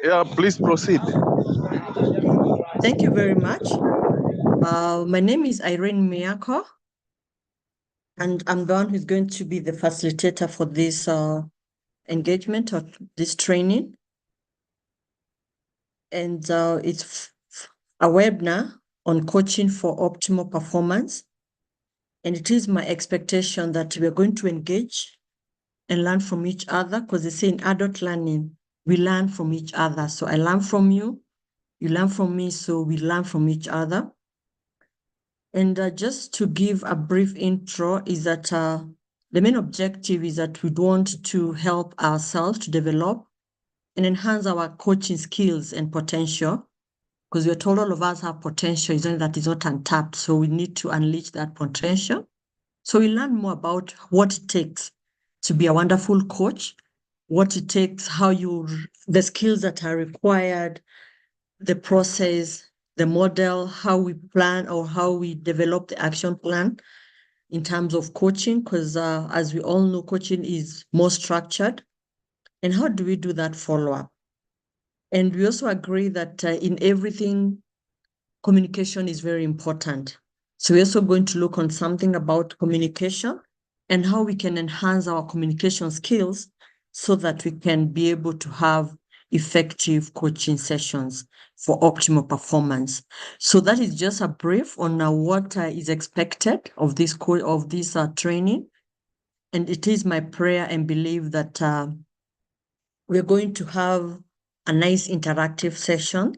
Yeah, please proceed. Thank you very much. My name is Irene Miyako, and I'm the one who's going to be the facilitator for this engagement or this training. And it's a webinar on coaching for optimal performance. And it is my expectation that we're going to engage and learn from each other, because they say in adult learning, we learn from each other. So I learn from you, you learn from me, so we learn from each other. And just to give a brief intro is that the main objective is that we want to help ourselves to develop and enhance our coaching skills and potential, because we're told all of us have potential, it's only that it's not untapped. So we need to unleash that potential. So we learn more about what it takes to be a wonderful coach, what it takes, the skills that are required, the process, the model, how we plan or how we develop the action plan in terms of coaching, because as we all know, coaching is more structured. And how do we do that follow-up? And we also agree that in everything, communication is very important. So we're also going to look on something about communication and how we can enhance our communication skills so that we can be able to have effective coaching sessions for optimal performance. So that is just a brief on what is expected of this training. And it is my prayer and belief that we're going to have a nice interactive session.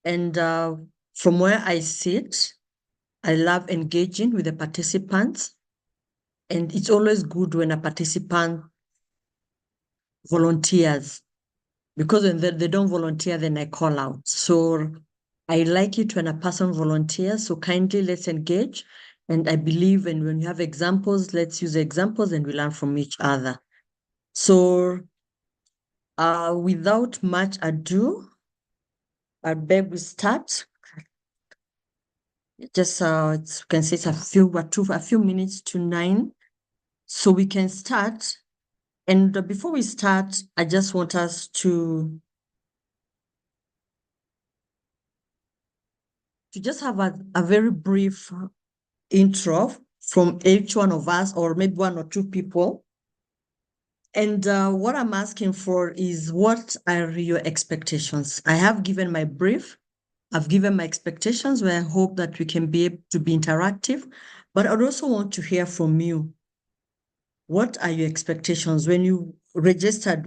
And from where I sit, I love engaging with the participants. And it's always good when a participant volunteers, because when they don't volunteer, then I call out. So I like it when a person volunteers. So kindly let's engage. And I believe when you have examples, let's use examples and we learn from each other. So without much ado, I beg we start. Just you can say it's a few minutes to 9. So we can start. And before we start, I just want us to just have a very brief intro from each one of us, or maybe one or two people. And what I'm asking for is, what are your expectations? I have given my brief. I've given my expectations, where I hope that we can be able to be interactive. But I'd also want to hear from you. What are your expectations when you registered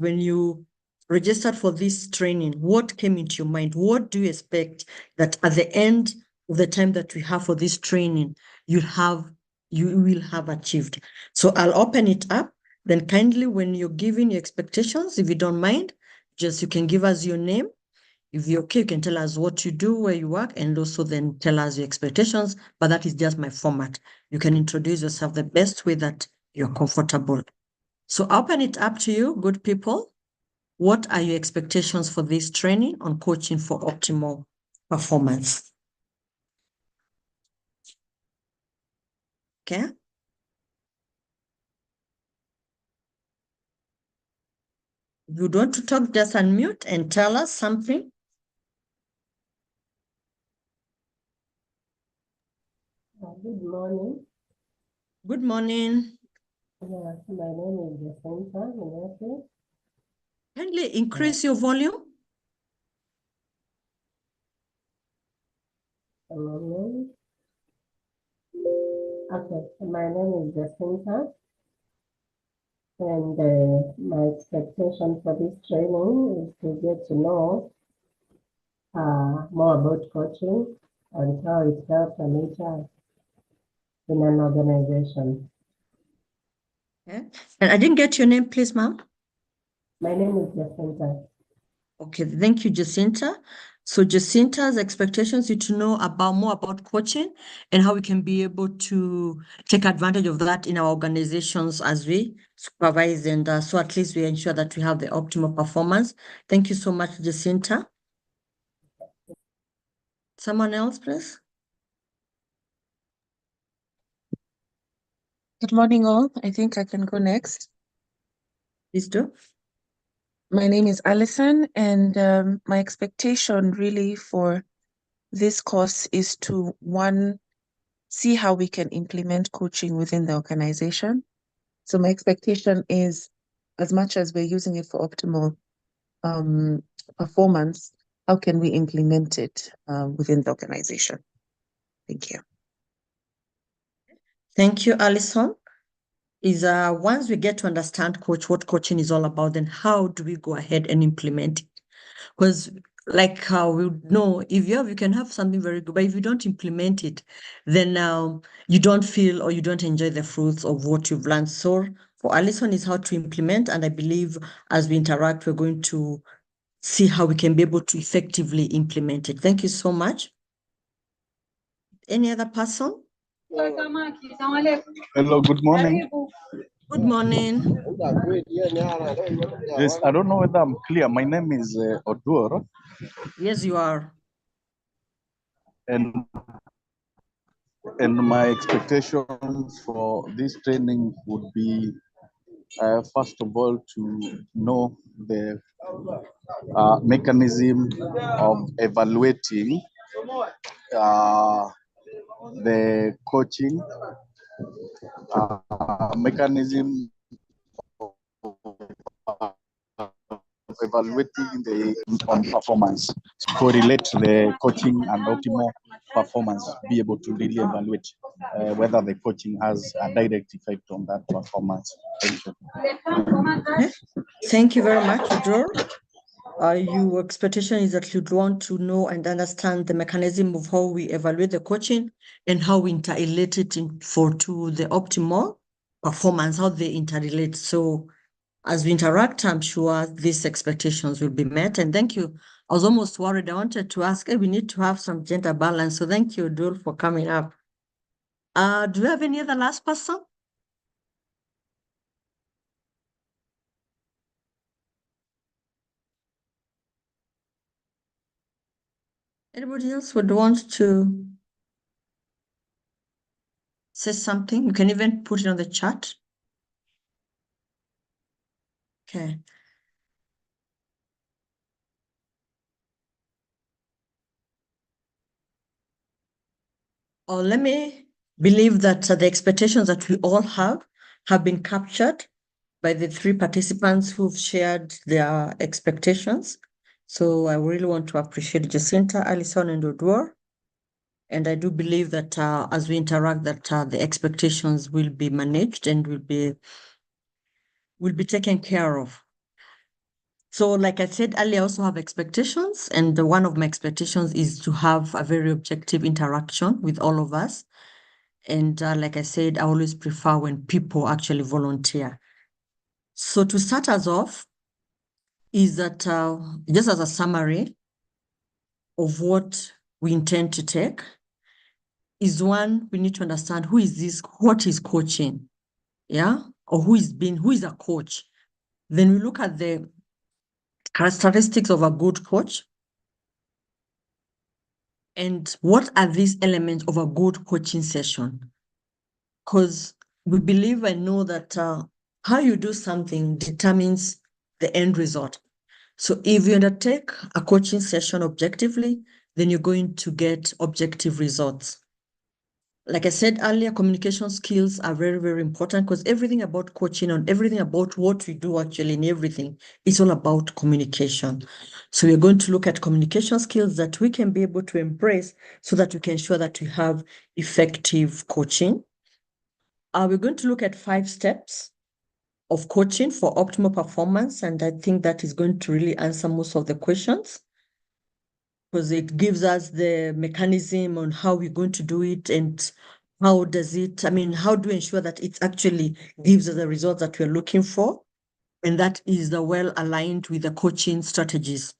for this training? What came into your mind? What do you expect that at the end of the time that we have for this training, you will have achieved? So I'll open it up. Then kindly, when you're giving your expectations, if you don't mind, just you can give us your name. If you're okay, you can tell us what you do, where you work, and also then tell us your expectations. But that is just my format. You can introduce yourself the best way that you're comfortable. So I'll open it up to you, good people. What are your expectations for this training on coaching for optimal performance? Okay. If you want to talk, just unmute and tell us something. Good morning. Good morning. Yes, my name is Jacinta. Kindly increase your volume. Okay, my name is Jacinta, and my expectation for this training is to get to know more about coaching and how it helps a HR in an organization. Okay. And I didn't get your name, please, ma'am. My name is Jacinta. Okay, thank you, Jacinta. So Jacinta's expectations is to know more about coaching and how we can be able to take advantage of that in our organizations as we supervise, and so at least we ensure that we have the optimal performance. Thank you so much, Jacinta. Someone else, please. Good morning, all. I think I can go next. Please do. My name is Alison, and my expectation really for this course is to, one, see how we can implement coaching within the organization. So my expectation is, as much as we're using it for optimal performance, how can we implement it within the organization? Thank you. Thank you, Alison. Once we get to understand what coaching is all about, then how do we go ahead and implement it? Because like how we know, if you can have something very good, but if you don't implement it, then you don't feel or you don't enjoy the fruits of what you've learned. So for Alison is how to implement, and I believe as we interact, we're going to see how we can be able to effectively implement it. Thank you so much. Any other person? Hello, good morning. Good morning. Yes, I don't know whether I'm clear. My name is Odur, Yes, you are. and my expectations for this training would be, first of all, to know the mechanism of evaluating the coaching mechanism of evaluating the performance, correlate the coaching and optimal performance, be able to really evaluate whether the coaching has a direct effect on that performance. Thank you. Okay. Thank you very much, Udur. Your expectation is that you'd want to know and understand the mechanism of how we evaluate the coaching and how we interrelate it to the optimal performance, how they interrelate. So as we interact, I'm sure these expectations will be met. And thank you. I was almost worried. I wanted to ask, we need to have some gender balance. So thank you, Dul, for coming up. Do you have any other last person? Anybody else would want to say something? You can even put it on the chat. Okay. Or let me believe that the expectations that we all have been captured by the three participants who've shared their expectations. So I really want to appreciate Jacinta, Alison, and Odwar. And I do believe that as we interact, that the expectations will be managed and will be taken care of. So like I said earlier, I also have expectations. And one of my expectations is to have a very objective interaction with all of us. And like I said, I always prefer when people actually volunteer. So to start us off is that just as a summary of what we intend to take is one, we need to understand who is this, what is coaching, yeah? Or who is a coach. Then we look at the characteristics of a good coach. And what are these elements of a good coaching session? Because we believe and know that how you do something determines the end result. So if you undertake a coaching session objectively, then you're going to get objective results. Like I said earlier, communication skills are very, very important because everything about coaching and everything about what we do actually in everything is all about communication. So we're going to look at communication skills that we can be able to embrace so that we can ensure that we have effective coaching. We're going to look at 5 steps of coaching for optimal performance. And I think that is going to really answer most of the questions because it gives us the mechanism on how we're going to do it and how do we ensure that it actually gives us the results that we're looking for? And that is well aligned with the coaching strategies.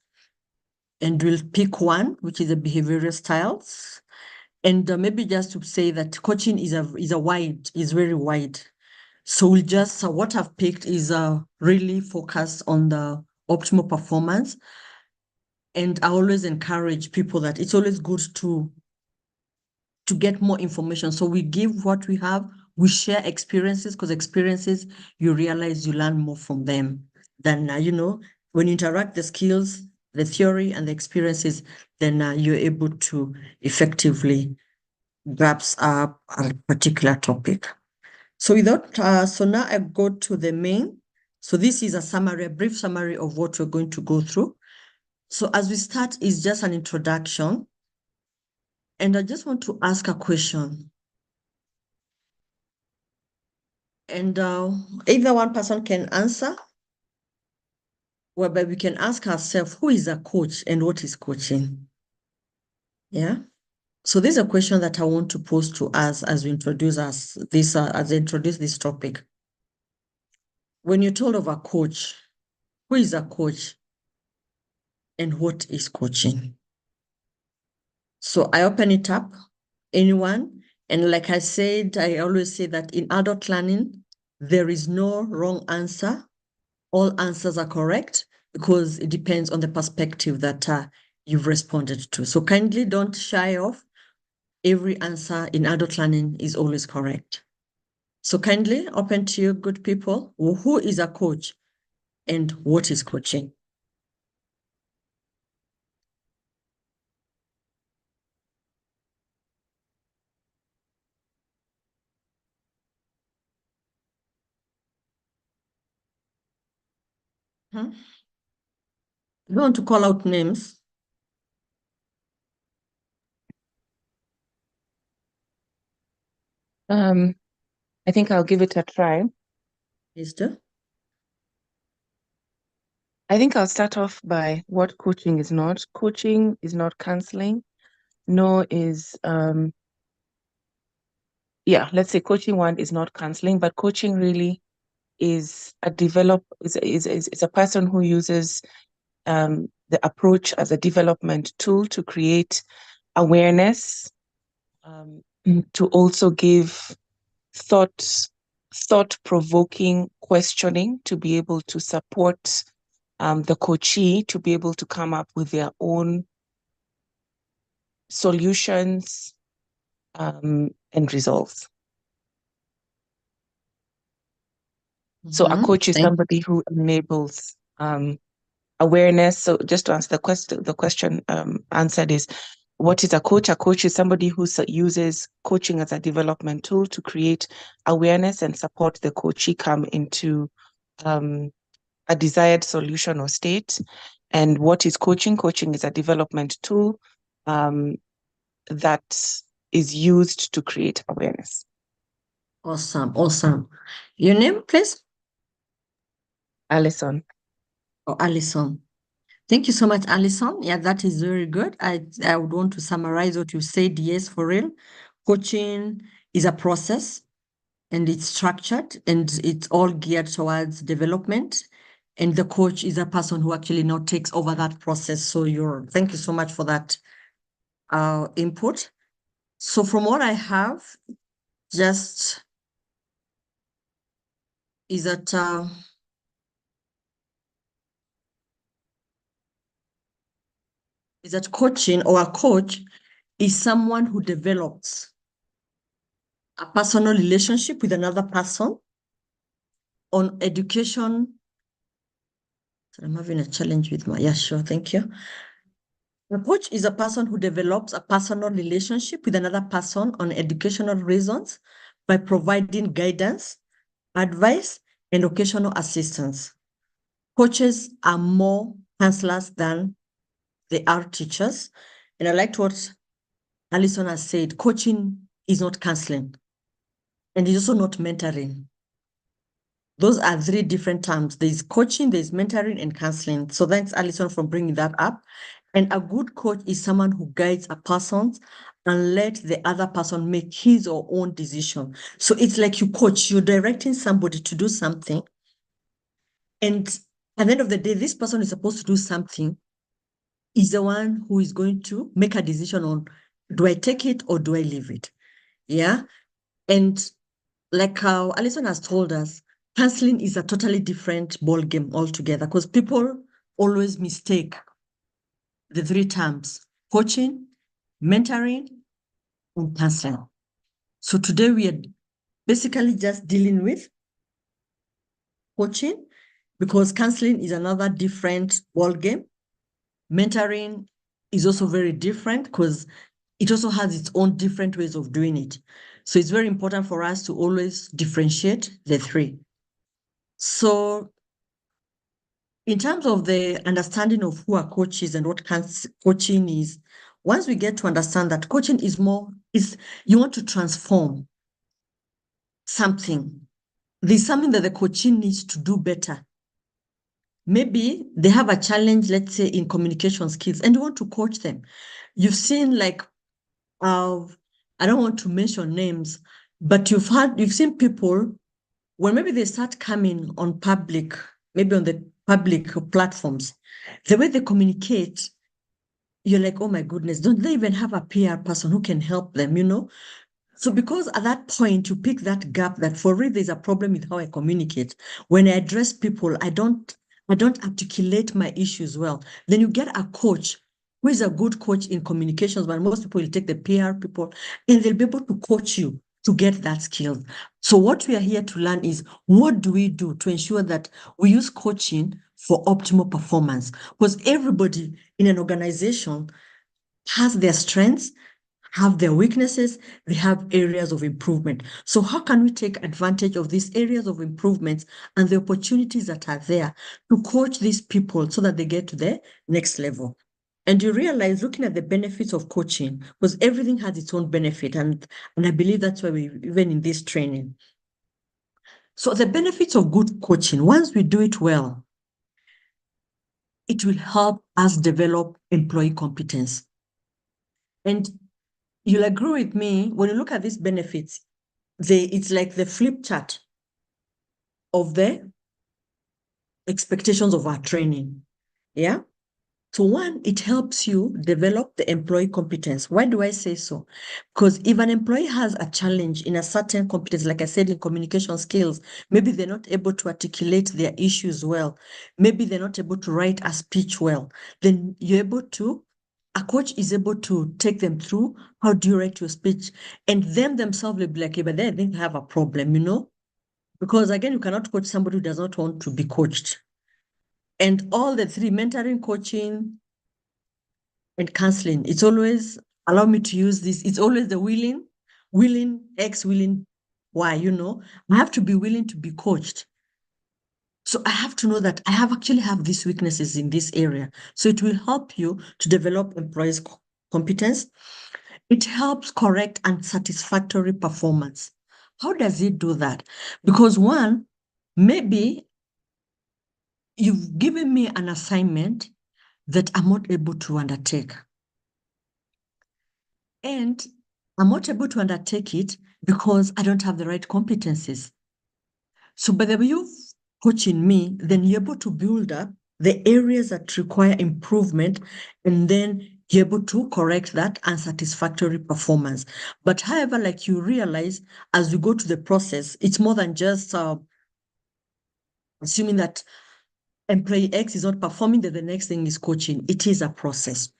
And we'll pick one, which is the behavioral styles. And maybe just to say that coaching is very wide. So we'll just, what I've picked is really focused on the optimal performance. And I always encourage people that it's always good to get more information. So we give what we have, we share experiences, because experiences, you realize you learn more from them. then, when you interact the skills, the theory and the experiences, then you're able to effectively grasp up a particular topic. So so now I go to the main. So this is a brief summary of what we're going to go through. So as we start, is just an introduction. And I just want to ask a question. And either one person can answer, whereby we can ask ourselves, who is a coach and what is coaching? Yeah. So this is a question that I want to pose to us as we introduce this topic. When you're told of a coach, who is a coach and what is coaching? So I open it up, anyone. And like I said, I always say that in adult learning, there is no wrong answer. All answers are correct because it depends on the perspective that you've responded to. So kindly don't shy off. Every answer in adult learning is always correct. So kindly open to you, good people. Who is a coach and what is coaching? You want to call out names? I think I'll give it a try. Please do. I think I'll start off by what coaching is not. Coaching is not counseling, nor is let's say coaching one is not counseling, but coaching really is a person who uses the approach as a development tool to create awareness, to also give thought-provoking questioning to be able to support the coachee to be able to come up with their own solutions and results. So a coach is somebody who enables awareness. So just to answer the question answered is, what is a coach? A coach is somebody who uses coaching as a development tool to create awareness and support the coachee come into a desired solution or state. And what is coaching? Coaching is a development tool that is used to create awareness. Awesome, awesome. Your name, please? Alison. Oh, Alison. Thank you so much, Alison. Yeah, that is very good. I would want to summarize what you said. Yes, for real. Coaching is a process and it's structured and it's all geared towards development. And the coach is a person who actually now takes over that process. So thank you so much for that input. So from what I have, just is that coaching or a coach is someone who develops a personal relationship with another person on education. So I'm having a challenge with yeah, sure, thank you. A coach is a person who develops a personal relationship with another person on educational reasons by providing guidance, advice, and occasional assistance. Coaches are more counselors than they are teachers. And I liked what Alison has said. Coaching is not counseling, and it's also not mentoring. Those are three different terms. There's coaching, there's mentoring, and counseling. So thanks, Alison, for bringing that up. And a good coach is someone who guides a person and let the other person make his or own decision. So it's like you coach, you're directing somebody to do something. And at the end of the day, this person is supposed to do something, is the one who is going to make a decision on, do I take it or do I leave it? Yeah. And like how Alison has told us, counseling is a totally different ballgame altogether because people always mistake the three terms: coaching, mentoring, and counseling. So today we are basically just dealing with coaching, because counseling is another different ball game. Mentoring is also very different because it also has its own different ways of doing it. So it's very important for us to always differentiate the three. So in terms of the understanding of who are coaches and what coaching is, once we get to understand that coaching is you want to transform something. There's something that the coachee needs to do better. Maybe they have a challenge, let's say, in communication skills, and you want to coach them. You've seen I don't want to mention names, but you've seen people when maybe they start coming on maybe on the public platforms, the way they communicate, you're like, oh my goodness, don't they even have a PR person who can help them, So because at that point you pick that gap that for real there's a problem with how I communicate. When I address people, I don't articulate my issues well. Then you get a coach who is a good coach in communications, but most people will take the PR people and they'll be able to coach you to get that skill. So what we are here to learn is what do we do to ensure that we use coaching for optimal performance? Because everybody in an organization has their strengths, have their weaknesses, they have areas of improvement. So how can we take advantage of these areas of improvements and the opportunities that are there to coach these people so that they get to the next level? And you realize, looking at the benefits of coaching, because everything has its own benefit, and I believe that's why we even in this training. So the benefits of good coaching, once we do it well, it will help us develop employee competence. And you'll agree with me, when you look at these benefits, it's like the flip chart of the expectations of our training. Yeah. So one, it helps you develop the employee competence. Why do I say so? Because if an employee has a challenge in a certain competence, like I said, in communication skills, maybe they're not able to articulate their issues well, maybe they're not able to write a speech well, then a coach is able to take them through how do you write your speech, and them themselves will be like, but they think I have a problem, Because again, you cannot coach somebody who does not want to be coached. And all the three, mentoring, coaching, and counseling, it's always, allow me to use this, it's always the willing X, willing Y, I have to be willing to be coached. So I have to know that I actually have these weaknesses in this area. So it will help you to develop employees' competence. It helps correct unsatisfactory performance. How does it do that? Because one, maybe you've given me an assignment that I'm not able to undertake. And I'm not able to undertake it because I don't have the right competencies. So by the way you're coaching me, then you're able to build up the areas that require improvement, and then you're able to correct that unsatisfactory performance. But however, like you realize as we go to the process, it's more than just assuming that employee X is not performing, that the next thing is coaching. It is a process.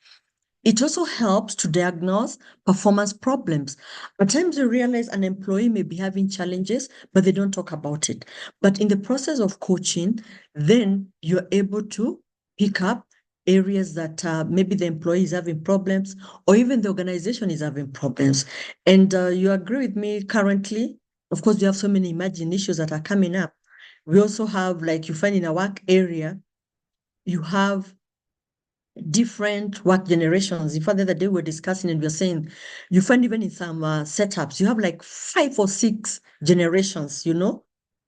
It also helps to diagnose performance problems. At times you realize an employee may be having challenges, but they don't talk about it. But in the process of coaching, then you're able to pick up areas that maybe the employee is having problems, or even the organization is having problems. And you agree with me currently, of course, you have so many emerging issues that are coming up. We also have, like you find in a work area, you have different work generations. In fact, the other day we were discussing and we were saying, you find even in some setups, you have like 5 or 6 generations,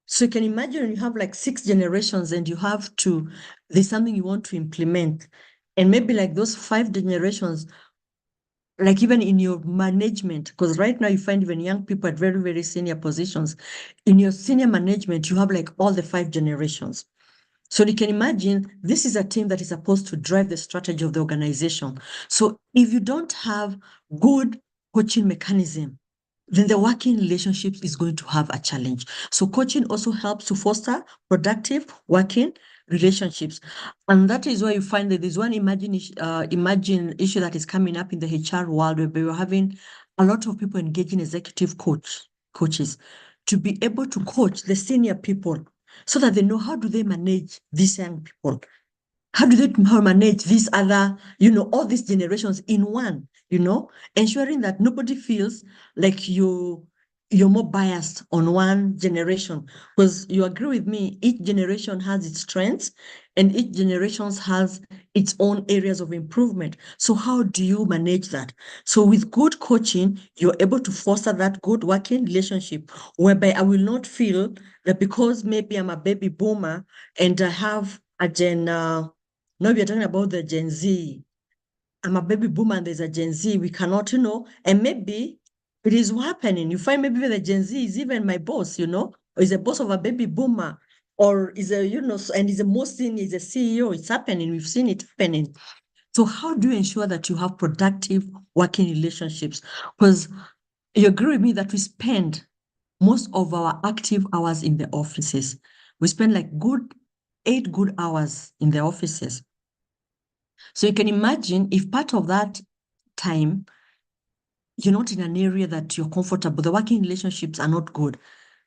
So you can imagine you have like 6 generations and there's something you want to implement. And maybe like those 5 generations, like even in your management, because right now you find even young people at very, very senior positions. In your senior management, you have like all the 5 generations. So you can imagine this is a team that is supposed to drive the strategy of the organization. So if you don't have good coaching mechanism, then the working relationships is going to have a challenge. So coaching also helps to foster productive working relationships. And that is why you find that there's one imagine issue that is coming up in the HR world, where we're having a lot of people engaging executive coaches to be able to coach the senior people. so that they know how do they manage these young people. How do they manage these other, all these generations in one, ensuring that nobody feels like you're more biased on one generation. Because you agree with me, each generation has its strengths and each generation has its own areas of improvement. So how do you manage that? So with good coaching, you're able to foster that good working relationship whereby I will not feel that because maybe I'm a baby boomer and I have a now we are talking about the Gen Z. I'm a baby boomer and there's a Gen Z. We cannot, and maybe it is happening. You find maybe the Gen Z is even my boss, or is a boss of a baby boomer, or is a, and is a most senior, is a CEO. It's happening. We've seen it happening. So how do you ensure that you have productive working relationships? Because you agree with me that we spend most of our active hours in the offices. We spend like 8 good hours in the offices. So you can imagine if part of that time, you're not in an area that you're comfortable, the working relationships are not good.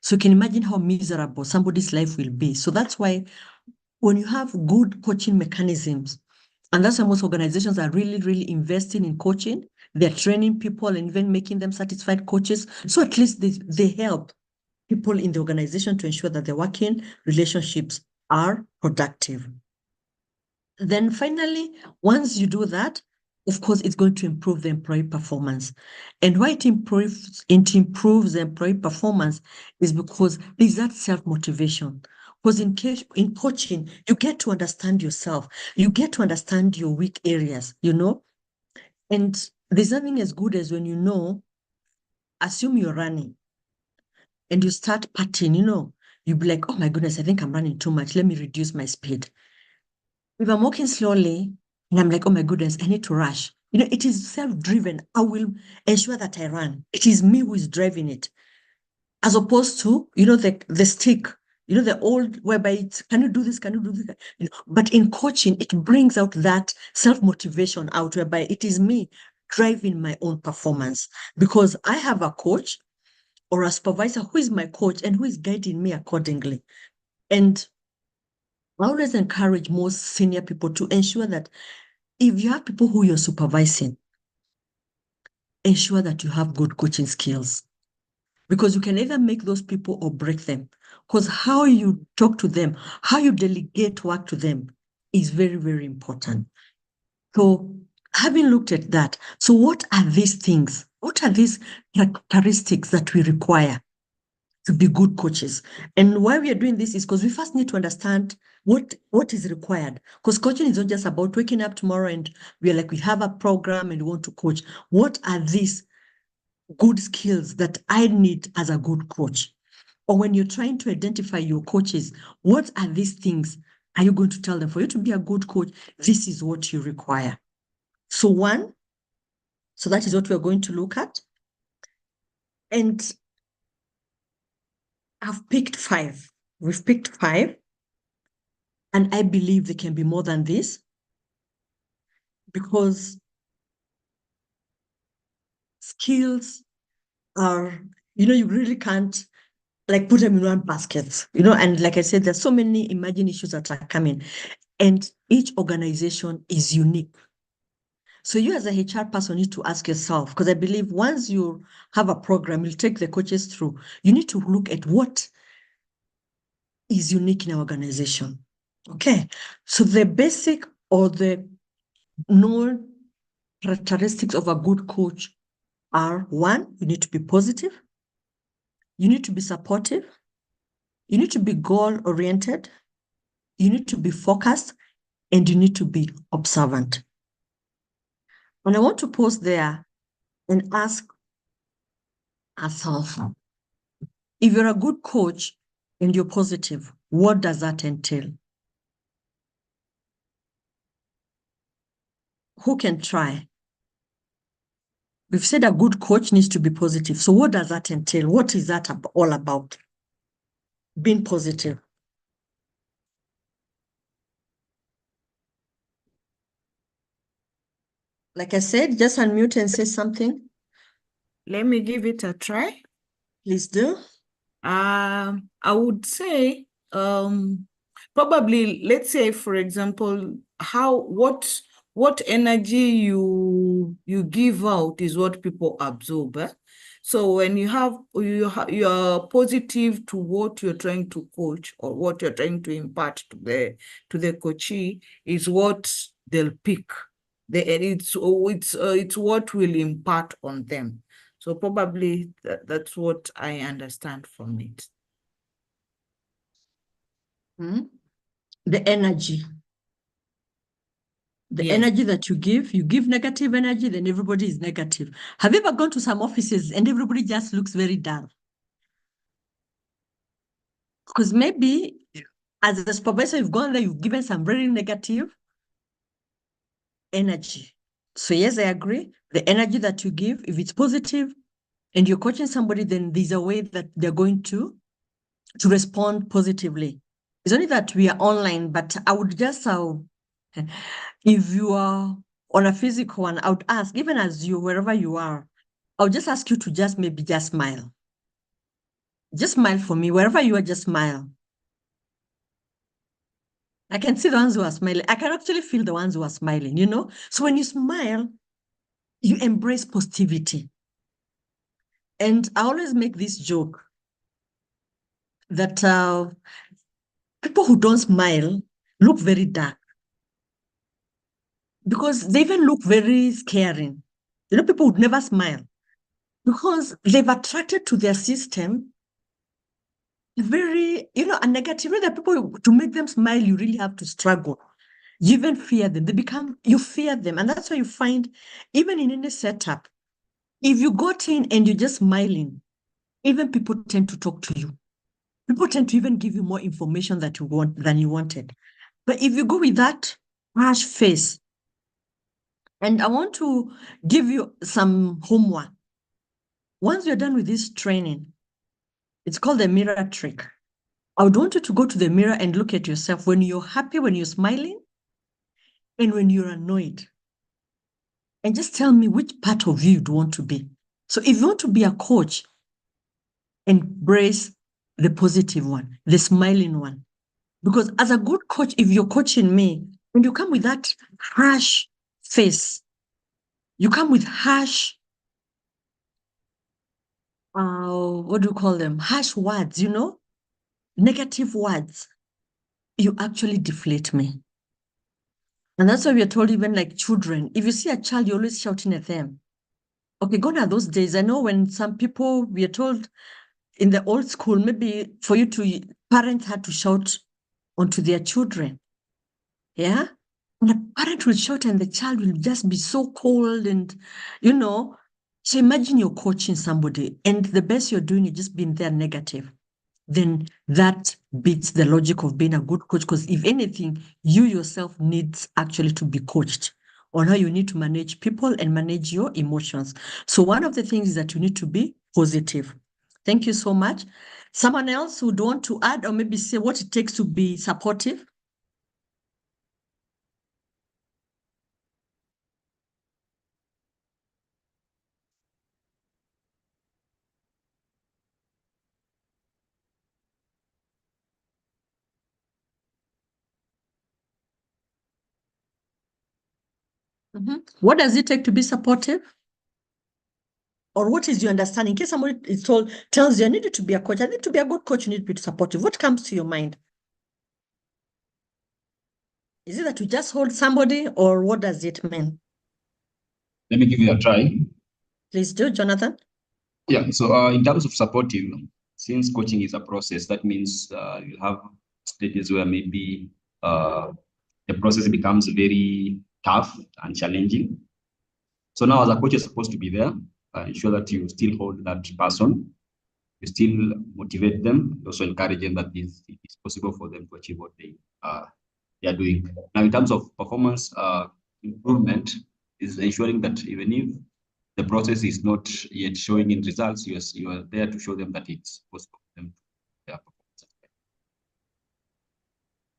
So you can imagine how miserable somebody's life will be. So that's why when you have good coaching mechanisms, and that's why most organizations are really, really investing in coaching, they're training people and even making them certified coaches. So at least they help people in the organization to ensure that the working relationships are productive. Then finally, once you do that, of course, it's going to improve the employee performance. And why it improves the employee performance is because there's that self-motivation. Because in coaching, you get to understand yourself. You get to understand your weak areas, And there's nothing as good as when assume you're running and you start patting, you'll be like, oh my goodness, I think I'm running too much. Let me reduce my speed. If I'm walking slowly and I'm like, oh my goodness, I need to rush. It is self-driven. I will ensure that I run. It is me who is driving it. As opposed to, the stick, the old whereby it's, can you do this? Can you do this? But in coaching, it brings out that self-motivation out whereby it is me driving my own performance because I have a coach or a supervisor who is my coach and who is guiding me accordingly. And I always encourage most senior people to ensure that if you have people who you're supervising, ensure that you have good coaching skills because you can either make those people or break them. Because how you talk to them, how you delegate work to them is very, very important. So having looked at that, so what are these things? What are these characteristics that we require to be good coaches? And why we are doing this is because we first need to understand what is required. Because coaching is not just about waking up tomorrow and we have a program and we want to coach. What are these good skills that I need as a good coach? Or when you're trying to identify your coaches, what are these things are you going to tell them? For you to be a good coach, this is what you require. So that is what we're going to look at. And I've picked 5. We've picked 5. And I believe there can be more than this because skills are, you really can't put them in one basket, and like I said, there's so many emerging issues that are coming and each organization is unique. So you as a HR person need to ask yourself, because I believe once you have a program, you'll take the coaches through, you need to look at what is unique in our organization. Okay, so the basic or the known characteristics of a good coach are: 1, you need to be positive, you need to be supportive, you need to be goal-oriented, you need to be focused, and you need to be observant. And I want to pause there and ask ourselves, if you're a good coach and you're positive, what does that entail? Who can try? We've said a good coach needs to be positive. So what does that entail? What is that all about? Being positive. Like I said, just unmute and say something. Let me give it a try. Please do. I would say probably, let's say, for example, what energy you give out is what people absorb. So when you are positive to what you're trying to coach or what you're trying to impart to the coachee is what they'll pick. It's what will impart on them. So probably that's what I understand from it. The energy. The Yes. energy that you give negative energy, then everybody is negative. Have you ever gone to some offices and everybody just looks very dull? Because maybe as a supervisor, you've gone there, you've given some very negative energy. So yes, I agree. The energy that you give, if it's positive and you're coaching somebody, then there's a way that they're going to respond positively. It's only that we are online, but I would just, if you are on a physical one, I would ask, even as you, wherever you are, I would just ask you to just maybe just smile. Just smile for me. Wherever you are, just smile. I can see the ones who are smiling. I can actually feel the ones who are smiling, you know? So when you smile, you embrace positivity. And I always make this joke that people who don't smile look very dark because they even look very scaring. You know, people would never smile because they've attracted to their system very, you know, a negative. You know, that people, to make them smile, you really have to struggle. You even fear them. You fear them. And that's why you find, even in any setup, if you got in and you're just smiling, even people tend to talk to you. People tend to even give you more information that you want than you wanted. But if you go with that harsh face, and I want to give you some homework. Once you're done with this training, it's called the mirror trick. I would want you to go to the mirror and look at yourself when you're happy, when you're smiling, and when you're annoyed. And just tell me which part of you you'd want to be. So if you want to be a coach, embrace the positive one, the smiling one. Because as a good coach, if you're coaching me, when you come with that harsh face, you come with harsh, what do you call them? Harsh words, you know, negative words, you actually deflate me. And that's why we are told, even like children, if you see a child, you're always shouting at them. Okay, gone are those days. I know when some people, we are told in the old school, maybe for you to, parents had to shout onto their children. Yeah. And the parent will shout and the child will just be so cold and, you know, so imagine you're coaching somebody and the best you're doing is just being there negative. Then that beats the logic of being a good coach. Because if anything, you yourself needs actually to be coached on how you need to manage people and manage your emotions. So one of the things is that you need to be positive. Thank you so much. Someone else would want to add or maybe say what it takes to be supportive? What does it take to be supportive? Or what is your understanding? In case somebody is tells you, I need you to be a coach, I need to be a good coach, you need to be supportive. What comes to your mind? Is it that you just hold somebody, or what does it mean? Let me give you a try. Please do, Jonathan. Yeah, so in terms of supportive, since coaching is a process, that means you have stages where maybe the process becomes very tough and challenging. So now as a coach, you're supposed to be there, ensure that you still hold that person, you still motivate them, also encourage them that it's possible for them to achieve what they are doing. Now, in terms of performance improvement, is ensuring that even if the process is not yet showing in results, you are there to show them that it's possible for them to perform.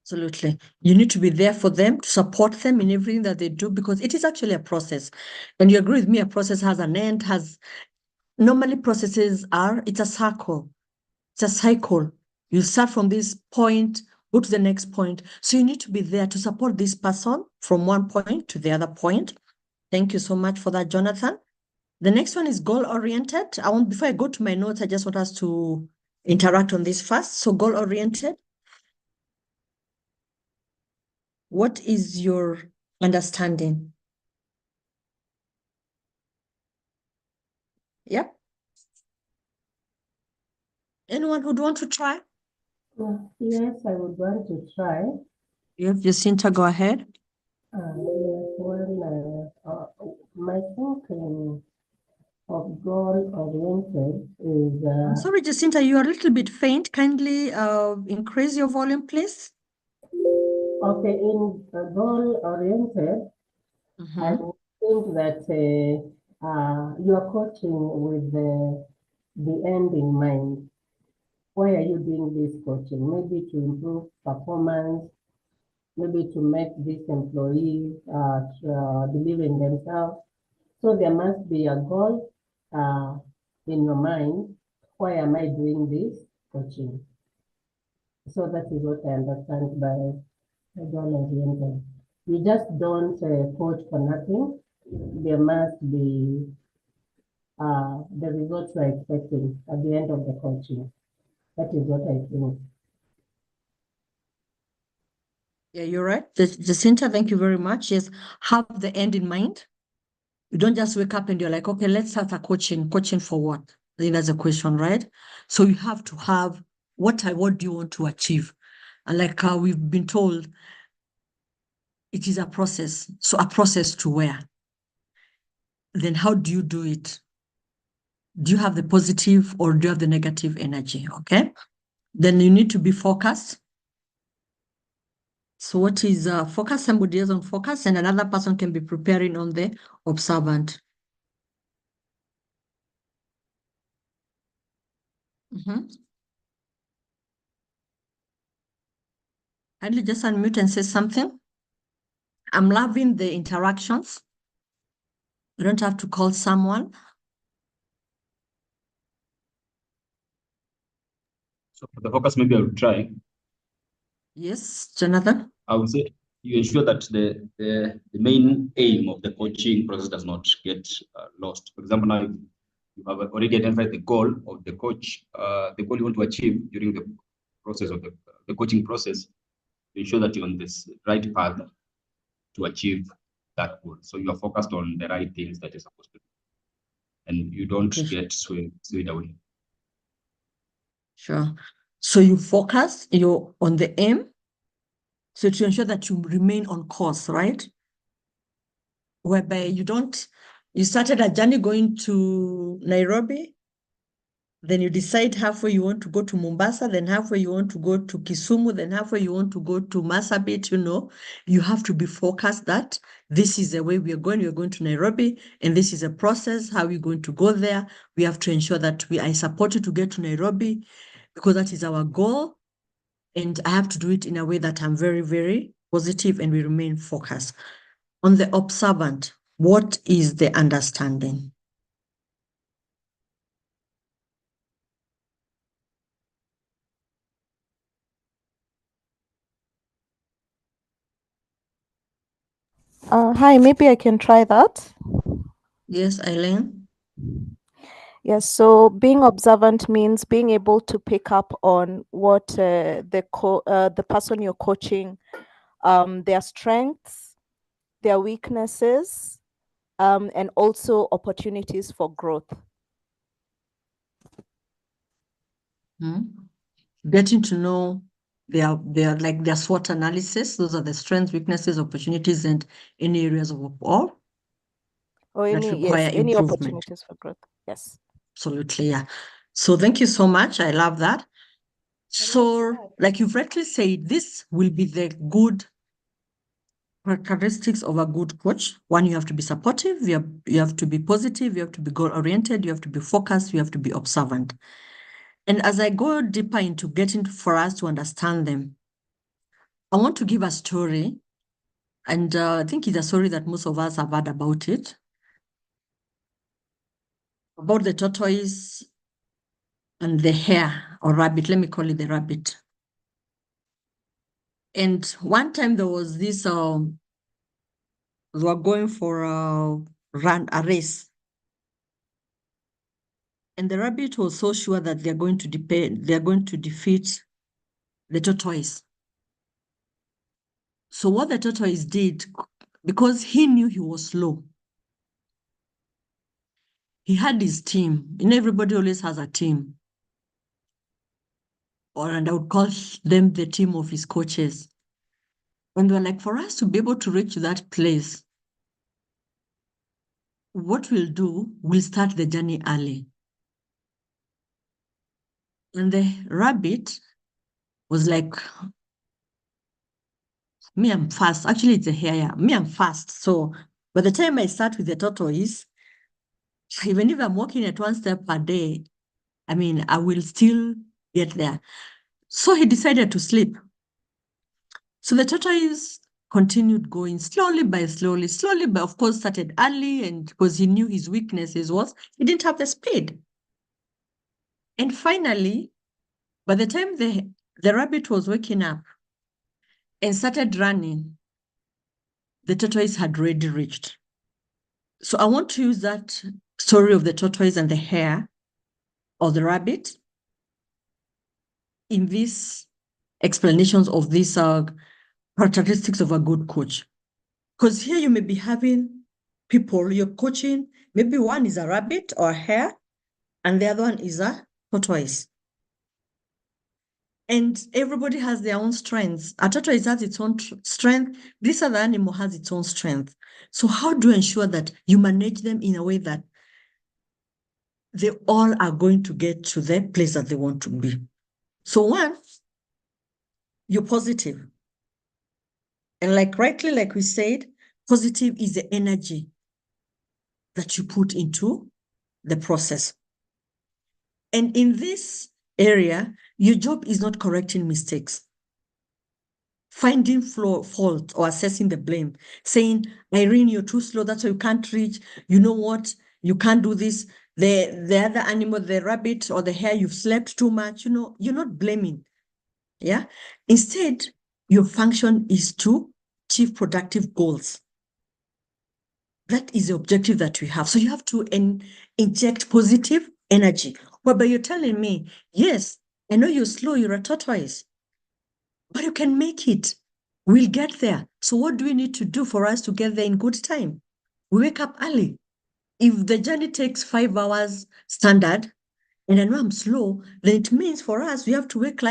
Absolutely. You need to be there for them, to support them in everything that they do, because it is actually a process. And you agree with me, a process has an end, normally processes it's a circle. It's a cycle. You start from this point, go to the next point. So you need to be there to support this person from one point to the other point. Thank you so much for that, Jonathan. The next one is goal-oriented. Before I go to my notes, I just want us to interact on this first. So goal-oriented. What is your understanding? Yep. Anyone who'd want to try? Yes, I would want to try. Yep, Jacinta, go ahead. My thinking of goal-oriented is... I'm sorry, Jacinta, you are a little bit faint. Kindly increase your volume, please. Okay, in goal-oriented, I would think that you are coaching with the end in mind. Why are you doing this coaching? Maybe to improve performance, maybe to make these employees believe in themselves. So there must be a goal in your mind. Why am I doing this coaching? So that is what I understand by goal-oriented. You just don't coach for nothing. There must be the results you are expecting at the end of the coaching. That is what I think. Yeah, you're right. Jacinta, thank you very much. Yes, have the end in mind. You don't just wake up and you're like, okay, let's start a coaching. Coaching for what? I think that's a question, right? So you have to have what do you want to achieve? And like we've been told, it is a process. So a process to where? Then how do you do it? Do you have the positive or do you have the negative energy? Okay. Then you need to be focused. So what is focus? Somebody else on focus and another person can be preparing on the observant. Kindly just unmute and say something. I'm loving the interactions. You don't have to call someone. So for the focus, maybe I will try. Yes, Jonathan. I would say you ensure that the main aim of the coaching process does not get lost. For example, now you have already identified the goal of the coach, the goal you want to achieve during the process of the coaching process, to ensure that you're on this right path to achieve that goal. So you are focused on the right things that you're supposed to do, and you don't get swayed away. Sure. So you focus, you're on the aim, so to ensure that you remain on course, right? Whereby you started a journey going to Nairobi, then you decide halfway you want to go to Mombasa, then halfway you want to go to Kisumu, then halfway you want to go to Marsabit, you have to be focused that this is the way we're going to Nairobi, and this is a process, how we're going to go there. We have to ensure that I support you to get to Nairobi because that is our goal. And I have to do it in a way that I'm very, very positive and we remain focused. On the observant, what is the understanding? Hi, maybe I can try that. Yes, Eileen? Yes, so being observant means being able to pick up on what the person you're coaching, their strengths, their weaknesses, and also opportunities for growth. Getting to know their SWOT analysis. Those are the strengths, weaknesses, opportunities, and any areas of all Or that require any improvement. opportunities for growth. Yes. Absolutely, yeah. So thank you so much. I love that. So, like you've rightly said, this will be the good characteristics of a good coach. One, you have to be supportive, you have to be positive, you have to be goal-oriented, you have to be focused, you have to be observant. And as I go deeper into getting for us to understand them, I want to give a story. And I think it's a story that most of us have heard about it. About the tortoise and the hare or rabbit. Let me call it the rabbit. And one time there was this, we were going for a race. And the rabbit was so sure that they're going to defeat the tortoise. So what the tortoise did, because he knew he was slow, he had his team. You know, everybody always has a team. And I would call them the team of his coaches. And they were like, for us to be able to reach that place, what we'll do, we'll start the journey early. And the rabbit was like, me, I'm fast. Actually, it's a hare. Yeah. Me, I'm fast. So by the time I start with the tortoise, even if I'm walking at 1 step per day, I mean, I will still get there. So he decided to sleep. So the tortoise continued going slowly, but of course started early, and because he knew his weaknesses was he didn't have the speed. And finally, by the time the rabbit was waking up and started running, the tortoise had already reached. So I want to use that story of the tortoise and the hare or the rabbit in these explanations of these characteristics of a good coach. Because here you may be having people you're coaching, maybe one is a rabbit or a hare, and the other one is a tortoise. And everybody has their own strengths. A tortoise has its own strength. This other animal has its own strength. So how do you ensure that you manage them in a way that they all are going to get to the place that they want to be? So one, you're positive. And rightly, like we said, positive is the energy that you put into the process. And in this area, your job is not correcting mistakes, finding fault or assessing the blame, saying, Irene, you're too slow, that's why you can't reach. You know what? You can't do this. The other animal, the rabbit or the hare, you've slept too much. You know, you're not blaming. Yeah. Instead, your function is to achieve productive goals. That is the objective that we have. So you have to inject positive energy. Whereby you're telling me, yes, I know you're slow, you're a tortoise, but you can make it. We'll get there. So what do we need to do for us to get there in good time? We wake up early. If the journey takes 5 hours standard, and I know I'm slow, then it means for us, we have to wake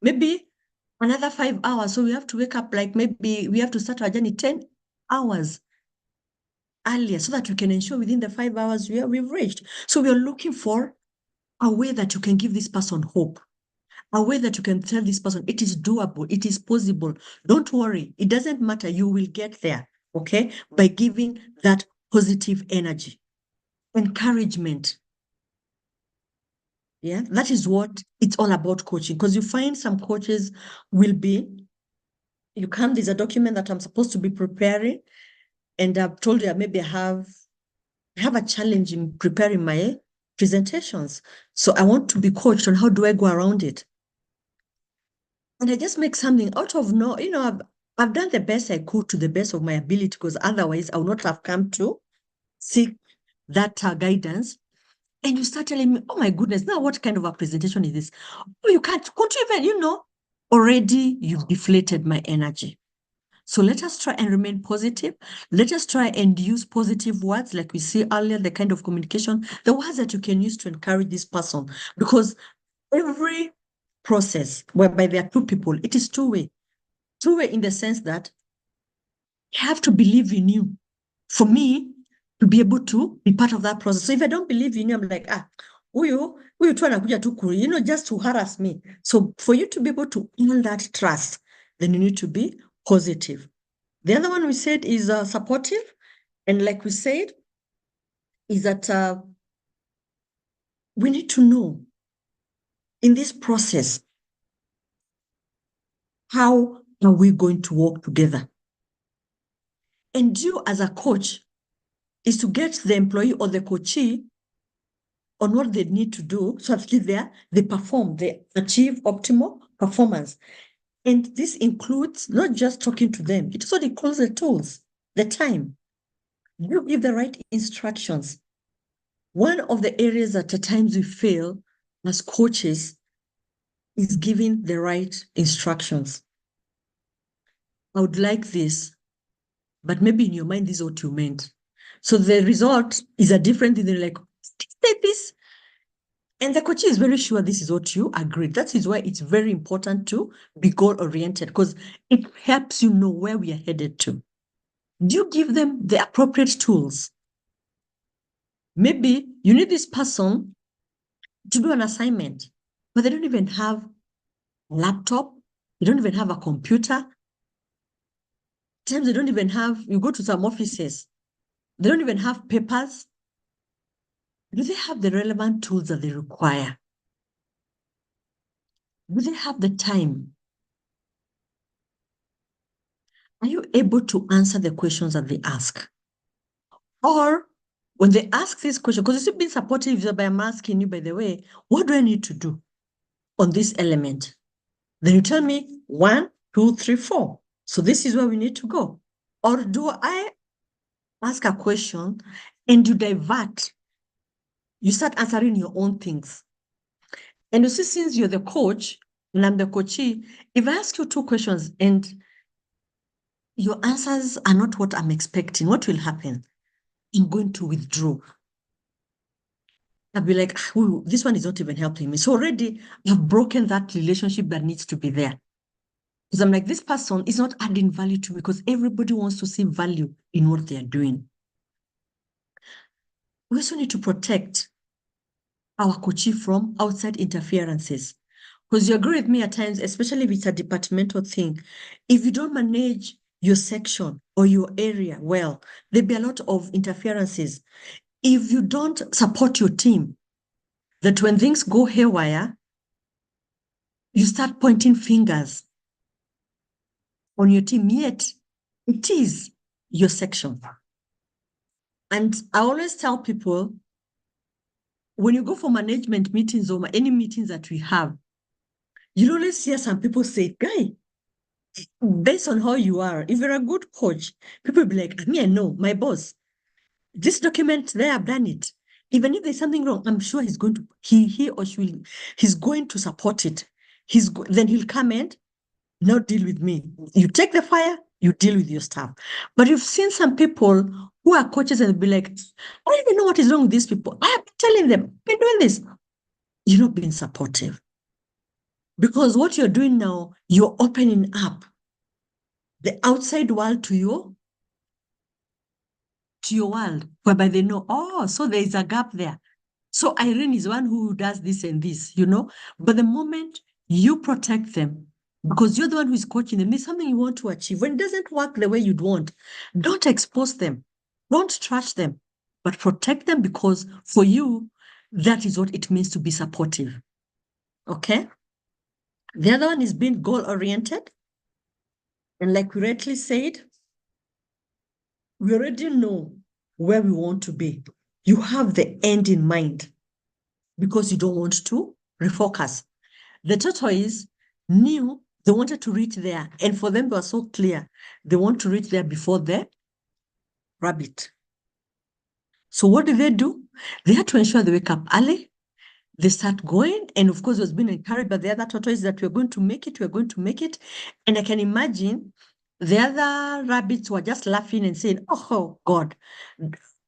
maybe another 5 hours. So we have to wake up maybe we have to start our journey 10 hours earlier so that we can ensure within the 5 hours we've reached. So we are looking for a way that you can give this person hope, a way that you can tell this person it is doable, it is possible. Don't worry, it doesn't matter, you will get there, okay? By giving that positive energy, encouragement. Yeah, that is what it's all about coaching. Because you find some coaches there's a document that I'm supposed to be preparing, and I've told you maybe I have a challenge in preparing my presentations. So I want to be coached on how do I go around it. And I just make something out of I've done the best I could to the best of my ability, because otherwise I would not have come to seek that guidance. And you start telling me, oh my goodness, now what kind of a presentation is this? Oh, you can't even, already you've deflated my energy. So let us try and remain positive. Let us try and use positive words, like we see earlier, the kind of communication, the words that you can use to encourage this person. Because every process whereby there are two people, it is two-way. Two-way in the sense that you have to believe in you. For me, to be able to be part of that process. So if I don't believe in you, I'm like, huyu tu anakuja tu just to harass me. So for you to be able to earn that trust, then you need to be positive. The other one we said is supportive. And like we said, is that we need to know in this process, how are we going to work together? And you as a coach is to get the employee or the coachee on what they need to do so that they perform, they achieve optimal performance. And this includes not just talking to them, it also includes the tools, the time. You give the right instructions. One of the areas that at times we fail as coaches is giving the right instructions. I would like this, but maybe in your mind, this is what you meant. So the result is a different thing. They're like, say this. And the coach is very sure this is what you agreed. That is why it's very important to be goal-oriented, because it helps you know where we are headed to. Do you give them the appropriate tools? Maybe you need this person to do an assignment, but they don't even have a laptop. They don't even have a computer. Sometimes they don't even have, you go to some offices, they don't even have papers. Do they have the relevant tools that they require? Do they have the time? Are you able to answer the questions that they ask? Or when they ask this question, because you've been supportive by I'm asking you, by the way, what do I need to do on this element? Then you tell me 1, 2, 3, 4. So this is where we need to go. Or do I ask a question and you divert? You start answering your own things. And you see, since you're the coach and I'm the coachee, if I ask you 2 questions and your answers are not what I'm expecting, what will happen? I'm going to withdraw. I'll be like, "Ooh, this one is not even helping me." So already I've broken that relationship that needs to be there. Because I'm like, this person is not adding value to me, because everybody wants to see value in what they are doing. We also need to protect our coachee from outside interferences. Because you agree with me at times, especially if it's a departmental thing, if you don't manage your section or your area well, there'll be a lot of interferences. If you don't support your team, that when things go haywire, you start pointing fingers on your team, yet it is your section. And I always tell people, when you go for management meetings or any meetings that we have, you'll always hear some people say, "Guy, based on how you are, if you're a good coach," people will be like, "Me, I know, my boss, this document there, I've done it. Even if there's something wrong, I'm sure he's going to, he or she will, he's going to support it. Then he'll come and not deal with me." You take the fire, you deal with your staff. But you've seen some people who are coaches and they'll be like, "I don't even know what is wrong with these people. I have been telling them, I've been doing this." You're not being supportive. Because what you're doing now, you're opening up the outside world to your world, whereby they know, oh, so there is a gap there. So Irene is one who does this and this, But the moment you protect them, because you're the one who is coaching them, there's something you want to achieve. When it doesn't work the way you'd want, don't expose them. Don't trash them, but protect them, because for you, that is what it means to be supportive. Okay? The other one is being goal-oriented. And like we rightly said, we already know where we want to be. You have the end in mind because you don't want to refocus. The tortoise knew they wanted to reach there, and for them, they were so clear. They want to reach there before the rabbit. So what do? They had to ensure they wake up early. They start going, and of course, it was being encouraged by the other tortoise that we're going to make it, we're going to make it. And I can imagine the other rabbits were just laughing and saying, "Oh God,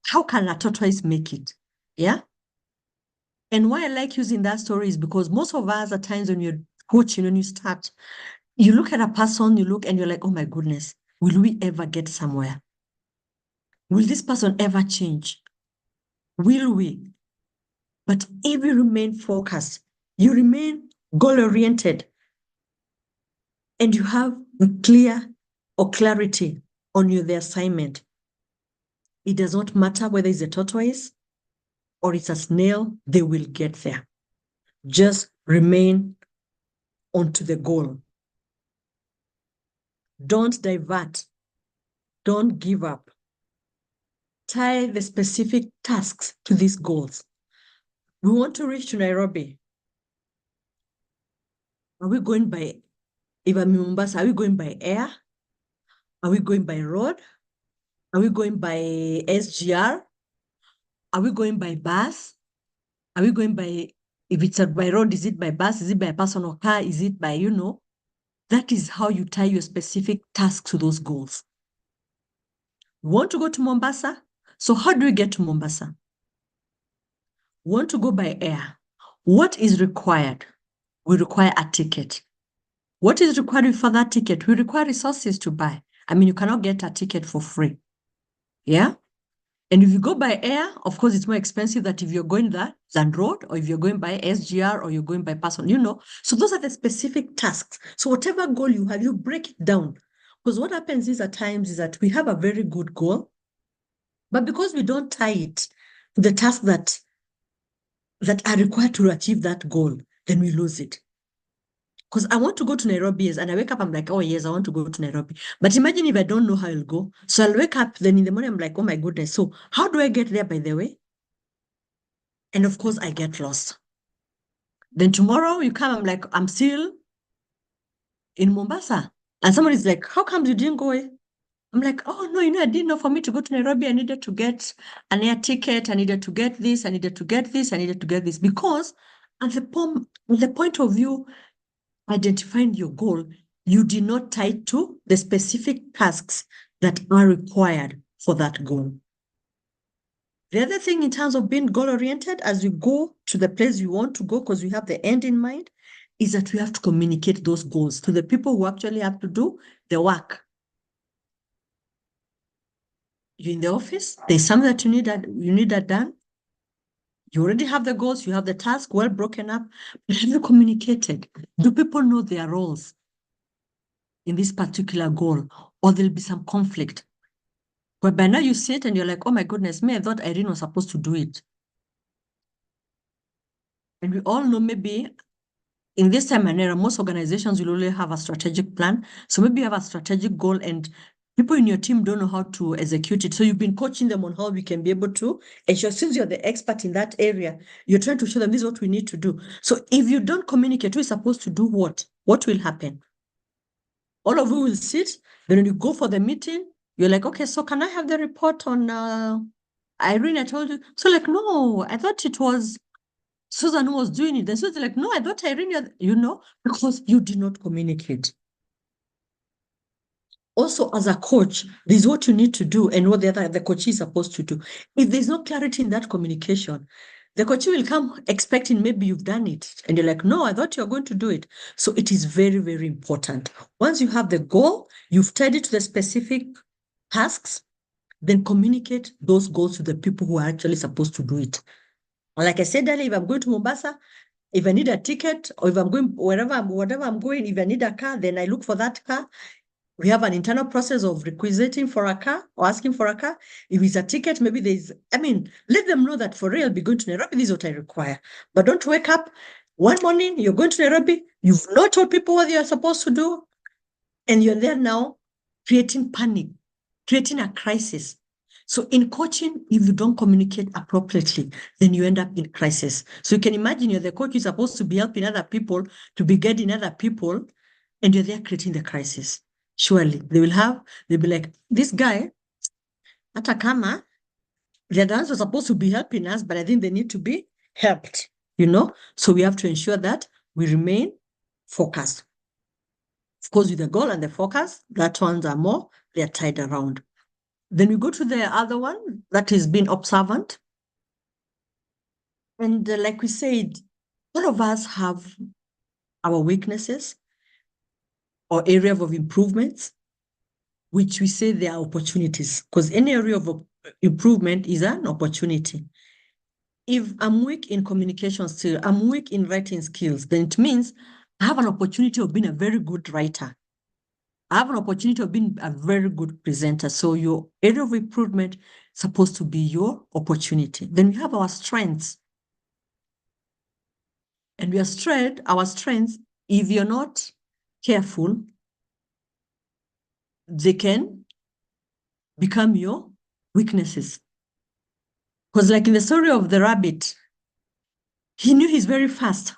how can a tortoise make it?" Yeah. And why I like using that story is because most of us at times when you're coaching, when you start, you look at a person, you look and you're like, "Oh my goodness, will we ever get somewhere? Will this person ever change? Will we?" But if you remain focused, you remain goal-oriented, and you have a clarity on the assignment, it does not matter whether it's a tortoise or it's a snail, they will get there. Just remain onto the goal. Don't divert. Don't give up. Tie the specific tasks to these goals. We want to reach to Nairobi. Are we going by, if I'm in Mombasa, are we going by air? Are we going by road? Are we going by SGR? Are we going by bus? Are we going by, if it's by road, is it by bus? Is it by a personal car? Is it by, that is how you tie your specific task to those goals. We want to go to Mombasa. So how do we get to Mombasa? We want to go by air. What is required? We require a ticket. What is required for that ticket? We require resources to buy. I mean, you cannot get a ticket for free. Yeah? And if you go by air, of course, it's more expensive than if you're going that than road, or if you're going by SGR, or you're going by person, So those are the specific tasks. So whatever goal you have, you break it down. Because what happens is at times is that we have a very good goal, but because we don't tie it to the tasks that are required to achieve that goal, then we lose it. Because I want to go to Nairobi, yes, and I wake up, I'm like, oh yes, I want to go to Nairobi. But imagine if I don't know how I'll go. So I'll wake up, then in the morning, I'm like, oh my goodness. So how do I get there, by the way? And of course, I get lost. Then tomorrow you come, I'm like, I'm still in Mombasa. And somebody's like, how come you didn't go? I'm like, oh no, I didn't know for me to go to Nairobi, I needed to get an air ticket, I needed to get this, I needed to get this, I needed to get this. Because at the point of view, identifying your goal, you did not tie it to the specific tasks that are required for that goal. The other thing in terms of being goal-oriented, as you go to the place you want to go, because we have the end in mind, is that we have to communicate those goals to the people who actually have to do the work. You're in the office, there's something that you need that done. You already have the goals, you have the task well broken up, but have you communicated? Do people know their roles in this particular goal, or there'll be some conflict? But by now you sit and you're like, oh my goodness, I thought Irene was supposed to do it. And we all know maybe in this time and era, most organizations will only have a strategic plan. So maybe you have a strategic goal and people in your team don't know how to execute it. So you've been coaching them on how we can be able to ensure, since you're the expert in that area, you're trying to show them this is what we need to do. So if you don't communicate, who is supposed to do what will happen? All of you will sit, then when you go for the meeting, you're like, okay, so can I have the report on Irene? I told you. So like, no, I thought it was Susan who was doing it. Then Susan's like, no, I thought Irene, because you did not communicate. Also, as a coach, this is what you need to do and what the coach is supposed to do. If there's no clarity in that communication, the coach will come expecting maybe you've done it. And you're like, no, I thought you're going to do it. So it is very, very important. Once you have the goal, you've tied it to the specific tasks, then communicate those goals to the people who are actually supposed to do it. And like I said earlier, if I'm going to Mombasa, if I need a ticket, or if I'm going whatever I'm going, if I need a car, then I look for that car. We have an internal process of requisiting for a car or asking for a car. If it's a ticket, maybe let them know that for real, I'll be going to Nairobi, this is what I require. But don't wake up one morning, you're going to Nairobi, you've not told people what you're supposed to do, and you're there now creating panic, creating a crisis. So in coaching, if you don't communicate appropriately, then you end up in crisis. So you can imagine you're the coach who's supposed to be helping other people, to be guiding other people, and you're there creating the crisis. Surely they'll be like, this guy, hata kama, they're the ones who are supposed to be helping us, but I think they need to be helped, So we have to ensure that we remain focused. Of course, with the goal and the focus, that ones are more, they're tied around. Then we go to the other one, that is being observant. And like we said, all of us have our weaknesses or area of improvements, which we say they are opportunities, because any area of improvement is an opportunity. If I'm weak in communication skills, I'm weak in writing skills, then it means I have an opportunity of being a very good writer. I have an opportunity of being a very good presenter. So your area of improvement is supposed to be your opportunity. Then we have our strengths. And our strengths, if you're not careful, they can become your weaknesses. Because like in the story of the rabbit, he knew he's very fast.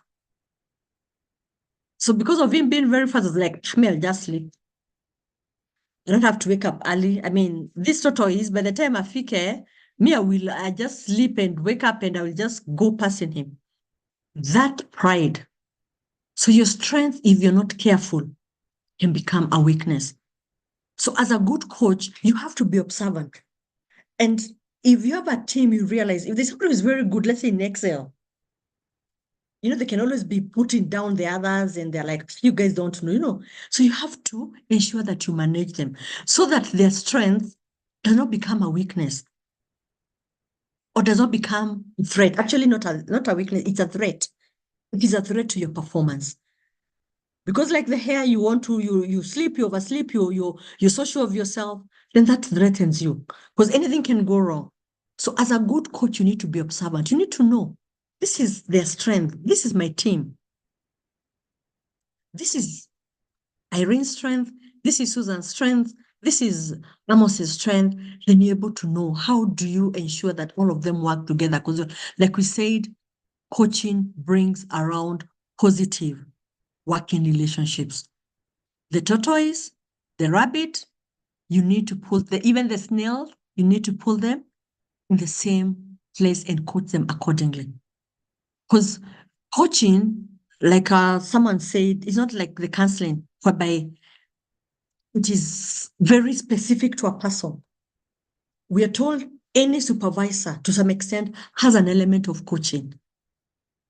So because of him being very fast, it's like, I'll just sleep. I don't have to wake up early. I mean, this tortoise, by the time I fike, I just sleep and wake up and I will just go passing him. That pride. So your strength, if you're not careful, can become a weakness. So as a good coach, you have to be observant. And if you have a team, you realize if there's somebody who's very good, let's say in Excel, they can always be putting down the others and they're like, you guys don't know. So you have to ensure that you manage them so that their strength does not become a weakness or does not become a threat. Actually, not a weakness, it's a threat. It is a threat to your performance. Because like the hair, you sleep, you oversleep, you're so sure of yourself, then that threatens you because anything can go wrong. So as a good coach, you need to be observant. You need to know this is their strength. This is my team. This is Irene's strength. This is Susan's strength. This is Amos's strength. Then you're able to know how do you ensure that all of them work together? Because like we said, coaching brings around positive working relationships. The tortoise, the rabbit, you need to pull even the snail, you need to pull them in the same place and coach them accordingly. Because coaching, like someone said, is not like the counseling, whereby it is very specific to a person. We are told any supervisor, to some extent, has an element of coaching.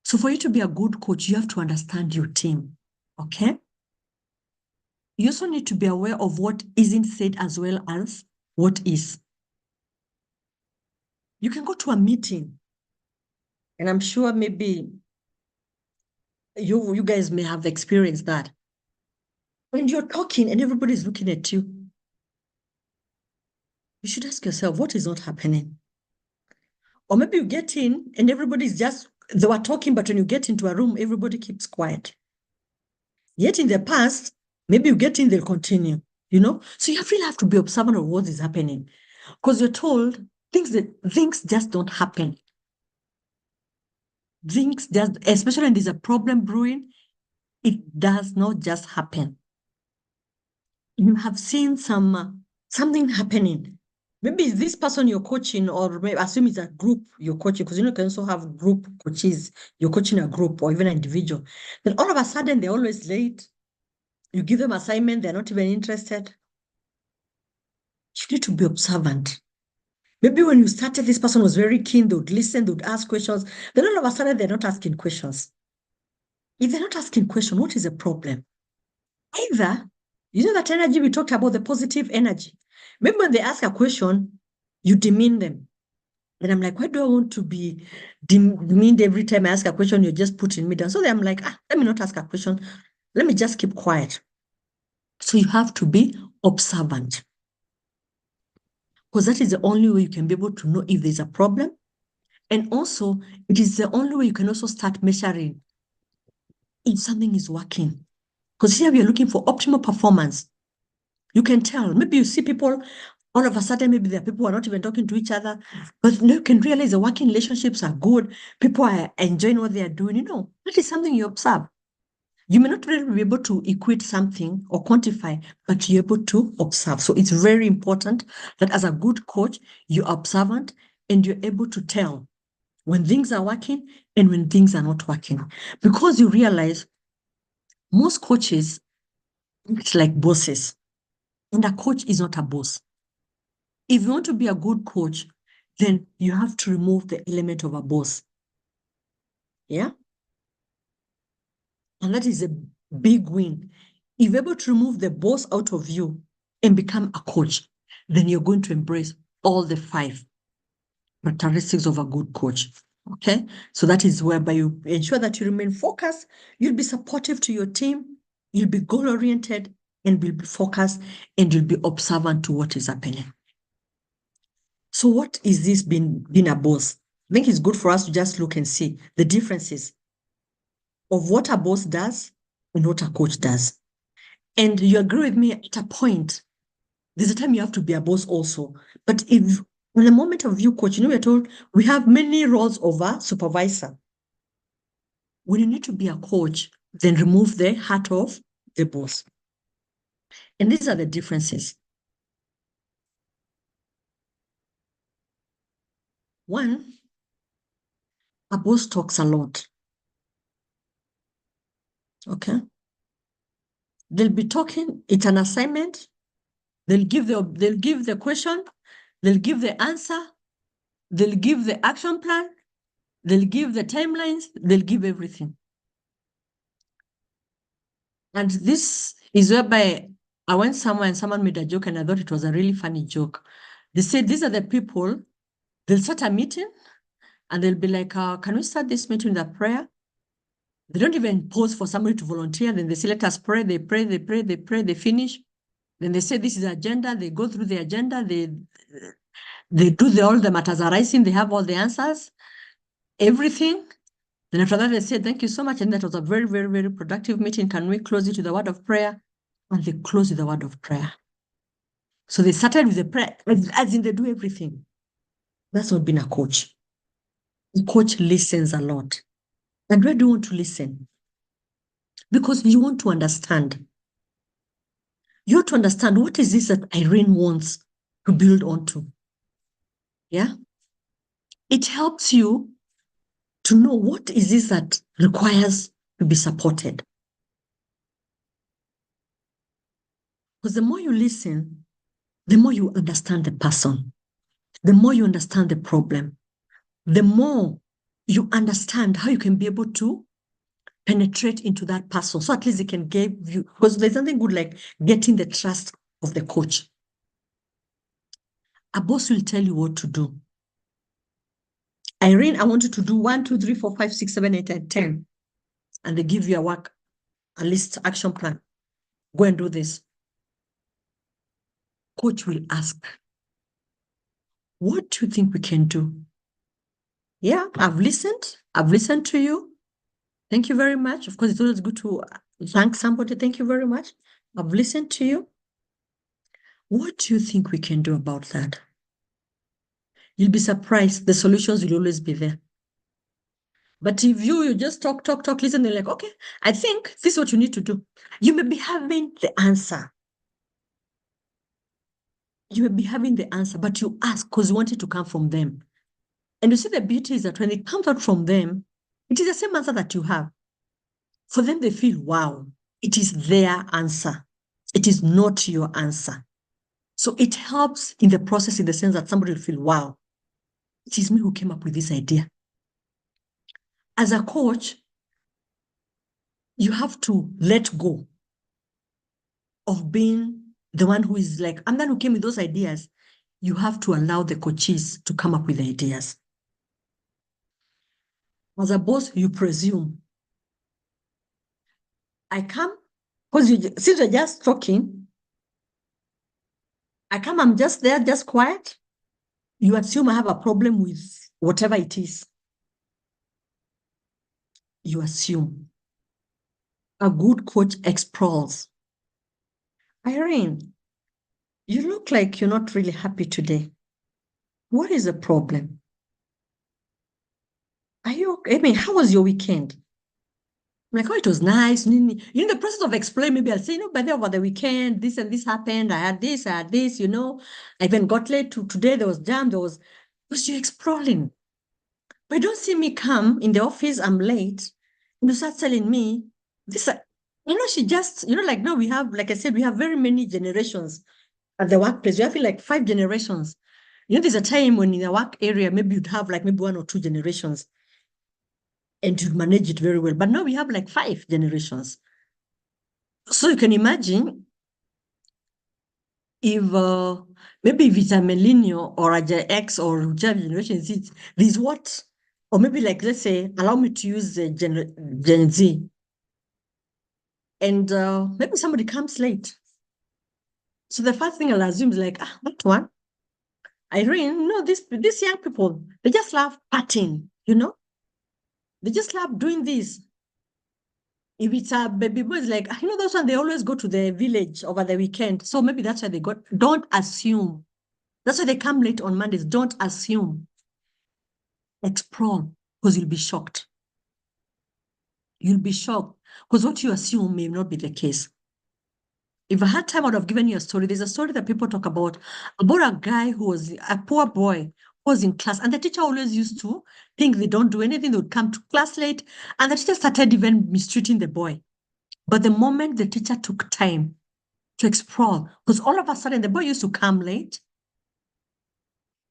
So for you to be a good coach, you have to understand your team, okay? You also need to be aware of what isn't said as well as what is. You can go to a meeting, and I'm sure maybe you guys may have experienced that. When you're talking and everybody's looking at you, you should ask yourself, what is not happening? Or maybe you get in and everybody's they were talking, but when you get into a room, everybody keeps quiet. Yet in the past, maybe you get in, they'll continue, So you really have to be observant of what is happening. Because you're told things just don't happen. Things just, especially when there's a problem brewing, it does not just happen. You have seen something happening. Maybe it's this person you're coaching, or maybe assume it's a group you're coaching, because you can also have group coaches. You're coaching a group or even an individual. Then all of a sudden, they're always late. You give them assignment, they're not even interested. You need to be observant. Maybe when you started, this person was very keen, they would listen, they would ask questions. Then all of a sudden, they're not asking questions. If they're not asking questions, what is the problem? Either, that energy we talked about, the positive energy. Maybe when they ask a question, you demean them. And I'm like, why do I want to be demeaned every time I ask a question? You're just putting me down. So then I'm like, let me not ask a question. Let me just keep quiet. So you have to be observant. Because that is the only way you can be able to know if there's a problem. And also, it is the only way you can also start measuring if something is working. Because here we are looking for optimal performance. You can tell. Maybe you see people, all of a sudden, maybe there are people who are not even talking to each other, but you can realize the working relationships are good. People are enjoying what they are doing. That is something you observe. You may not really be able to equate something or quantify, but you're able to observe. So it's very important that as a good coach, you're observant and you're able to tell when things are working and when things are not working. Because you realize most coaches act like bosses, and a coach is not a boss. If you want to be a good coach, then you have to remove the element of a boss. Yeah? And that is a big win. If you're able to remove the boss out of you and become a coach, then you're going to embrace all the 5 characteristics of a good coach. Okay? So that is whereby you ensure that you remain focused, you'll be supportive to your team, you'll be goal-oriented, and will be focused, and you'll be observant to what is happening. So what is this being a boss? I think it's good for us to just look and see the differences of what a boss does and what a coach does. And you agree with me at a point, there's a time you have to be a boss also. But if in the moment of you coach, we're told we have many roles of a supervisor. when you need to be a coach, then remove the hat of the boss. And these are the differences. One, a boss talks a lot. Okay. They'll be talking, it's an assignment. They'll give the question, they'll give the answer, they'll give the action plan, they'll give the timelines, they'll give everything. And this is whereby I went somewhere and someone made a joke and I thought it was a really funny joke. They said, these are the people, they'll start a meeting and they'll be like, can we start this meeting with a prayer? They don't even pause for somebody to volunteer. Then they say, let us pray. They pray, they pray, they pray, they finish. Then they say, this is the agenda. They go through the agenda. They do all the matters arising. They have all the answers, everything. Then after that, they say, thank you so much. And that was a very, very, very productive meeting. Can we close it with a word of prayer? And they close with a word of prayer. So they started with the prayer, as in they do everything. That's not being a coach. A coach listens a lot. And why do you want to listen? Because you want to understand. You have to understand what is this that Irene wants to build onto. Yeah? It helps you to know what is this that requires to be supported. Because the more you listen, the more you understand the person, the more you understand the problem, the more you understand how you can be able to penetrate into that person. So at least they can give you, because there's something good like getting the trust of the coach. A boss will tell you what to do. Irene, I want you to do 1, 2, 3, 4, 5, 6, 7, 8, and 10. And they give you a list, action plan. Go and do this. Coach will ask, what do you think we can do? Yeah, I've listened to you. Thank you very much. Of course, it's always good to thank somebody. Thank you very much. I've listened to you. What do you think we can do about that? You'll be surprised. The solutions will always be there. But if you just talk, listen, they're like, okay, I think this is what you need to do. You may be having the answer. You may be having the answer, but you ask because you want it to come from them. And you see, the beauty is that when it comes out from them, it is the same answer that you have. For them, they feel, wow, it is their answer. It is not your answer. So it helps in the process in the sense that somebody will feel, wow, it is me who came up with this idea. As a coach, you have to let go of being the one who is like, I'm the one who came with those ideas. You have to allow the coaches to come up with the ideas. As a boss, you presume. I come, because since you're just talking, I come, I'm just there, just quiet. You assume I have a problem with whatever it is. You assume. A good coach explores. Irene, you look like you're not really happy today. What is the problem? Are you okay? I mean, how was your weekend? I'm like, oh, it was nice. The process of explaining, maybe I'll say, but over the weekend, this and this happened. I had this, I even got late today. There was jam, because you're exploring. But you don't see me come in the office, I'm late. And you start telling me, this, she just, like now we have, like I said, we have very many generations at the workplace. We have like 5 generations. There's a time when in the work area, maybe you'd have like maybe 1 or 2 generations and you'd manage it very well. But now we have like 5 generations. So you can imagine if maybe if it's a millennial or a Gen X or whichever generation Z, there's what, or maybe like, let's say, allow me to use Gen Z. And maybe somebody comes late. So the first thing I'll assume is like, that one. Irene, no, these young people, they just love partying, They just love doing this. If it's a baby boy, it's like, those ones, they always go to the village over the weekend. So maybe that's why they got, don't assume. That's why they come late on Mondays. Don't assume. Explore, because you'll be shocked. You'll be shocked because what you assume may not be the case. If I had time, I would have given you a story. There's a story that people talk about a guy who was a poor boy who was in class, and the teacher always used to think they don't do anything. They would come to class late, and the teacher started even mistreating the boy. But the moment the teacher took time to explore, because all of a sudden the boy used to come late,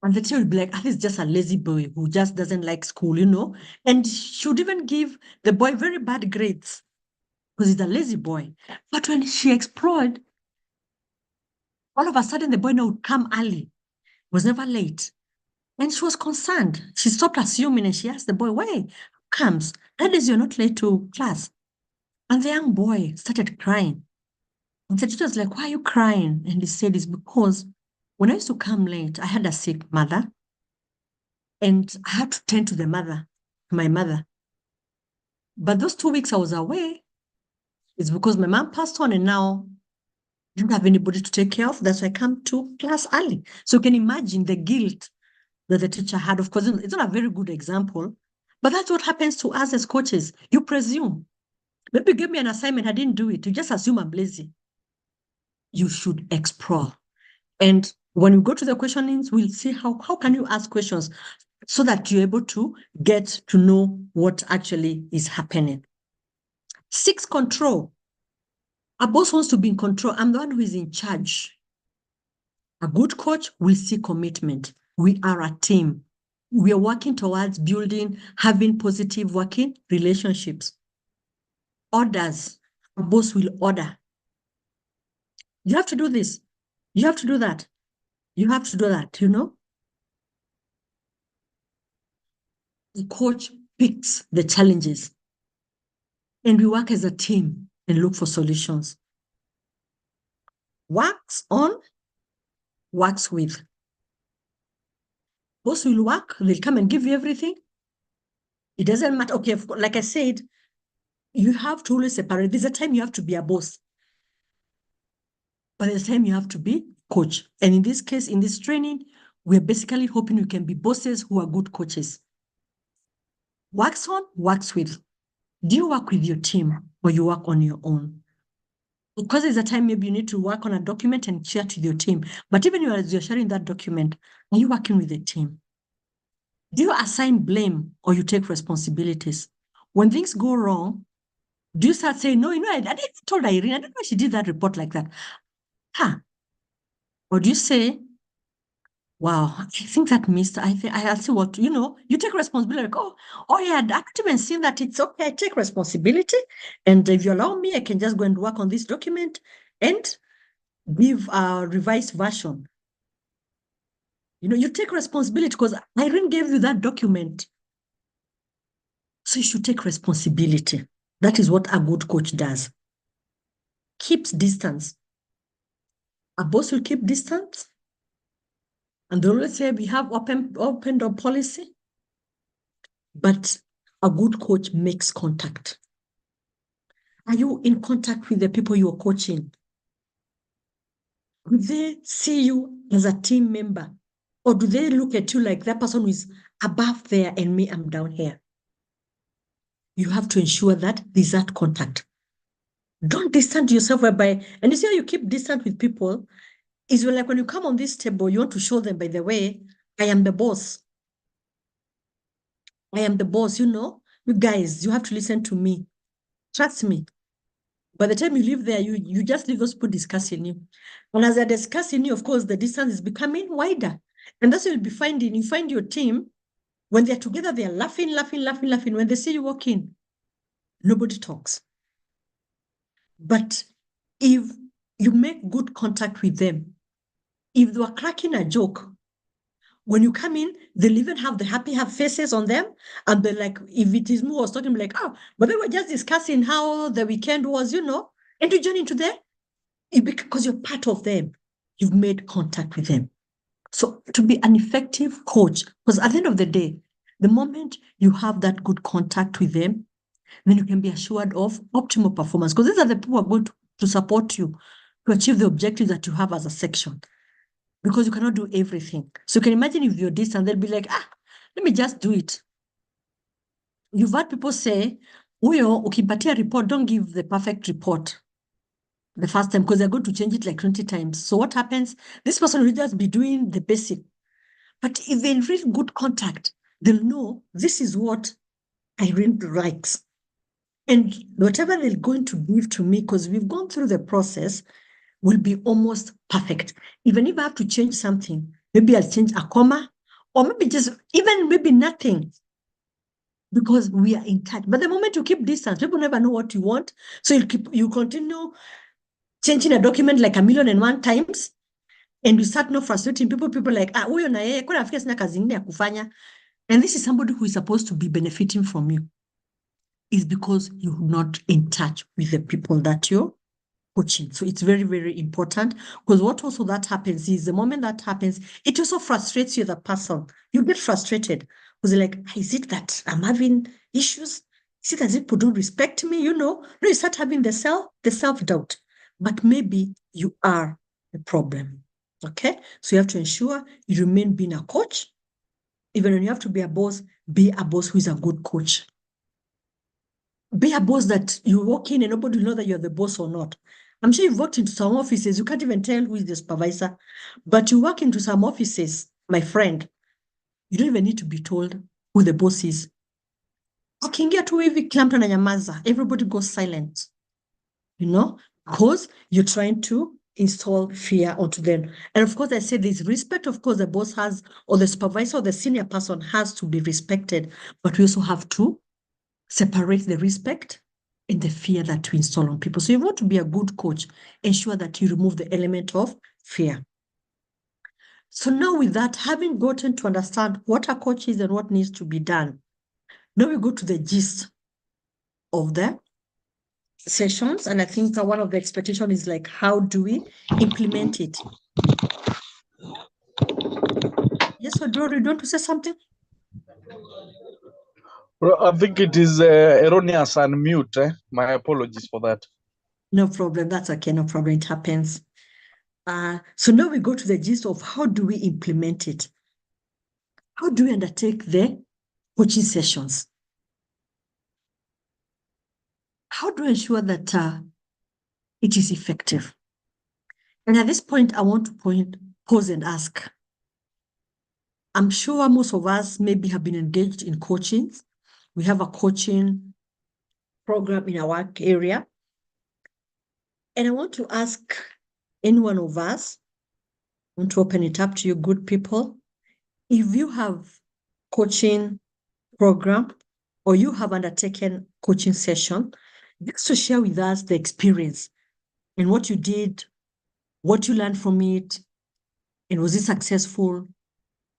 and the teacher would be like, ah, this is just a lazy boy who just doesn't like school, you know, and she would even give the boy very bad grades because he's a lazy boy. But when she explored, all of a sudden the boy now would come early, was never late. And she was concerned. She stopped assuming and she asked the boy, why comes? That is, you're not late to class. And the young boy started crying. And the teacher was like, why are you crying? And he said, it's because when I used to come late, I had a sick mother. And I had to tend to my mother. But those 2 weeks I was away, it's because my mom passed on and now I didn't have anybody to take care of. That's why I come to class early. So you can imagine the guilt that the teacher had. Of course, it's not a very good example, but that's what happens to us as coaches. You presume. Maybe you gave me an assignment, I didn't do it. You just assume I'm lazy. You should explore. And when we go to the questionings, we'll see how can you ask questions so that you're able to get to know what actually is happening. 6, control. A boss wants to be in control. I'm the one who is in charge. A good coach will see commitment. We are a team. We are working towards building, having positive working relationships. Orders. A boss will order. You have to do this. You have to do that. You have to do that, you know? The coach picks the challenges. And we work as a team and look for solutions. Works on, works with. Boss will work, they'll come and give you everything. It doesn't matter. Okay, like I said, you have to always separate. There's a time you have to be a boss, but there's a time you have to be coach. And in this case, in this training, we're basically hoping you can be bosses who are good coaches. Works on, works with. Do you work with your team or you work on your own? Because there's a time maybe you need to work on a document and share to your team. But even as you're sharing that document, are you working with the team? Do you assign blame or you take responsibilities? When things go wrong, do you start saying, no, I didn't told Irene, I don't know why she did that report like that. Or do you say, wow, I think that missed, I'll see what, you take responsibility. Like, oh yeah, I haven't even seen that. It's okay, I take responsibility. And if you allow me, I can just go and work on this document and give a revised version. You take responsibility because Irene gave you that document. So you should take responsibility. That is what a good coach does. Keeps distance. A boss will keep distance. And they always say we have open door policy. But a good coach makes contact. Are you in contact with the people you are coaching? Do they see you as a team member? Or do they look at you like that person who is above there and me, I'm down here? You have to ensure that there's that contact. Don't distance yourself whereby, and you see how you keep distant with people, is like when you come on this table, you want to show them, by the way, I am the boss. I am the boss, you guys, you have to listen to me. Trust me. By the time you live there, you just leave those people discussing you. And as they're discussing you, of course, the distance is becoming wider. And that's what you'll be finding. You find your team, when they're together, they're laughing. When they see you walk in, nobody talks. But if you make good contact with them, if they are cracking a joke, when you come in, they'll even have the happy faces on them. And they're like, if it is me was talking, like, but they were just discussing how the weekend was, and you join into there because you're part of them. You've made contact with them. So to be an effective coach, because at the end of the day, the moment you have that good contact with them, then you can be assured of optimal performance, because these are the people who are going to support you to achieve the objectives that you have as a section, because you cannot do everything. So you can imagine if you're distant, they'll be like, let me just do it. You've heard people say, Huyo ukipatia report, don't give the perfect report the first time because they're going to change it like 20 times. So what happens? This person will just be doing the basic. But if they're in really good contact, they'll know this is what Irene likes. And whatever they're going to give to me, because we've gone through the process, will be almost perfect. Even if I have to change something, maybe I'll change a comma, or maybe just even maybe nothing, because we are in touch. But the moment you keep distance, people never know what you want. So you continue changing a document like 1,000,001 times, and you start not frustrating people. People like, huyo na yeye, kwa nafikiri sina kazi ingine ya kufanya. And this is somebody who is supposed to be benefiting from you. Is because you're not in touch with the people that you're coaching. So it's very, very important, because what also that happens is the moment that happens, it also frustrates you, the person. You get frustrated because you're like, is it that I'm having issues? Is it that people don't respect me? No, you start having the self-doubt, but maybe you are the problem. Okay. So you have to ensure you remain being a coach. Even when you have to be a boss who is a good coach. Be a boss that you walk in and nobody will know that you're the boss or not. I'm sure you've walked into some offices, you can't even tell who is the supervisor, but you walk into some offices, my friend, you don't even need to be told who the boss is. Ukiingia tu hivi kila mtu ananyamaza, everybody goes silent, because you're trying to install fear onto them. And of course, I say this respect, of course, the boss has, or the supervisor or the senior person has to be respected, but we also have to separate the respect and the fear that we install on people. So you want to be a good coach, ensure that you remove the element of fear. So now with that, having gotten to understand what a coach is and what needs to be done, now we go to the gist of the sessions. And I think one of the expectations is like, how do we implement it? Yes, Odoro, you want to say something? Well, I think it is erroneous and mute. My apologies for that. No problem. That's okay. No problem. It happens. So now we go to the gist of how do we implement it? How do we undertake the coaching sessions? How do we ensure that it is effective? And at this point, I want to pause and ask. I'm sure most of us maybe have been engaged in coaching. We have a coaching program in our work area. And I want to ask any one of us, I want to open it up to you good people. If you have coaching program or you have undertaken coaching session, just to share with us the experience and what you did, what you learned from it, and was it successful?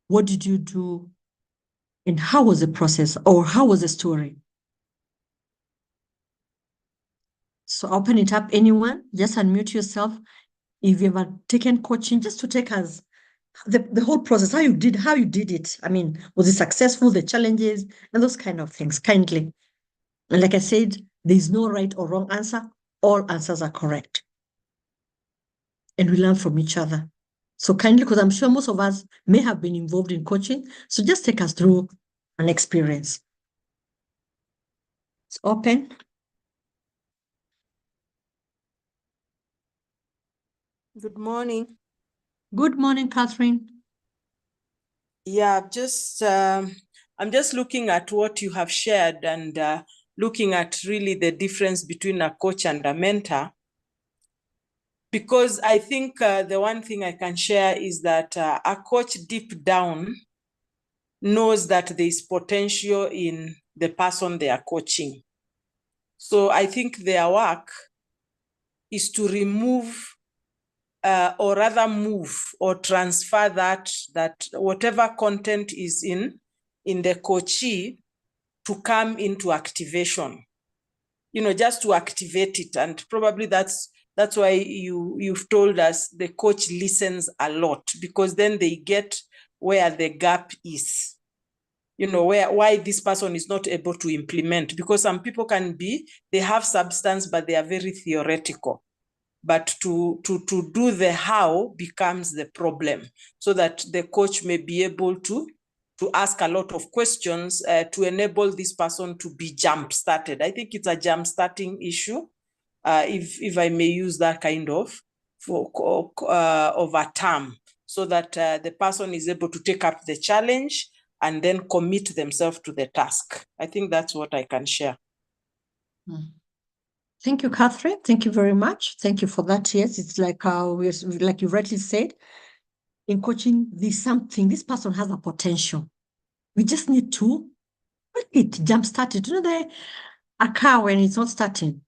What did you do? And how was the process, or how was the story? So open it up, anyone, just unmute yourself. If you've ever taken coaching, just to take us the whole process, how you did it. I mean, was it successful, the challenges, and those kind of things, kindly. And like I said, there's no right or wrong answer. All answers are correct. And we learn from each other. So kindly, because I'm sure most of us may have been involved in coaching. So just take us through an experience. It's open. Good morning. Good morning, Catherine. Yeah, I'm just looking at what you have shared and looking at really the difference between a coach and a mentor. Because I think the one thing I can share is that a coach deep down knows that there is potential in the person they are coaching. So I think their work is to remove or rather move or transfer that whatever content is in the coachee to come into activation, just to activate it. And probably that's why you've told us the coach listens a lot, because then they get where the gap is, why this person is not able to implement, because some people they have substance, but they are very theoretical. But to do the how becomes the problem, so that the coach may be able to to ask a lot of questions to enable this person to be jump-started. I think it's a jump-starting issue, if I may use that kind of a term, so that the person is able to take up the challenge and then commit themselves to the task. I think that's what I can share. Thank you, Catherine. Thank you very much. Thank you for that. Yes, it's like like you rightly said, in coaching, this person has a potential. We just need to make it jump-start it. You know, a car when it's not starting,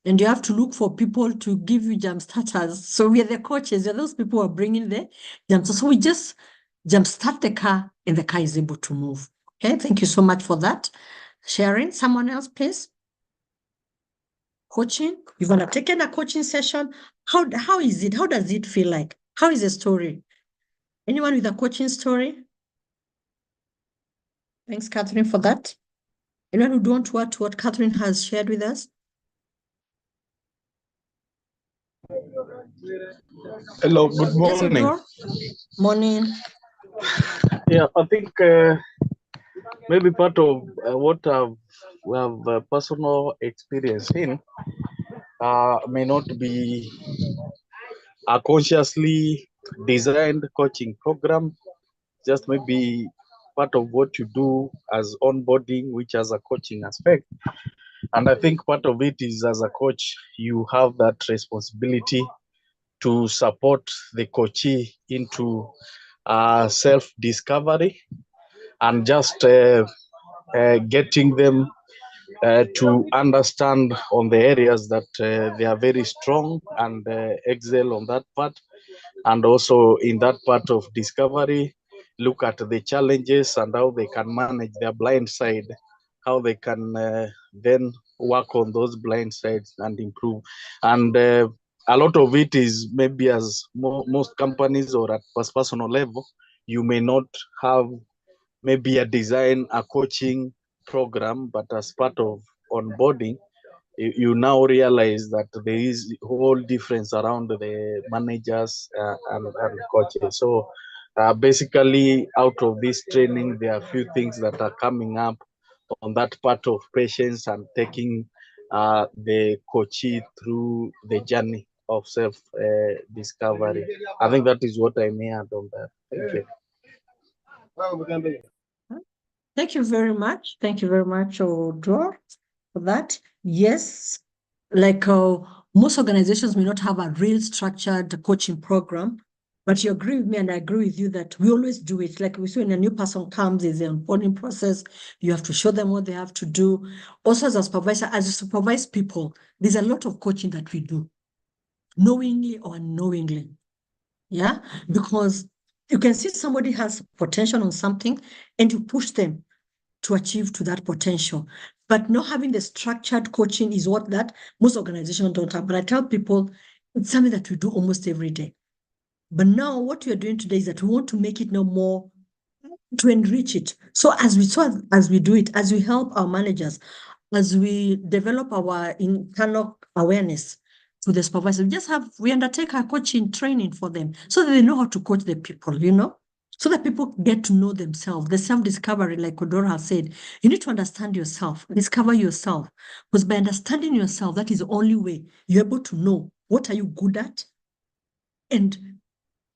and you have to look for people to give you jump starters. So we are the coaches. We are those people who are bringing the jump. So we just jump start the car, and the car is able to move. Okay, thank you so much for that sharing. Someone else, please. Coaching. You've undertaken a coaching session. How is it? How does it feel like? How is the story? Anyone with a coaching story? Thanks, Catherine, for that. Anyone who don't want to what Catherine has shared with us? Hello, good Yes, morning. Odor? Morning. Yeah, I think maybe part of what we have personal experience in may not be a consciously designed coaching program, just maybe part of what you do as onboarding, which has a coaching aspect. And I think part of it is, as a coach, you have that responsibility to support the coachee into self-discovery and just getting them to understand on the areas that they are very strong and excel on that part. And also in that part of discovery, look at the challenges and how they can manage their blind side, how they can then work on those blind sides and improve. And a lot of it is maybe as most companies or at personal level, you may not have maybe a coaching program, but as part of onboarding, you now realize that there is a whole difference around the managers and coaches. So basically, out of this training, there are a few things that are coming up on that part of patience and taking the coachee through the journey of self discovery. I think that is what I may add on that. Thank you. Thank you very much. Thank you very much, Odor, for that. Yes, like most organizations may not have a real structured coaching program, but you agree with me and I agree with you that we always do it. Like we see when a new person comes, there's an onboarding process. You have to show them what they have to do. Also as a supervisor, as you supervise people, there's a lot of coaching that we do, knowingly or unknowingly. Yeah, because you can see somebody has potential on something and you push them to achieve to that potential. But not having the structured coaching is what that most organizations don't have. But I tell people it's something that we do almost every day. But now what we are doing today is that we want to make it no more to enrich it. So as we do it, as we help our managers, as we develop our internal awareness to the supervisor, we undertake our coaching training for them so that they know how to coach the people, so that people get to know themselves. The self-discovery, like Odora has said, you need to understand yourself, discover yourself. Because by understanding yourself, that is the only way you're able to know what are you good at. And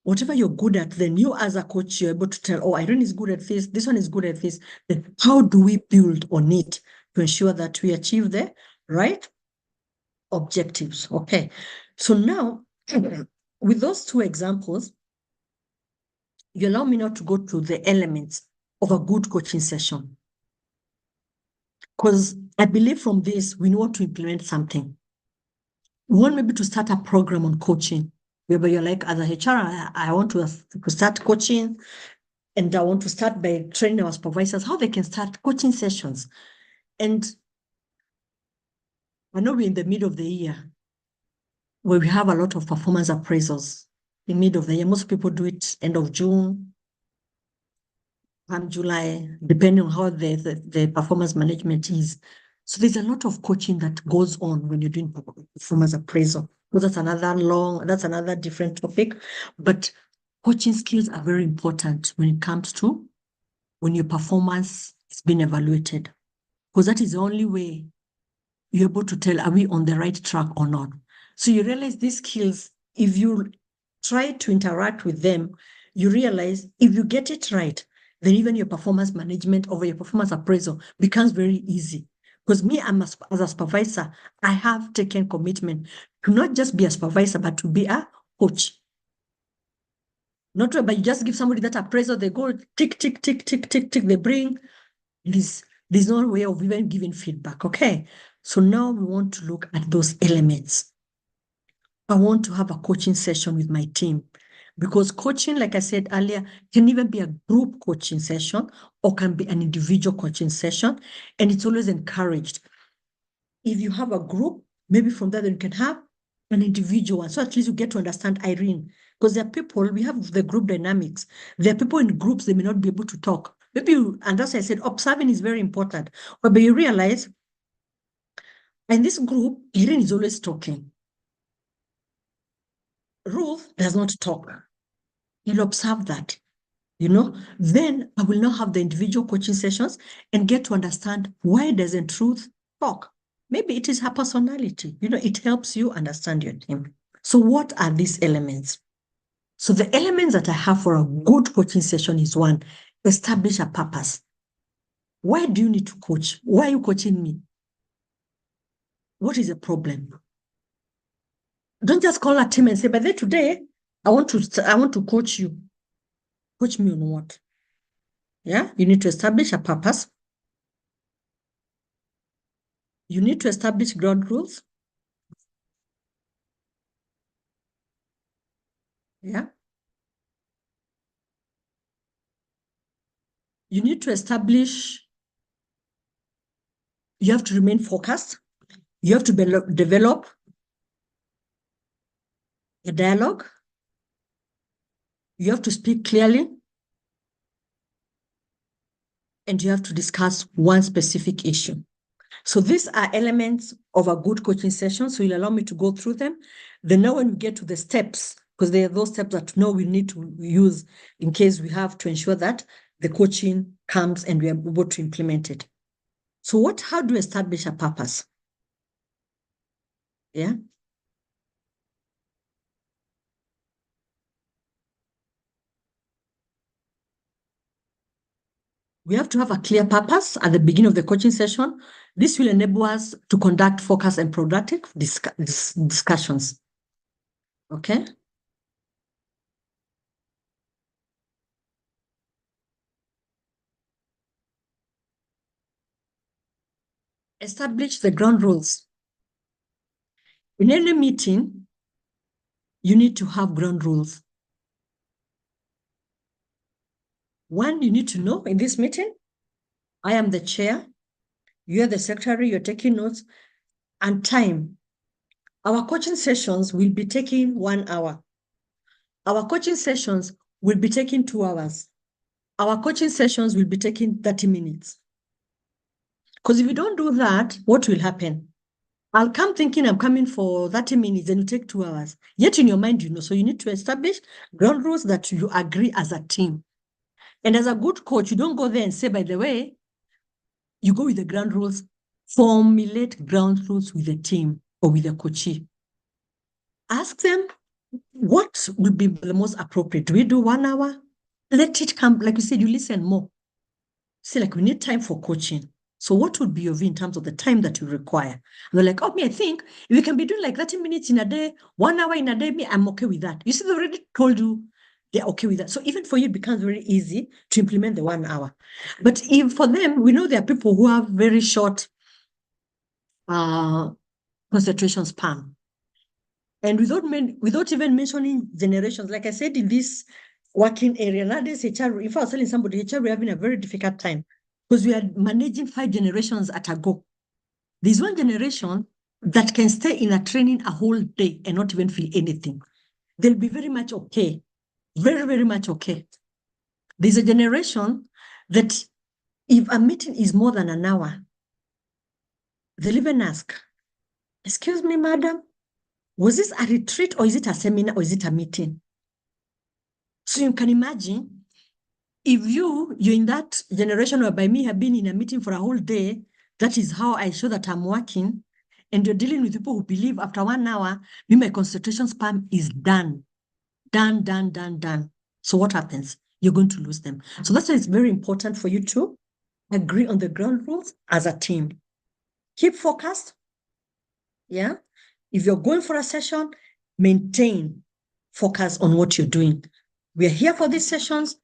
whatever you're good at, then you as a coach, you're able to tell, oh, Irene is good at this one is good at this. Then how do we build on it to ensure that we achieve the right objectives? Okay. So now, with those two examples, you allow me now to go to the elements of a good coaching session. Because I believe from this, we want to implement something. We want maybe to start a program on coaching, whereby you're like, as a HR, I want to start coaching, and I want to start by training our supervisors how they can start coaching sessions. And I know we're in the middle of the year, where we have a lot of performance appraisals in middle of the year. Most people do it end of June, July, depending on how the performance management is. So there's a lot of coaching that goes on when you're doing performance appraisal. So that's another different topic. But coaching skills are very important when it comes to when your performance is being evaluated, because that is the only way you're able to tell, are we on the right track or not? So you realize these skills, if you try to interact with them, you realize if you get it right, then even your performance management or your performance appraisal becomes very easy. Because me, as a supervisor, I have taken commitment to not just be a supervisor, but to be a coach. Not but you just give somebody that appraisal, they go tick, tick, tick, tick, tick, tick, they bring this. There's no way of even giving feedback, okay? So now we want to look at those elements. I want to have a coaching session with my team because coaching, like I said earlier, can even be a group coaching session or can be an individual coaching session, and it's always encouraged. If you have a group, maybe from that you can have an individual one. So at least you get to understand Irene, because there are people, we have the group dynamics. There are people in groups, they may not be able to talk. Maybe and that's why I said observing is very important. But you realize in this group, Irene is always talking. Ruth does not talk. You'll observe that, Then I will now have the individual coaching sessions and get to understand why doesn't Ruth talk? Maybe it is her personality. It helps you understand your team. So what are these elements? So the elements that I have for a good coaching session is one, establish a purpose. Why do you need to coach? Why are you coaching me? What is the problem? Don't just call a team and say, but then today I want to coach you. Coach me on what? Yeah, you need to establish a purpose. You need to establish ground rules. Yeah. You need to establish, you have to remain focused. You have to develop a dialogue. You have to speak clearly. And you have to discuss one specific issue. So these are elements of a good coaching session. So you'll allow me to go through them. Then now when we get to the steps, because there are those steps that now we need to use in case we have to ensure that the coaching comes and we are able to implement it. So how do we establish a purpose? Yeah. We have to have a clear purpose at the beginning of the coaching session. This will enable us to conduct focused and productive discussions. Okay. Establish the ground rules. In any meeting, you need to have ground rules. One, you need to know in this meeting, I am the chair, you're the secretary, you're taking notes, and time. Our coaching sessions will be taking 1 hour. Our coaching sessions will be taking 2 hours. Our coaching sessions will be taking 30 minutes. Because if you don't do that, what will happen? I'll come thinking I'm coming for 30 minutes and you take 2 hours. Yet in your mind, so you need to establish ground rules that you agree as a team. And as a good coach, you don't go there and say, by the way, you go with the ground rules, formulate ground rules with the team or with the coachee. Ask them, what would be the most appropriate? Do we do 1 hour? Let it come, like you said, you listen more. Say, like, we need time for coaching. So what would be your view in terms of the time that you require? And they're like, I think if we can be doing like 30 minutes in a day, 1 hour in a day, I'm okay with that. You see, they already told you they're okay with that. So even for you, it becomes very easy to implement the 1 hour. But if for them, we know there are people who have very short concentration span. And without even mentioning generations, like I said, in this working area, nowadays, HR, if I was telling somebody, HR, we're having a very difficult time because we are managing 5 generations at a go. There's one generation that can stay in a training a whole day and not even feel anything. They'll be very much okay. Very, very much okay. There's a generation that if a meeting is more than an hour, they'll even ask, excuse me, madam, was this a retreat or is it a seminar or is it a meeting? So you can imagine if you're in that generation whereby me have been in a meeting for a whole day, that is how I show that I'm working, and you're dealing with people who believe after 1 hour, my concentration span is done. Done. So what happens? You're going to lose them. So that's why it's very important for you to agree on the ground rules as a team. Keep focused. Yeah. If you're going for a session, maintain focus on what you're doing. We are here for these sessions,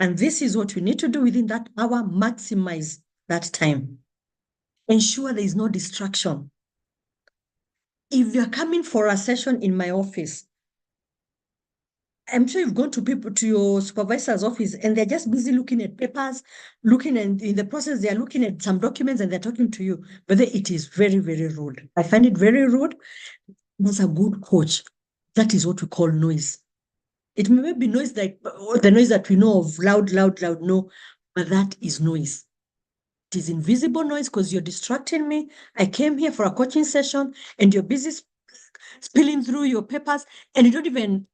and this is what we need to do within that hour. Maximize that time. Ensure there is no distraction. If you're coming for a session in my office, I'm sure you've gone to your supervisor's office and they're just busy looking at papers, looking, and in the process, they're looking at some documents and they're talking to you. But it is very, very rude. I find it very rude. That's a good coach. That is what we call noise. It may be noise like the noise that we know of, loud, no, but that is noise. It is invisible noise because you're distracting me. I came here for a coaching session and you're busy spilling through your papers and you don't even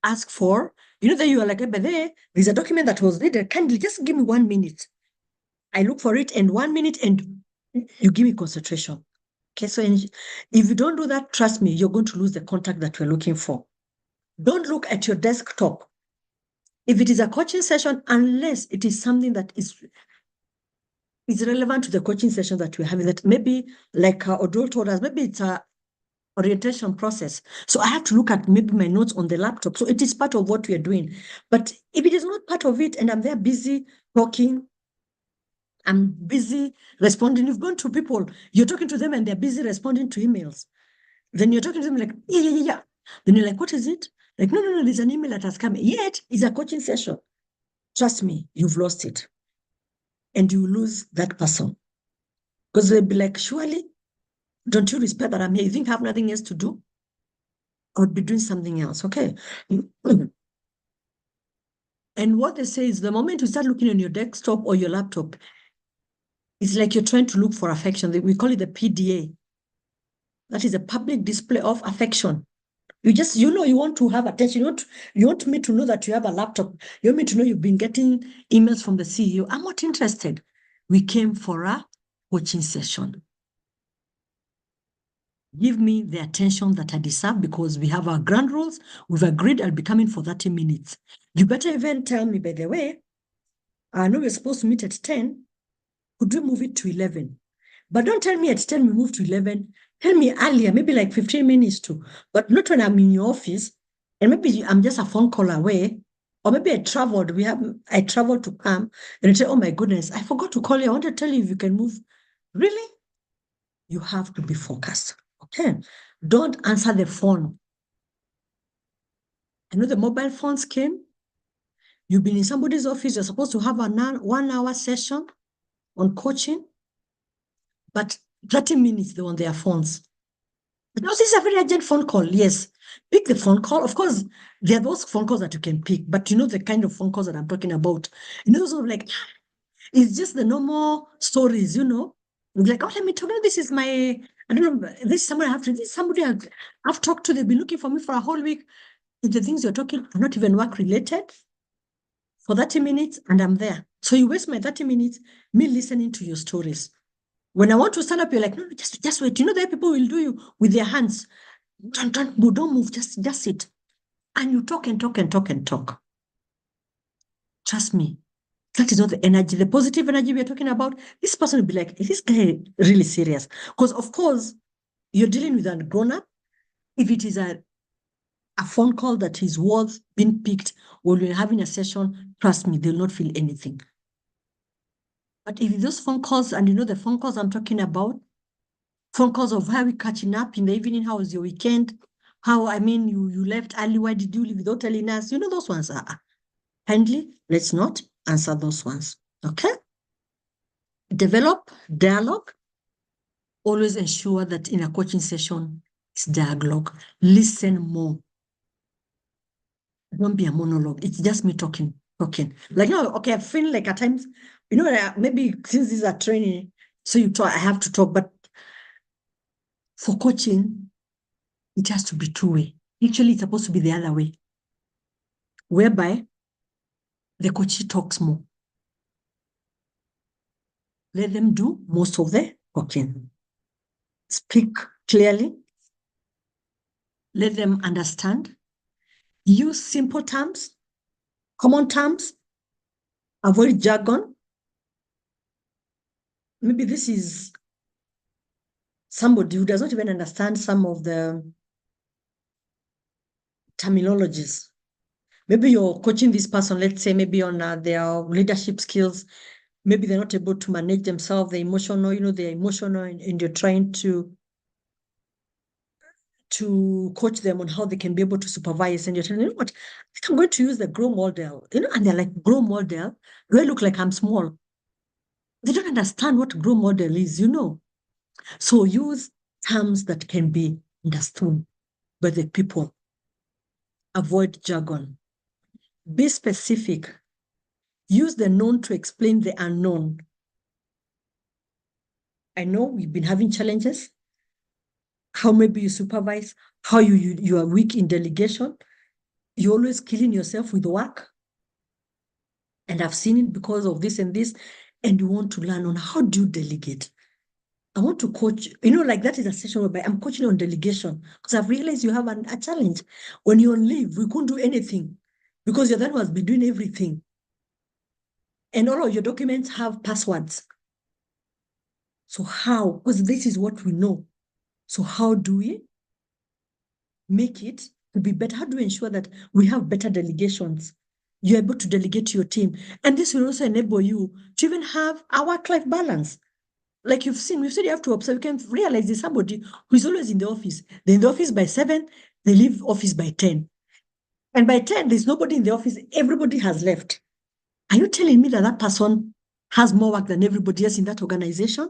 ask for, that you are like, but there's a document that was needed. Kindly just give me 1 minute. I look for it in 1 minute and you give me concentration. Okay, so if you don't do that, trust me, you're going to lose the contact that we're looking for. Don't look at your desktop. If it is a coaching session, unless it is something that is relevant to the coaching session that we're having, that maybe like Odol told us, maybe it's a orientation process. So I have to look at maybe my notes on the laptop. So it is part of what we are doing. But if it is not part of it and I'm there busy talking, I'm busy responding. You've gone to people, you're talking to them and they're busy responding to emails. Then you're talking to them like, yeah. Then you're like, what is it? Like, no, there's an email that has come. Yet, it's a coaching session. Trust me, you've lost it. And you lose that person. Because they'll be like, surely, don't you respect that I'm here? You think I have nothing else to do? I would be doing something else, okay? And what they say is the moment you start looking on your desktop or your laptop, it's like you're trying to look for affection. We call it the PDA. That is a public display of affection. You just, you want to have attention. You want me to know that you have a laptop. You want me to know you've been getting emails from the CEO. I'm not interested. We came for a coaching session. Give me the attention that I deserve because we have our ground rules. We've agreed I'll be coming for 30 minutes. You better even tell me, by the way, I know we're supposed to meet at 10. Could we move it to 11? But don't tell me at 10 we move to 11. Tell me earlier, maybe like 15 minutes to, but not when I'm in your office and maybe I'm just a phone call away. Or maybe I traveled to come and you say, oh my goodness, I forgot to call you. I want to tell you if you can move. Really? You have to be focused. Okay. Don't answer the phone. I know the mobile phones came. You've been in somebody's office. You're supposed to have a 1 hour session on coaching, but 30 minutes they're on their phones. But now this is a very urgent phone call. Yes. Pick the phone call. Of course, there are those phone calls that you can pick, but you know the kind of phone calls that I'm talking about. Sort of like, it's just the normal stories, Like, oh, let me talk. This is my, I don't know, this is somebody I've talked to. They've been looking for me for a whole week. If the things you're talking are not even work related for 30 minutes and I'm there. So you waste my 30 minutes, me listening to your stories. When I want to stand up, you're like, no, just wait. There people will do you with their hands. Don't move, just sit. And you talk and talk and talk and talk. Trust me, that is not the energy, the positive energy we're talking about. This person will be like, is this guy really serious? Because of course, you're dealing with a grown-up. If it is a phone call that is worth being picked while you're having a session, trust me, they'll not feel anything. But if those phone calls, and the phone calls I'm talking about, phone calls of how we catching up in the evening, how was your weekend? You left early, why did you leave without telling us? Those ones are kindly, let's not answer those ones, okay? Develop dialogue. Always ensure that in a coaching session, it's dialogue. Listen more. Don't be a monologue. It's just me talking. Like, no, okay, I feel like at times, maybe since this is a training, so you talk, I have to talk, but for coaching, it has to be two-way. Actually, it's supposed to be the other way, whereby the coachee talks more. Let them do most of the talking. Speak clearly. Let them understand. Use simple terms, common terms. Avoid jargon. Maybe this is somebody who does not even understand some of the terminologies. Maybe you're coaching this person, let's say maybe on their leadership skills. Maybe they're not able to manage themselves, they're emotional, they're emotional, and you're trying to coach them on how they can be able to supervise. And you're telling them, you know what, I think I'm going to use the grow model, and they're like, grow model? Do I look like I'm small? They don't understand what grow model is, So use terms that can be understood by the people. Avoid jargon. Be specific. Use the known to explain the unknown. I know we've been having challenges. How maybe you supervise, how you are weak in delegation. You're always killing yourself with work. And I've seen it because of this and this. And you want to learn on how do you delegate. I want to coach, like that is a session whereby I'm coaching on delegation because I've realized you have a challenge. When you're on leave, we couldn't do anything because you're the one who has been doing everything. And all of your documents have passwords. So how? Because this is what we know. So how do we make it to be better? How do we ensure that we have better delegations? You're able to delegate to your team. And this will also enable you to even have a work-life balance. Like we've said you have to observe, you can realize there's somebody who is always in the office. They're in the office by 7, they leave office by 10. And by 10, there's nobody in the office, everybody has left. Are you telling me that that person has more work than everybody else in that organization?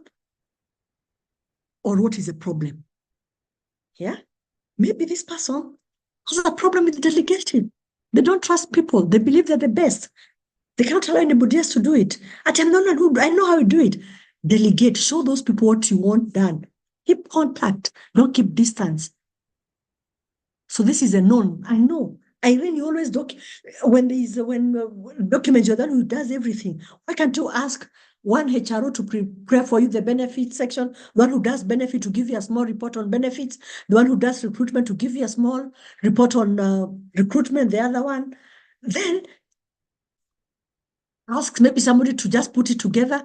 Or what is the problem? Yeah? Maybe this person has a problem with delegating. They don't trust people. They believe they're the best. They cannot allow anybody else to do it. I know how you do it. Delegate. Show those people what you want done. Keep contact. Don't keep distance. So this is a known. I know. Irene, you always when documents, you're the one who does everything. Why can't you ask one HRO to prepare for you the benefits section, the one who does benefit to give you a small report on benefits, the one who does recruitment to give you a small report on recruitment, the other one. Then ask maybe somebody to just put it together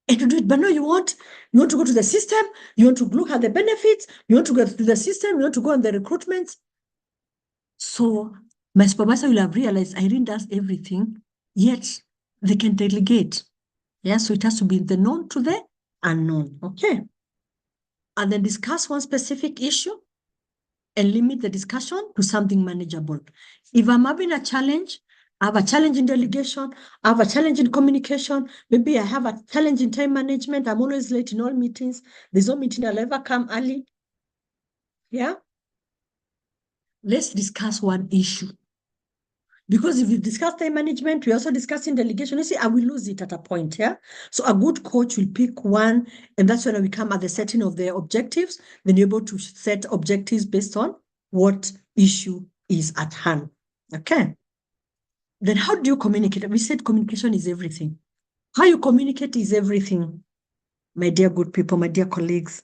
and to do it. But no, you want to go to the system, you want to look at the benefits, you want to go to the system, you want to go on the recruitment. So my supervisor will have realized Irene does everything, yet they can delegate. Yeah, so it has to be the known to the unknown. Okay. And then discuss one specific issue and limit the discussion to something manageable. If I'm having a challenge, I have a challenge in delegation, I have a challenge in communication, maybe I have a challenge in time management, I'm always late in all meetings, there's no meeting I'll ever come early. Yeah? Let's discuss one issue. Because if you discuss time management, we're also discussing delegation. You see, I will lose it at a point, yeah? So a good coach will pick one, and that's when we come at the setting of the objectives. Then you're able to set objectives based on what issue is at hand, okay? Then how do you communicate? We said communication is everything. How you communicate is everything, my dear good people, my dear colleagues.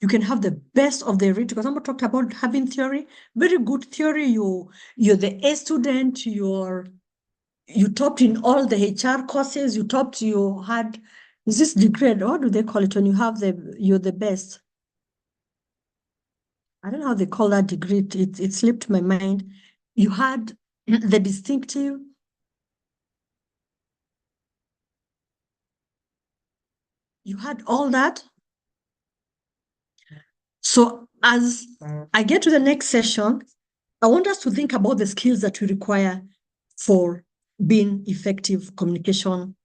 You can have the best of the read because someone talked about having theory, very good theory. You're the A student, you topped in all the HR courses, you had this degree, what do they call it when you have you're the best? I don't know how they call that degree, it slipped my mind. You had the distinctive, you had all that. So as I get to the next session, I want us to think about the skills that we require for being effective communication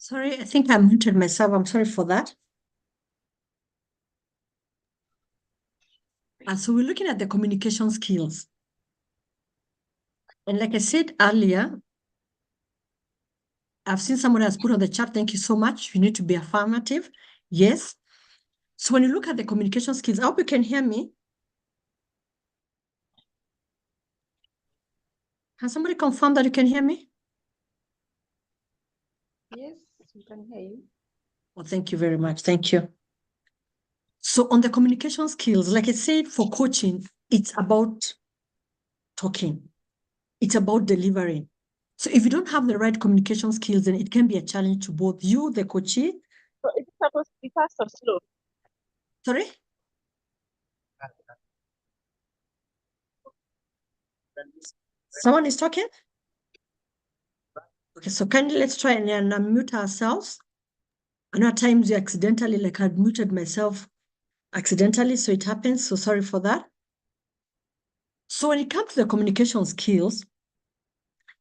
Sorry, I think I muted myself. I'm sorry for that. And so we're looking at the communication skills. And like I said earlier, I've seen someone has put on the chat, thank you so much. You need to be affirmative. Yes. So when you look at the communication skills, I hope you can hear me. Can somebody confirm that you can hear me? Yes, we can hear you. Well, thank you very much. Thank you. So on the communication skills, like I said, for coaching, it's about talking. It's about delivering. So if you don't have the right communication skills, then it can be a challenge to both you, the coachee. So it's supposed to be fast or slow? Sorry? Someone is talking? Okay, so kindly let's try and unmute ourselves. I know at times you accidentally, like I'd muted myself accidentally, so it happens. So sorry for that. So when it comes to the communication skills,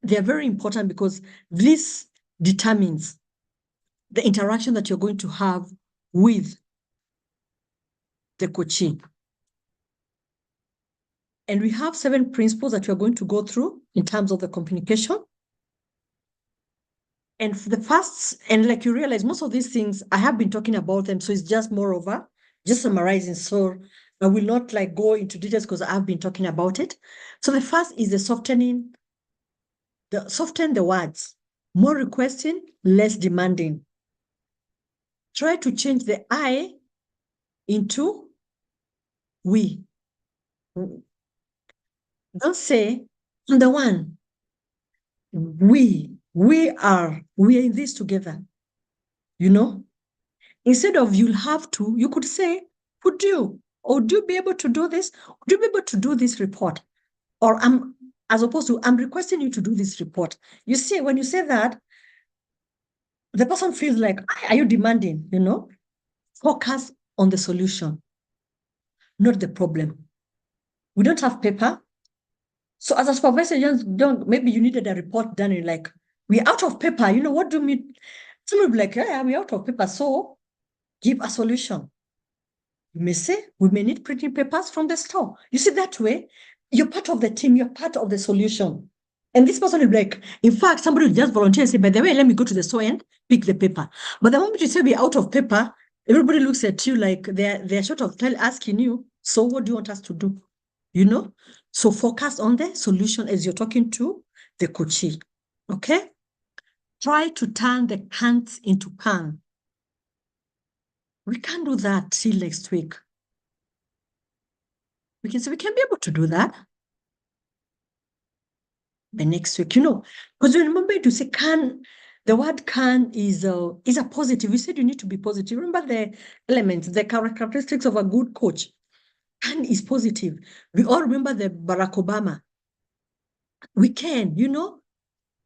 they are very important because this determines the interaction that you're going to have with the coachee. And we have 7 principles that we're going to go through in terms of the communication. And for the first, and like you realize, most of these things, I have been talking about them, so it's just more over, just summarizing. So I will not like go into details because I've been talking about it. So the first is the soften the words, more requesting, less demanding. Try to change the I into we. Don't say, I'm the one. We are in this together. You know, instead of you'll have to, you could say, would you? Or would you be able to do this? Would you be able to do this report? Or as opposed to, I'm requesting you to do this report. You see, when you say that, the person feels like, are you demanding? You know, focus on the solution, not the problem. We don't have paper. So as a supervisor, maybe you needed a report done. You're like, we're out of paper. You know, what do you mean? Someone will be like, yeah, we're out of paper. So give a solution. You may say, we may need printing papers from the store. You see, that way, you're part of the team, you're part of the solution. And this person will be like, in fact, somebody will just volunteer and say, by the way, let me go to the store and pick the paper. But the moment you say we're out of paper, everybody looks at you like they're sort of asking you, so what do you want us to do? You know? So focus on the solution as you're talking to the coachee. Okay? Try to turn the can'ts into can. We can't do that till next week. We can say we can be able to do that by next week, you know, because remember to say can, the word can is a positive. We said you need to be positive. Remember the elements, the characteristics of a good coach. Can is positive. We all remember the Barack Obama. We can, you know,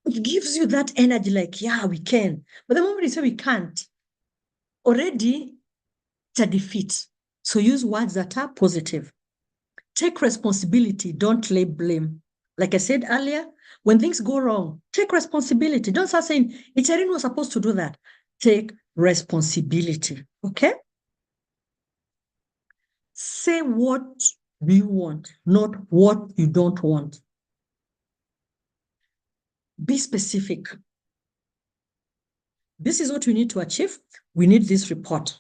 it gives you that energy like, yeah, we can. But the moment you say we can't, already it's a defeat. So use words that are positive. Take responsibility, don't lay blame. Like I said earlier, when things go wrong, take responsibility. Don't start saying, Erin was supposed to do that. Take responsibility, okay? Say what do you want, not what you don't want. Be specific. This is what we need to achieve. We need this report.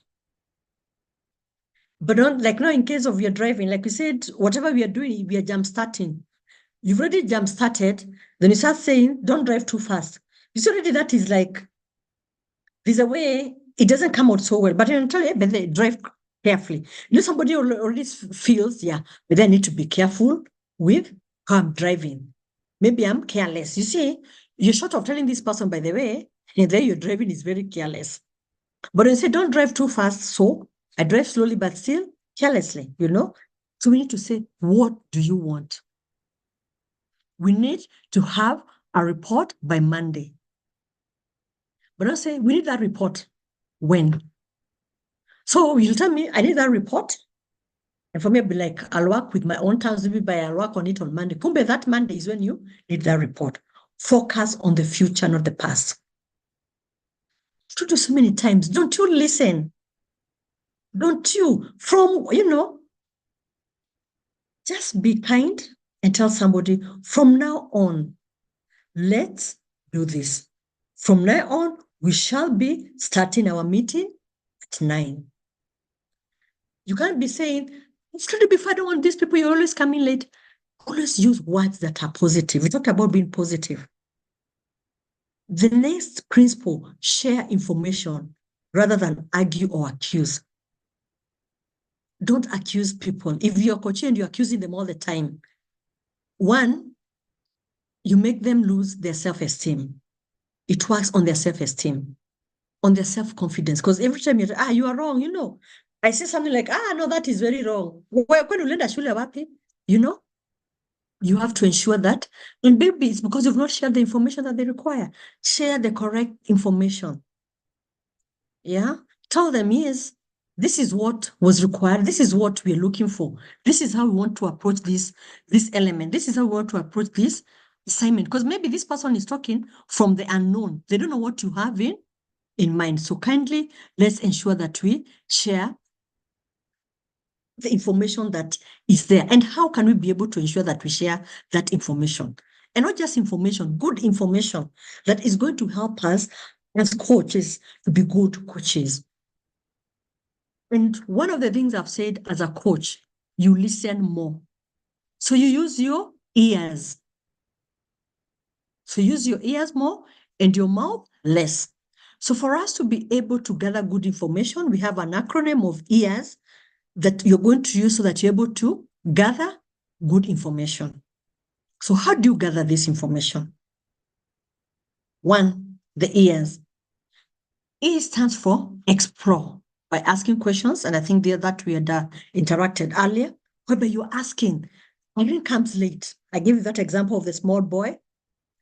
But don't, like now in case of your driving, like we said, whatever we are doing, we are jump starting. You've already jump started, then you start saying, don't drive too fast. You see already that is like, there's a way, it doesn't come out so well, but you tell you, but they drive carefully. You know, somebody already feels, yeah, but I need to be careful with how I'm driving. Maybe I'm careless. You see, you're short of telling this person, by the way, and then your driving is very careless. But you say, don't drive too fast. So I drive slowly, but still carelessly, you know? So we need to say, what do you want? We need to have a report by Monday. But don't say, we need that report. When? So you'll tell me, I need that report. And for me, I'll be like, I'll work with my own terms, maybe I'll work on it on Monday. Kumbe, that Monday is when you need that report. Focus on the future, not the past. told you so many times, don't you listen? Don't you? Just be kind and tell somebody, from now on, let's do this. From now on, we shall be starting our meeting at 9. You can't be saying, it's going to be fun. I don't want these people, you're always coming late. Always use words that are positive. We talked about being positive. The next principle, share information rather than argue or accuse. Don't accuse people. If you're coaching and you're accusing them all the time, one, you make them lose their self-esteem. It works on their self-esteem, on their self-confidence. Because every time you are wrong, I say something like, no, that is very wrong. You have to ensure that, and maybe it's because you've not shared the information that they require. Share the correct information. Yeah, tell them, yes, this is what was required. This is what we're looking for. This is how we want to approach this element. This is how we want to approach this assignment. Because maybe this person is talking from the unknown. They don't know what you have in mind. So kindly, let's ensure that we share the information that is there. And how can we be able to ensure that we share that information? And not just information, good information that is going to help us as coaches to be good coaches. And one of the things I've said as a coach, you listen more. So you use your ears. So use your ears more and your mouth less. So for us to be able to gather good information, we have an acronym of ears that you're going to use so that you're able to gather good information. So how do you gather this information? One, the ears. E stands for explore, by asking questions. And I think that we had interacted earlier, whereby you're asking, Irene comes late. I gave you that example of the small boy.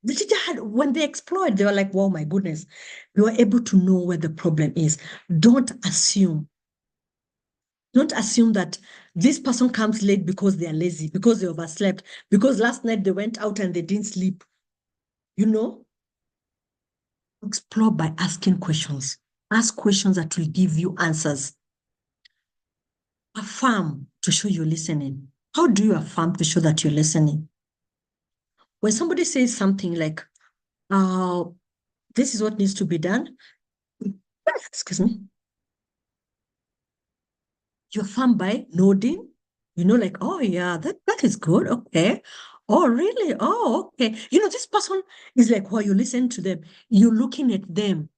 The teacher when they explored, they were like, wow, my goodness, we were able to know where the problem is. Don't assume. Don't assume that this person comes late because they are lazy, because they overslept, because last night they went out and they didn't sleep. Explore by asking questions. Ask questions that will give you answers. Affirm to show you're listening. How do you affirm to show that you're listening? When somebody says something like, this is what needs to be done, excuse me, you affirm by nodding, like, oh yeah, that is good, okay. Oh, really? Oh, okay. This person is like, while you listen to them, you're looking at them,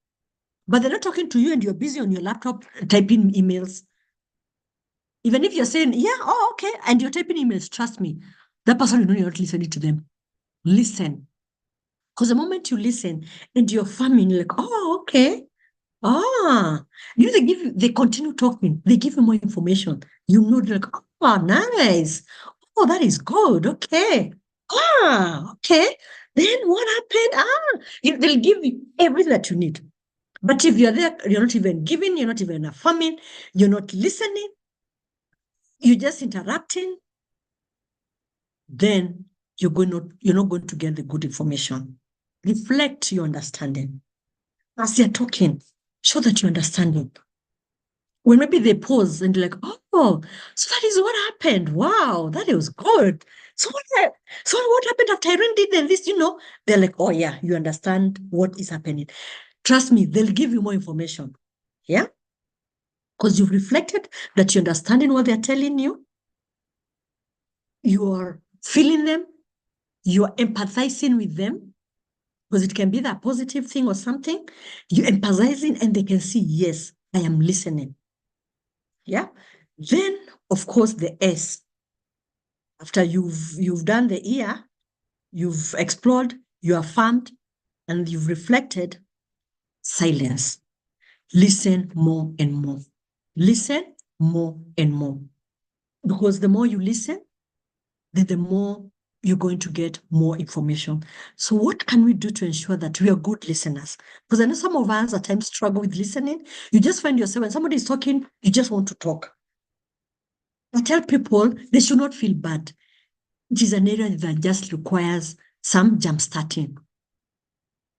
but they're not talking to you and you're busy on your laptop typing emails. Even if you're saying, yeah, oh, okay, and you're typing emails, trust me, that person, you're not listening to them. Listen. Because the moment you listen and you're farming, you're like, oh, okay. They continue talking. They give you more information. They're like, oh, nice. Oh, that is good. Okay. Okay. Then what happened? They'll give you everything that you need. But if you're there, you're not even giving, you're not even affirming, you're not listening, you're just interrupting, then you're not going to get the good information. Reflect your understanding. As they're talking, show that you're understanding. When maybe they pause and they're like, oh, so that is what happened. Wow, that was good. So what happened after Irene did then this, they're like, oh yeah, you understand what is happening. Trust me, they'll give you more information. Yeah? Because you've reflected that you're understanding what they're telling you. You're feeling them. You're empathizing with them. Because it can be that positive thing or something. You're empathizing and they can see, yes, I am listening. Yeah. Then, of course, the S. After you've done the ear, you've explored, you affirmed, and you've reflected, silence. Listen more and more. Listen more and more. Because the more you listen, then the more you're going to get more information. So what can we do to ensure that we are good listeners? Because I know some of us at times struggle with listening. You just find yourself, when somebody is talking, you just want to talk. I tell people they should not feel bad. It is an area that just requires some jump starting.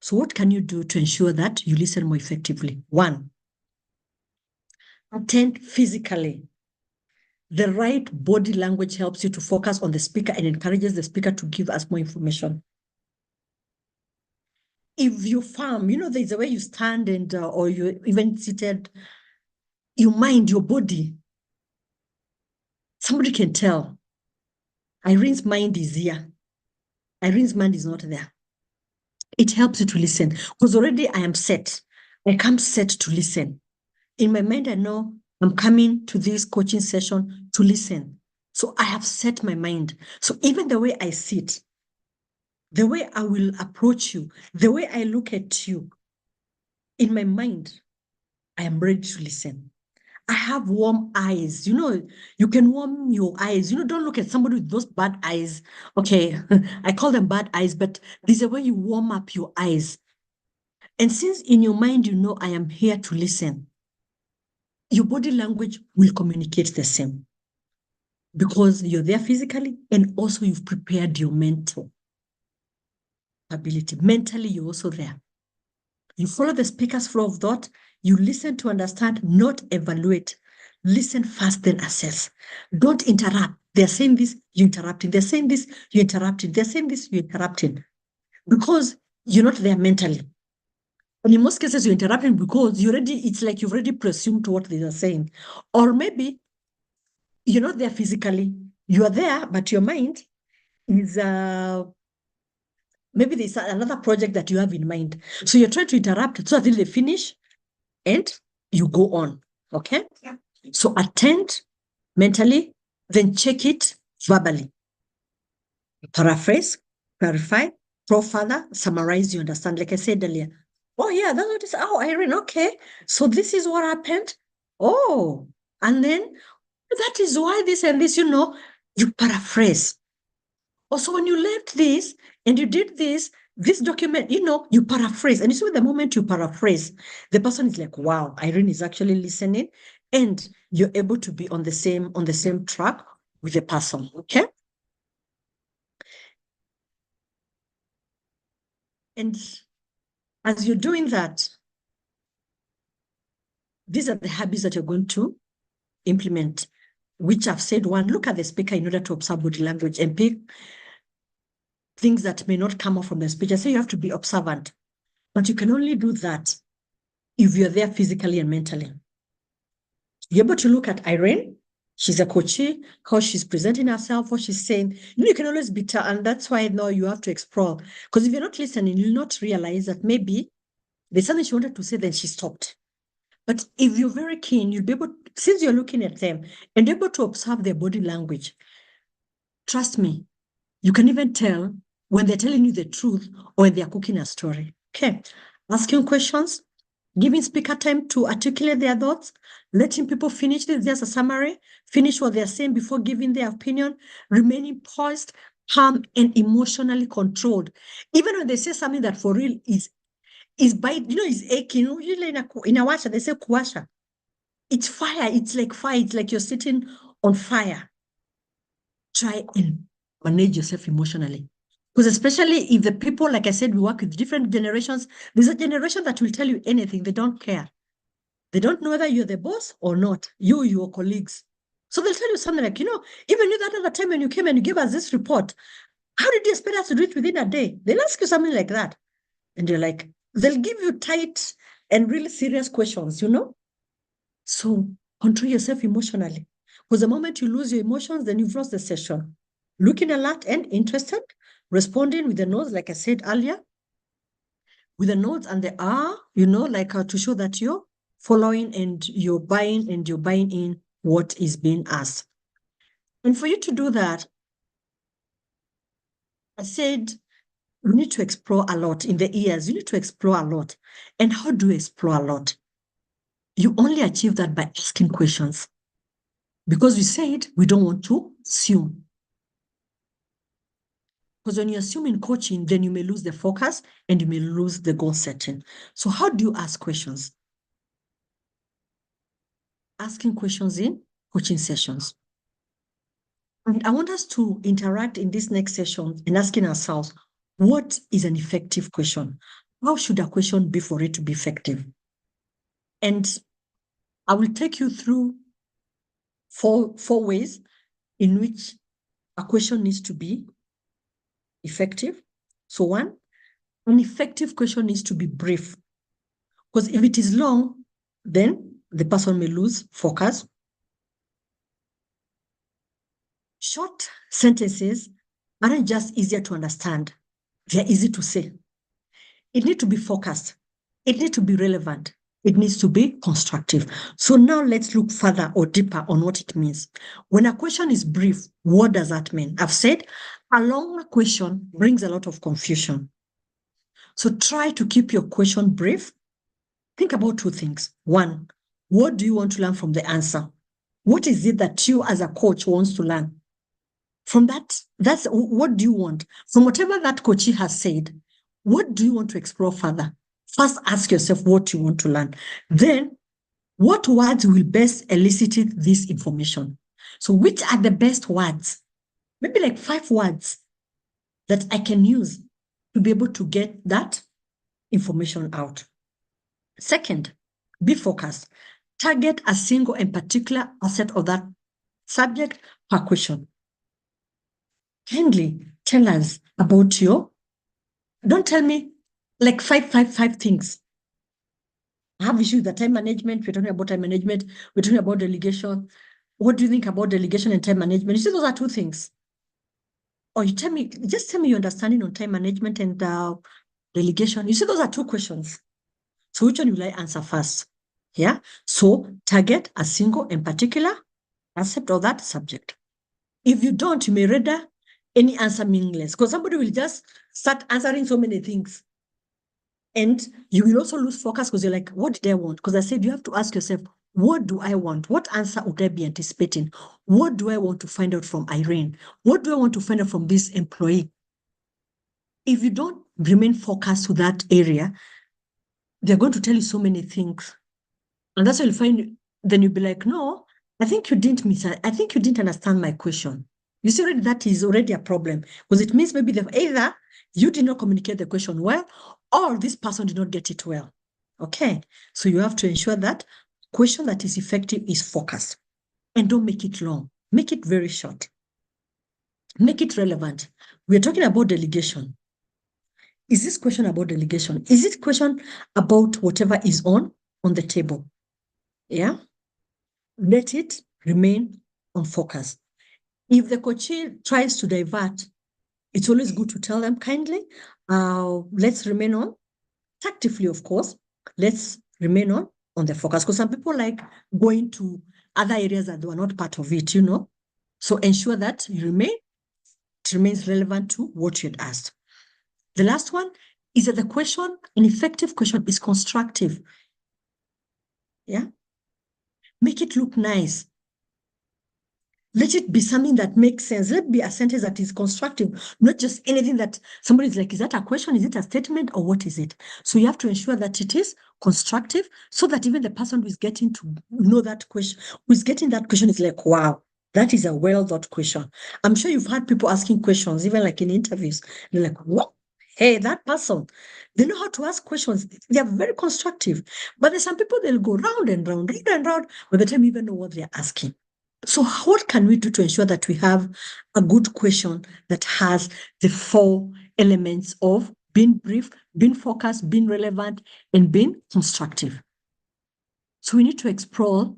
So what can you do to ensure that you listen more effectively? One, attend physically. The right body language helps you to focus on the speaker and encourages the speaker to give us more information. If you farm, there's a way you stand and or you're even seated, you mind your body. Somebody can tell. Irene's mind is here. Irene's mind is not there. It helps you to listen because already I am set. I come set to listen. In my mind, I know I'm coming to this coaching session to listen. So I have set my mind. So even the way I sit, the way I will approach you, the way I look at you, in my mind, I am ready to listen. I have warm eyes. You can warm your eyes. Don't look at somebody with those bad eyes. Okay, I call them bad eyes, but there's a way you warm up your eyes. And since in your mind, I am here to listen, your body language will communicate the same because you're there physically and also you've prepared your mental ability. Mentally, you're also there. You follow the speaker's flow of thought. You listen to understand, not evaluate. Listen first, then assess. Don't interrupt. They're saying this, you're interrupting. They're saying this, you're interrupting. They're saying this, you're interrupting. Because you're not there mentally. And in most cases, you're interrupting because it's like you've already presumed what they are saying. Or maybe you're not there physically. You are there, but your mind is maybe there's another project that you have in mind. So you're trying to interrupt so that they finish and you go on. Okay? Yeah. So attend mentally, then check it verbally. Paraphrase, clarify, probe further, summarize, you understand. Like I said earlier. Oh, yeah, that's what it is. Oh, Irene, okay. So this is what happened. Oh, and then that is why this and this, you paraphrase. Also, when you left this and you did this document, you paraphrase. And you see, the moment you paraphrase, the person is like, wow, Irene is actually listening. And you're able to be on the same track with the person. Okay. And as you're doing that, these are the habits that you're going to implement, which I've said. One, look at the speaker in order to observe body language and pick things that may not come off from the speech. I say you have to be observant, but you can only do that if you're there physically and mentally. You're able to look at Irene. She's a coachee, how she's presenting herself, what she's saying. You can always be and that's why now you have to explore. Because if you're not listening, you'll not realize that maybe there's something she wanted to say, then she stopped. But if you're very keen, you'll be able, since you're looking at them and able to observe their body language, trust me, you can even tell when they're telling you the truth or when they're cooking a story. Okay. Asking questions, giving speaker time to articulate their thoughts, letting people finish this, there's a summary, finish what they're saying before giving their opinion, remaining poised, calm, and emotionally controlled. Even when they say something that for real is is aching. Usually in a washa, they say kuwasha. It's fire. It's like fire. It's like you're sitting on fire. Try and manage yourself emotionally. Because especially if the people, like I said, we work with different generations, there's a generation that will tell you anything. They don't care. They don't know whether you're the boss or not, your colleagues. So they'll tell you something like, even you that other time when you came and you gave us this report, how did you expect us to do it within a day? They'll ask you something like that. And you're like, they'll give you tight and really serious questions, So control yourself emotionally. Because the moment you lose your emotions, then you've lost the session. Looking alert and interested, responding with the nods, like I said earlier, with the nods and the to show that you're following and you're buying in what is being asked. And for you to do that, I said, you need to explore a lot in the ears. You need to explore a lot. And how do you explore a lot? You only achieve that by asking questions. Because we said we don't want to assume. Because when you assume in coaching, then you may lose the focus and you may lose the goal setting. So how do you ask questions? Asking questions in coaching sessions. And I want us to interact in this next session and asking ourselves, what is an effective question? how should a question be for it to be effective? And I will take you through four ways in which a question needs to be effective. So one, an effective question needs to be brief. Because if it is long, then the person may lose focus. Short sentences aren't just easier to understand, they're easy to say. It needs to be focused. It needs to be relevant. It needs to be constructive. So now let's look further or deeper on what it means. When a question is brief, what does that mean? I've said a long question brings a lot of confusion. So try to keep your question brief. Think about two things. One, what do you want to learn from the answer? What is it that you as a coach wants to learn? From that's what do you want? From whatever that coachee has said, what do you want to explore further? First, ask yourself what you want to learn. Then, what words will best elicit this information? So, which are the best words? Maybe like 5 words that I can use to be able to get that information out. Second, be focused. Target a single and particular aspect of that subject per question. Kindly tell us about don't tell me like five things. I have issues with time management. We're talking about time management. We're talking about delegation. What do you think about delegation and time management? You see, those are 2 things. Or you just tell me your understanding on time management and delegation. You see, those are 2 questions. So which one will I answer first? Yeah. So target a single and particular aspect of that subject. If you don't, you may render any answer meaningless because somebody will just start answering so many things. And you will also lose focus because you're like, what did I want? Because I said you have to ask yourself, what do I want? What answer would I be anticipating? What do I want to find out from Irene? What do I want to find out from this employee? If you don't remain focused to that area, they're going to tell you so many things. And that's why you'll find, then you'll be like, no, I think you didn't understand my question. You see, already that is already a problem because it means maybe either you did not communicate the question well or this person did not get it well. Okay, so you have to ensure that question that is effective is focused and don't make it long. Make it very short. Make it relevant. We're talking about delegation. Is this question about delegation? Is it question about whatever is on the table? Yeah. Let it remain on focus. If the coachee tries to divert, it's always good to tell them kindly, let's remain on, tactfully, of course, let's remain on the focus. Because some people like going to other areas that were not part of it, So ensure that it remains relevant to what you had asked. The last one is that the question, an effective question, is constructive. Yeah. Make it look nice. Let it be something that makes sense. Let it be a sentence that is constructive, not just anything that somebody's like, is that a question? Is it a statement or what is it? So you have to ensure that it is constructive so that even the person who is getting to know that question, who is getting that question is like, wow, that is a well thought question. I'm sure you've had people asking questions, even like in interviews. They're like, what? Hey, that person, they know how to ask questions. They are very constructive. But there's some people, they'll go round and round, round and round by the time you even know what they're asking. So what can we do to ensure that we have a good question that has the 4 elements of being brief, being focused, being relevant, and being constructive? So we need to explore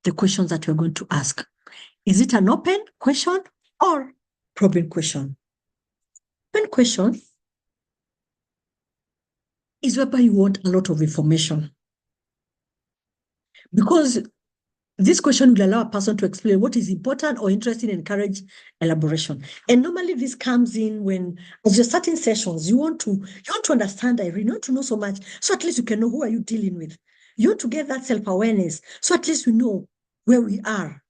the questions that we're going to ask. Is it an open question or probing question? Open question is whereby you want a lot of information. Because this question will allow a person to explain what is important or interesting and encourage elaboration. And normally this comes in when, as you're starting sessions, you want to understand Irene, you want to know so much, so at least you can know who are you dealing with. You want to get that self-awareness, so at least we know where we are.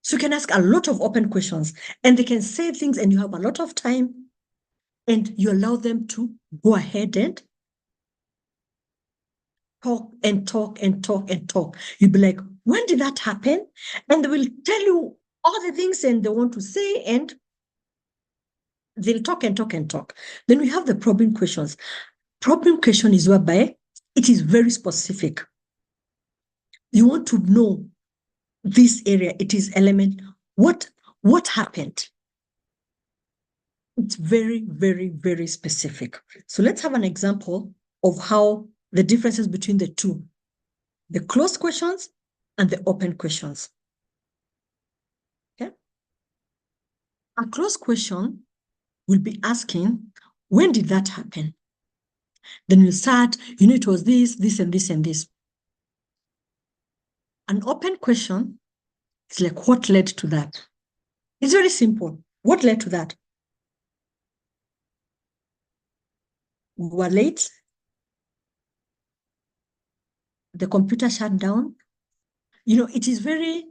So you can ask a lot of open questions, and they can say things, and you have a lot of time, and you allow them to go ahead and talk and talk and talk and talk. You'll be like, when did that happen? And they will tell you all the things and they want to say, and they'll talk and talk and talk. Then we have the probing questions. Problem question is whereby it is very specific. You want to know this area, it is element, what happened? It's very, very, very specific. So let's have an example of how the differences between the two, the closed questions and the open questions. Okay. A closed question will be asking, when did that happen? Then you start, it was this, this, and this, and this. An open question is like, what led to that? It's very simple. What led to that? We were late. The computer shut down. It is very,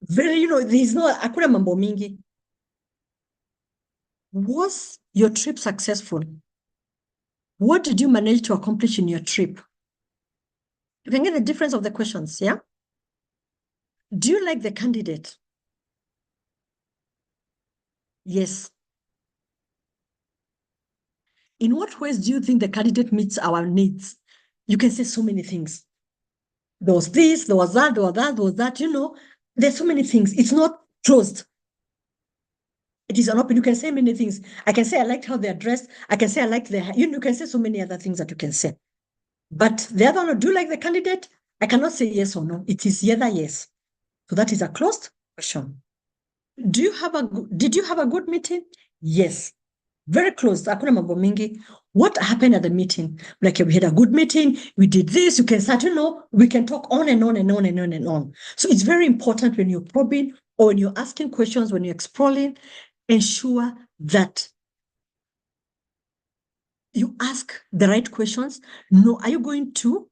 very, there's no, hakuna mambo mingi. Was your trip successful? What did you manage to accomplish in your trip? You can get the difference of the questions, yeah? Do you like the candidate? Yes. In what ways do you think the candidate meets our needs? You can say so many things. There was this, there was that, there was that, there was that, there's so many things. It's not closed. It is an open. You can say many things. I can say I liked how they're dressed. I can say I like their, you can say so many other things that you can say. But the other one, do you like the candidate? I cannot say yes or no. It is either yes. So that is a closed question. Did you have a good meeting? Yes. Very close. Hakuna mambo mingi. What happened at the meeting? Like we had a good meeting, we did this, you can start, we can talk on and on and on and on and on. So it's very important when you're probing or when you're asking questions, when you're exploring, ensure that you ask the right questions. No, are you going to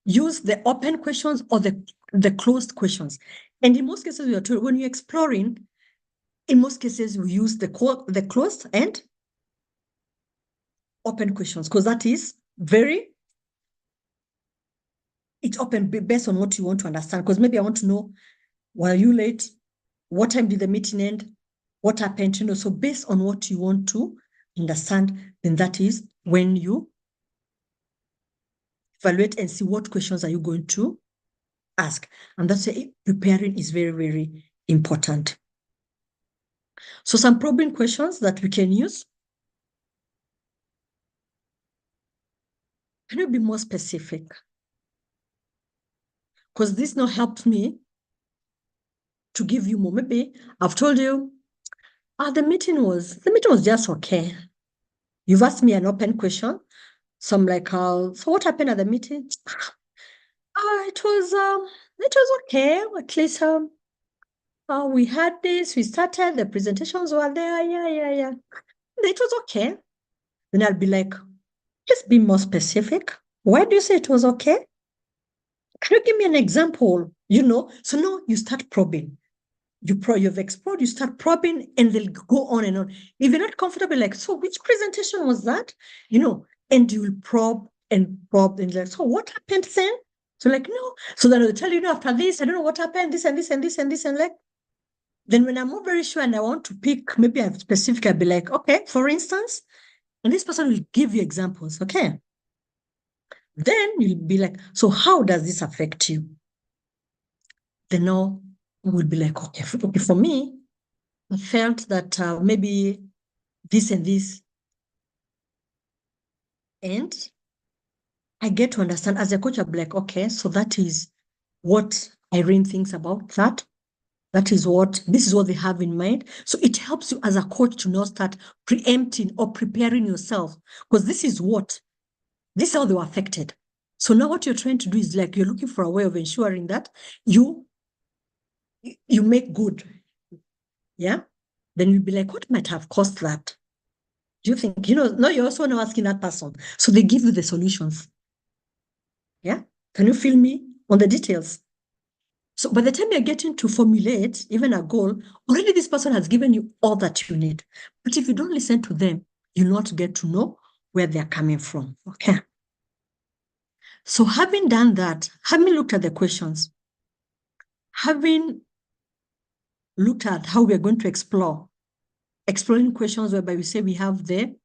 use the open questions or the closed questions? And in most cases, we are told when you're exploring, in most cases, we use the closed and open questions because that is it's open based on what you want to understand. Because maybe I want to know, were you late? What time did the meeting end? What happened? So based on what you want to understand, then that is when you evaluate and see what questions are you going to ask. And that's why preparing is very, very important. So some probing questions that we can use. Can you be more specific? Because this now helped me to give you more. Maybe I've told you, the meeting was just okay. You've asked me an open question. So I'm like, so what happened at the meeting? It was okay. At least we had this, we started, the presentations were there. Yeah. It was okay. Then I'll be like, just be more specific. Why do you say it was okay? Can you give me an example? So now you start probing. You've explored, you start probing, and they'll go on and on. If you're not comfortable, like, so which presentation was that? And you will probe, and like, so what happened then? So like, no. So then they'll tell you, after this, I don't know what happened, this and this and this and this, and like, then when I'm not very sure and I want to pick maybe a specific, I'll be like, okay, for instance, and this person will give you examples, okay? Then you'll be like, so how does this affect you? Then now we'll be like, okay, for me, I felt that maybe this and this. And I get to understand as a coach, I'll be like, okay, so that is what Irene thinks about that. This is what they have in mind. So it helps you as a coach to not start preempting or preparing yourself, because this is how they were affected. So now what you're trying to do is like, you're looking for a way of ensuring that you make good. Yeah. Then you'll be like, what might have caused that? Do you think, no, you're also now asking that person. So they give you the solutions. Yeah. Can you feel me on the details? So by the time you're getting to formulate even a goal, already this person has given you all that you need. But if you don't listen to them, you'll not get to know where they're coming from. Okay. So having done that, having looked at the questions, having looked at how we're going to exploring questions whereby we say we have the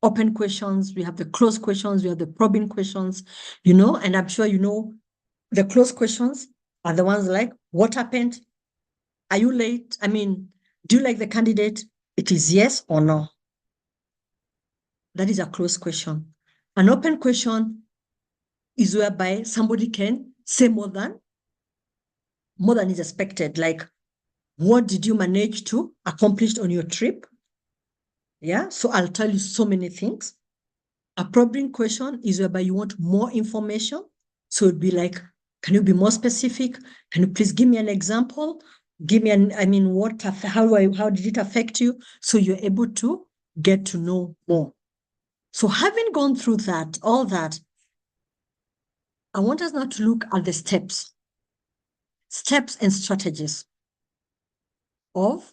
open questions, we have the closed questions, we have the probing questions, you know, and I'm sure you know the closed questions are the ones like, what happened? Are you late? I mean, do you like the candidate? It is yes or no. That is a closed question. An open question is whereby somebody can say more than is expected. Like, what did you manage to accomplish on your trip? Yeah, so I'll tell you so many things. A probing question is whereby you want more information. So it'd be like, can you be more specific? Can you please give me an example? Give me how did it affect you? So you're able to get to know more. So having gone through that, all that, I want us now to look at the steps and strategies of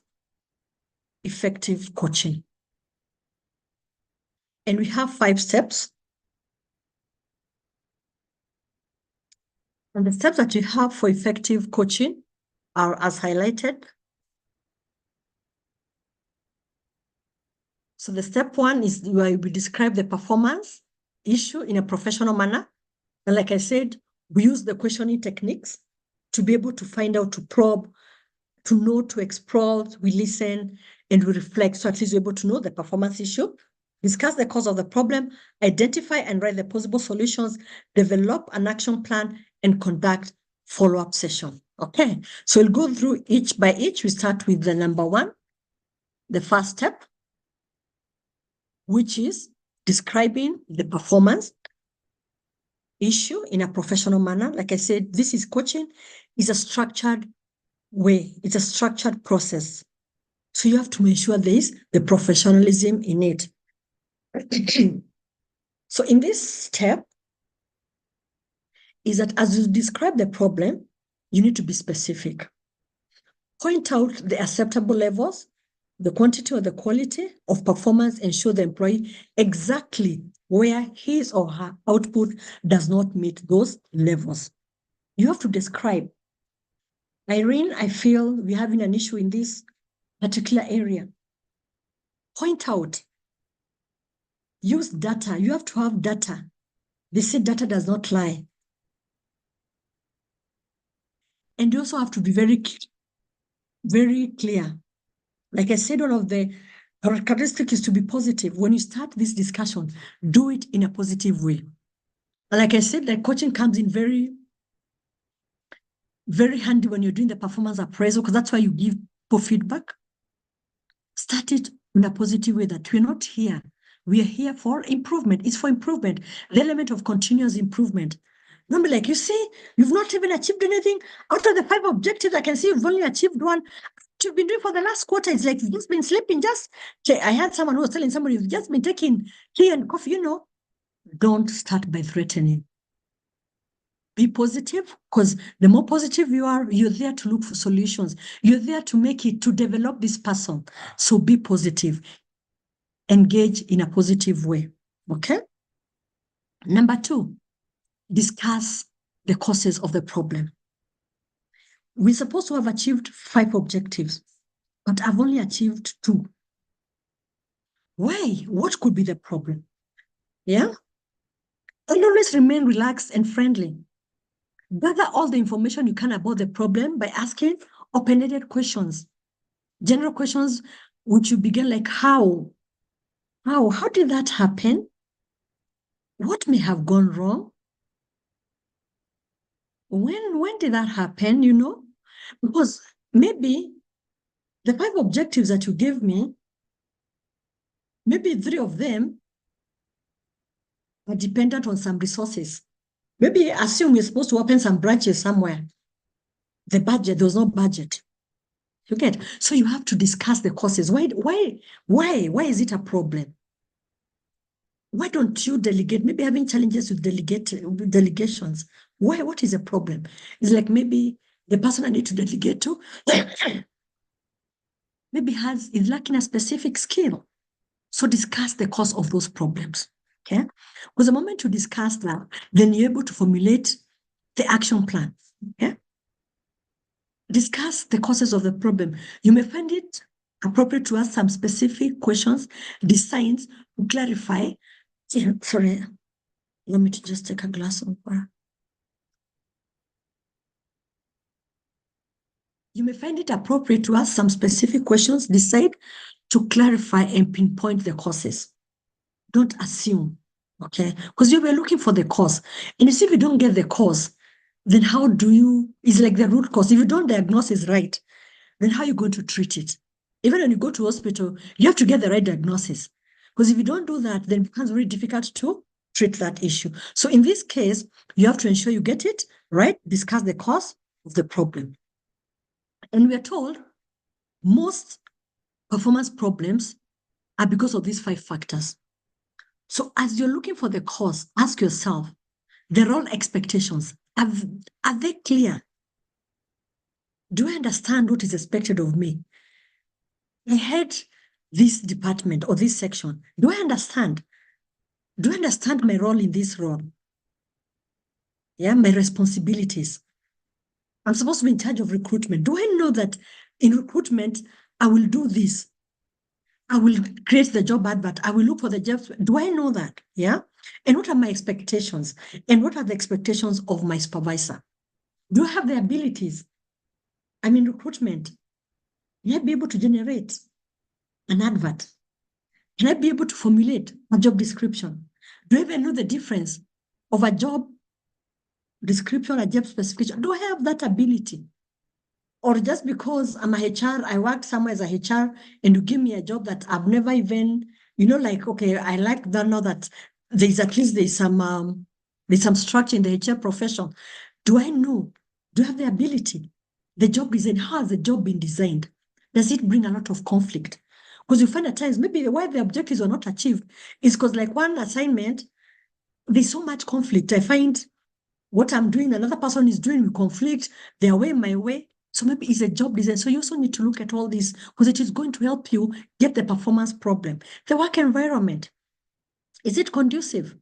effective coaching. And we have 5 steps. And the steps that we have for effective coaching are as highlighted. So the step 1 is where we describe the performance issue in a professional manner. And like I said, we use the questioning techniques to be able to find out, to probe, to know, to explore, we listen, and we reflect. So at least we're able to know the performance issue, discuss the cause of the problem, identify and write the possible solutions, develop an action plan, and conduct follow-up session. Okay, so we'll go through each by each. We start with the number 1, the first step, which is describing the performance issue in a professional manner. Like I said, this is coaching, is a structured way, it's a structured process. So you have to make sure there is the professionalism in it. So in this step is that as you describe the problem, you need to be specific. Point out the acceptable levels, the quantity or the quality of performance, and show the employee exactly where his or her output does not meet those levels. You have to describe, Irene, I feel we're having an issue in this particular area. Point out. Use data. You have to have data. They say data does not lie. And you also have to be very clear. Like I said, one of the characteristics is to be positive. When you start this discussion, do it in a positive way. And like I said, like coaching comes in very, very handy when you're doing the performance appraisal, because that's why you give for feedback. Start it in a positive way, that we're not here. We are here for improvement. It's for improvement. The element of continuous improvement. Don't be like, you see, you've not even achieved anything. Out of the 5 objectives, I can see you've only achieved 1. What you've been doing for the last quarter, it's like you've just been sleeping. I had someone who was telling somebody, you've just been taking tea and coffee, you know. Don't start by threatening. Be positive, because the more positive you are, you're there to look for solutions. You're there to make it, to develop this person. So be positive. Engage in a positive way. Okay? Number 2, discuss the causes of the problem. We're supposed to have achieved 5 objectives, but I've only achieved 2. Why? What could be the problem? Yeah? And always remain relaxed and friendly. Gather all the information you can about the problem by asking open-ended questions. General questions, which you begin like, how? How did that happen? What may have gone wrong? When did that happen, you know? Because maybe the 5 objectives that you gave me, maybe 3 of them are dependent on some resources. Maybe assume we're supposed to open some branches somewhere. The budget, there was no budget. You get? So you have to discuss the causes. Why is it a problem? Why don't you delegate? Maybe having challenges with delegations. Why? What is the problem? It's like maybe the person I need to delegate to maybe is lacking a specific skill. So discuss the cause of those problems. Okay? Because the moment you discuss that, then you're able to formulate the action plan. Okay? Discuss the causes of the problem. You may find it appropriate to ask some specific questions designed To clarify, sorry, let me just take a glass of water. You may find it appropriate to ask some specific questions, decide to clarify and pinpoint the causes. Don't assume, okay? Because you were looking for the cause. And you see, if you don't get the cause, then how do you, it's like the root cause. If you don't diagnose it right, then how are you going to treat it? Even when you go to hospital, you have to get the right diagnosis. Because if you don't do that, then it becomes very difficult to treat that issue. So in this case, you have to ensure you get it right, discuss the cause of the problem. And we are told most performance problems are because of these 5 factors. So as you're looking for the cause, ask yourself, the role expectations, are they clear? Do I understand what is expected of me? I head this department or this section. Do I understand? Do I understand my role in this role? Yeah, my responsibilities. I'm supposed to be in charge of recruitment. Do I know that in recruitment, I will do this? I will create the job advert. I will look for the jobs. Do I know that? Yeah. And what are my expectations? And what are the expectations of my supervisor? Do I have the abilities? I'm in recruitment. Can I be able to generate an advert? Can I be able to formulate a job description? Do I even know the difference of a job description, a job specification? Do I have that ability? Or just because I'm a HR, I worked somewhere as a HR and you give me a job that I've never even, like, okay, I like that now that there's at least there's some structure in the HR profession. Do I know? Do I have the ability? The job design, how has the job been designed? Does it bring a lot of conflict? Because you find at times maybe why the objectives are not achieved is because like one assignment, there's so much conflict. I find what I'm doing, another person is doing, we conflict, their way, my way. So maybe it's a job design. So you also need to look at all this because it is going to help you get the performance problem. The work environment, is it conducive?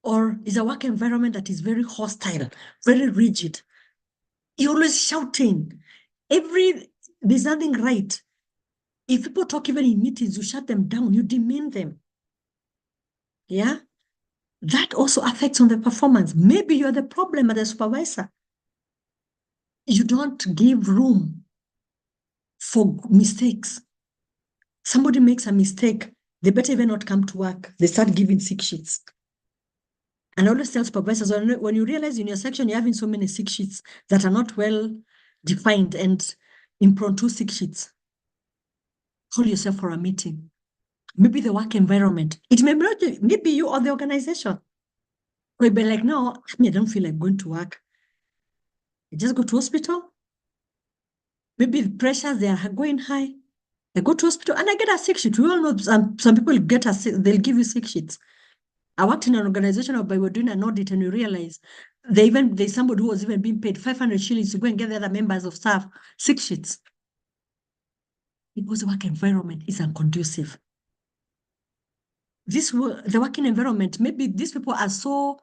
Or is a work environment that is very hostile, very rigid? You're always shouting. There's nothing right. If people talk even in meetings, you shut them down, you demean them. Yeah? That also affects on the performance. Maybe you're the problem as a supervisor. You don't give room for mistakes. Somebody makes a mistake, they better even not come to work. They start giving sick sheets. And I always tell supervisors, when you realize in your section you're having so many sick sheets that are not well defined and impromptu sick sheets, call yourself for a meeting. Maybe the work environment. It may not maybe you or the organization. We'll be like, no, I don't feel like going to work. I just go to hospital. Maybe the pressures, they are going high. I go to hospital and I get a sick sheet. We all know some people they'll give you sick sheets. I worked in an organization where we were doing an audit and we realized there's somebody who was even being paid 500 shillings to go and get the other members of staff sick sheets. Because the work environment is unconducive. The working environment, maybe these people are so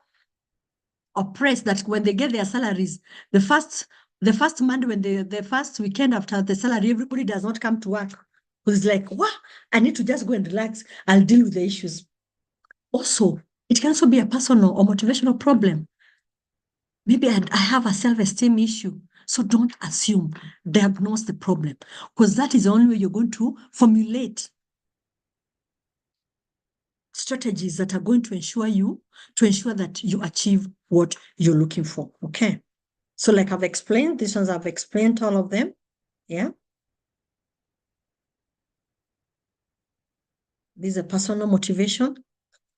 oppressed that when they get their salaries, the first Monday, when the first weekend after the salary, everybody does not come to work. Because it's like, what? I need to just go and relax. I'll deal with the issues. Also, it can also be a personal or motivational problem. Maybe I have a self-esteem issue. So don't assume, diagnose the problem. Because that is the only way you're going to formulate strategies that are going to ensure that you achieve what you're looking for. Okay. So like I've explained, these ones I've explained all of them. Yeah. These are personal motivation,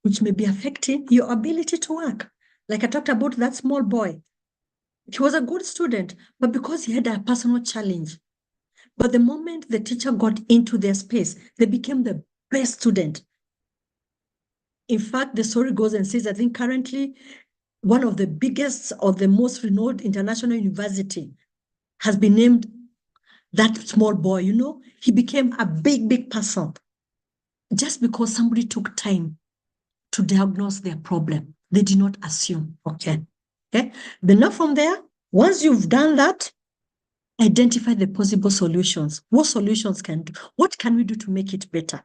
which may be affecting your ability to work. Like I talked about that small boy. He was a good student, but because he had a personal challenge. But the moment the teacher got into their space, they became the best student. In fact, the story goes and says, I think currently one of the biggest or the most renowned international university has been named that small boy. He became a big, big person just because somebody took time to diagnose their problem. They did not assume. Okay. Then now from there, once you've done that, identify the possible solutions. What solutions what can we do to make it better?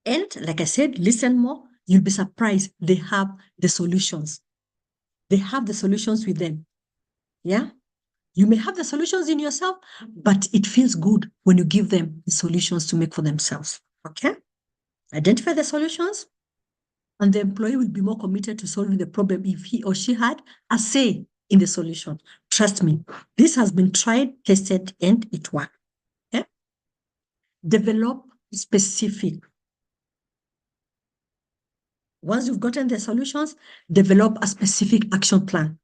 And like I said, listen more. You'll be surprised. They have the solutions. They have the solutions with them. Yeah. You may have the solutions in yourself, but it feels good when you give them the solutions to make for themselves. Okay. Identify the solutions, and the employee will be more committed to solving the problem if he or she had a say in the solution. Trust me, this has been tried, tested, and it worked. Okay? Develop specific. Once you've gotten the solutions, develop a specific action plan.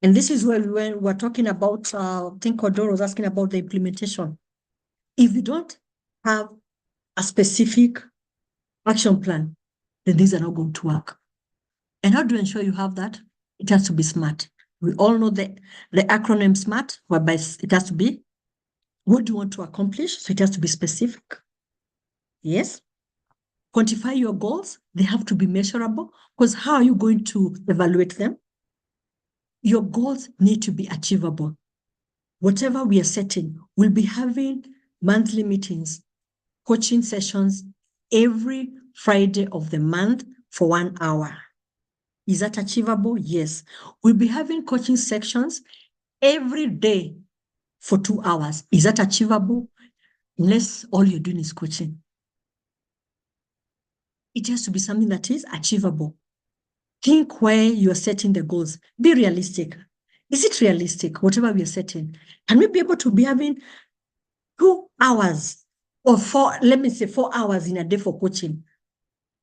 And this is where we're talking about, I think Odoro was asking about the implementation. If you don't have a specific action plan, then these are not going to work. And how do you ensure you have that? It has to be SMART. We all know the acronym SMART, whereby it has to be, what do you want to accomplish? So it has to be specific. Yes. Quantify your goals. They have to be measurable, because how are you going to evaluate them? Your goals need to be achievable. Whatever we are setting, we'll be having monthly meetings, coaching sessions every Friday of the month for 1 hour. Is that achievable? Yes. We'll be having coaching sections every day for 2 hours. Is that achievable? Unless all you're doing is coaching. It has to be something that is achievable. Think where you're setting the goals. Be realistic. Is it realistic, whatever we are setting? Can we be able to be having 2 hours or 4 hours in a day for coaching?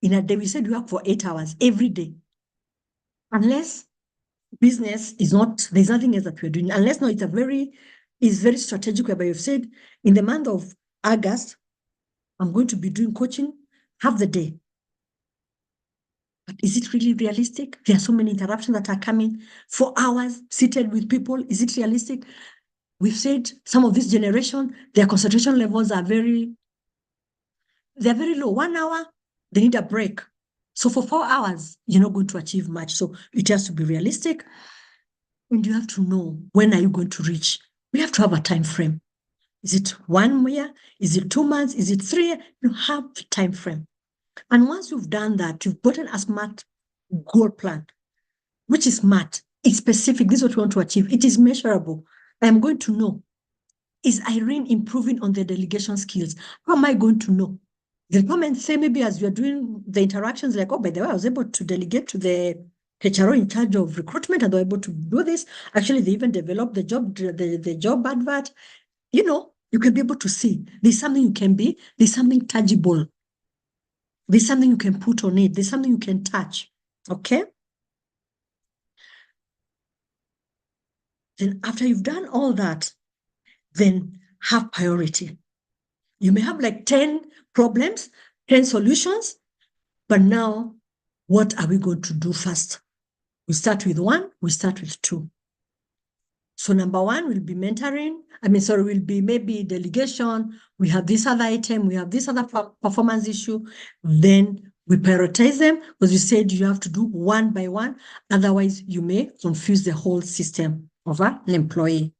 In a day, we said we work for 8 hours every day. Unless business is not, there's nothing else that we're doing. Unless no, it's very strategic, whereby you've said in the month of August, I'm going to be doing coaching half the day. But is it really realistic? There are so many interruptions that are coming. 4 hours seated with people. Is it realistic? We've said some of this generation, their concentration levels are they're very low. 1 hour, they need a break. So for 4 hours, you're not going to achieve much. So it has to be realistic. And you have to know, when are you going to reach? We have to have a time frame. Is it 1 year? Is it 2 months? Is it 3 years? You have a time frame. And once you've done that, you've gotten a SMART goal plan, which is SMART. It's specific. This is what we want to achieve. It is measurable. I am going to know. Is Irene improving on the delegation skills? How am I going to know? They'll come and say, maybe as you're doing the interactions, like, oh, by the way, I was able to delegate to the HRO in charge of recruitment, and they're able to do this. Actually, they even developed the job advert. You know, you can be able to see there's something you can be, there's something tangible. There's something you can put on it. There's something you can touch. Okay? Then after you've done all that, then have priority. You may have like 10 problems, 10 solutions, but now what are we going to do first? We start with 1, we start with 2. So number 1 will be mentoring. Will be maybe delegation. We have this other item. We have this other performance issue. Then we prioritize them, because you said you have to do 1 by 1. Otherwise, you may confuse the whole system of an employee.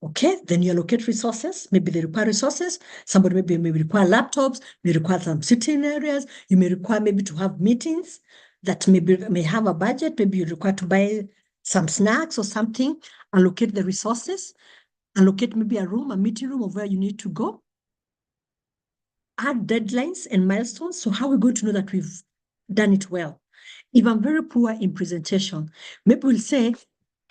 Okay, then you allocate resources. Maybe they require resources. Somebody may require laptops, may require some sitting areas. You may require maybe to have meetings that may have a budget. Maybe you require to buy some snacks or something. Allocate the resources. Allocate maybe a meeting room of where you need to go. Add deadlines and milestones. So how are we going to know that we've done it well? If I'm very poor in presentation, maybe we'll say,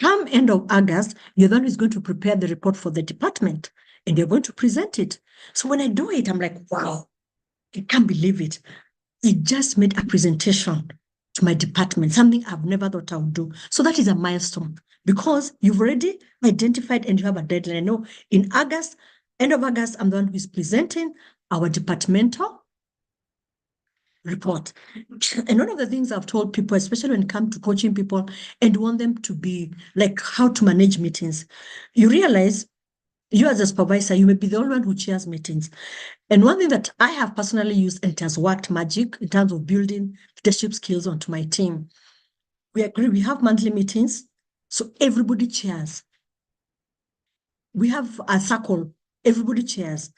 come end of August, you're the one who's going to prepare the report for the department, and you're going to present it. So when I do it, I'm like, wow, I can't believe it. It just made a presentation to my department, something I've never thought I would do. So that is a milestone, because you've already identified and you have a deadline. I know in August, end of August, I'm the one who is presenting our departmental report. And one of the things I've told people, especially when it comes to coaching people and want them to be like how to manage meetings, you realize you as a supervisor, you may be the only one who chairs meetings. And one thing that I have personally used, and it has worked magic in terms of building leadership skills onto my team. We agree, we have monthly meetings, so everybody chairs. We have a circle, everybody chairs.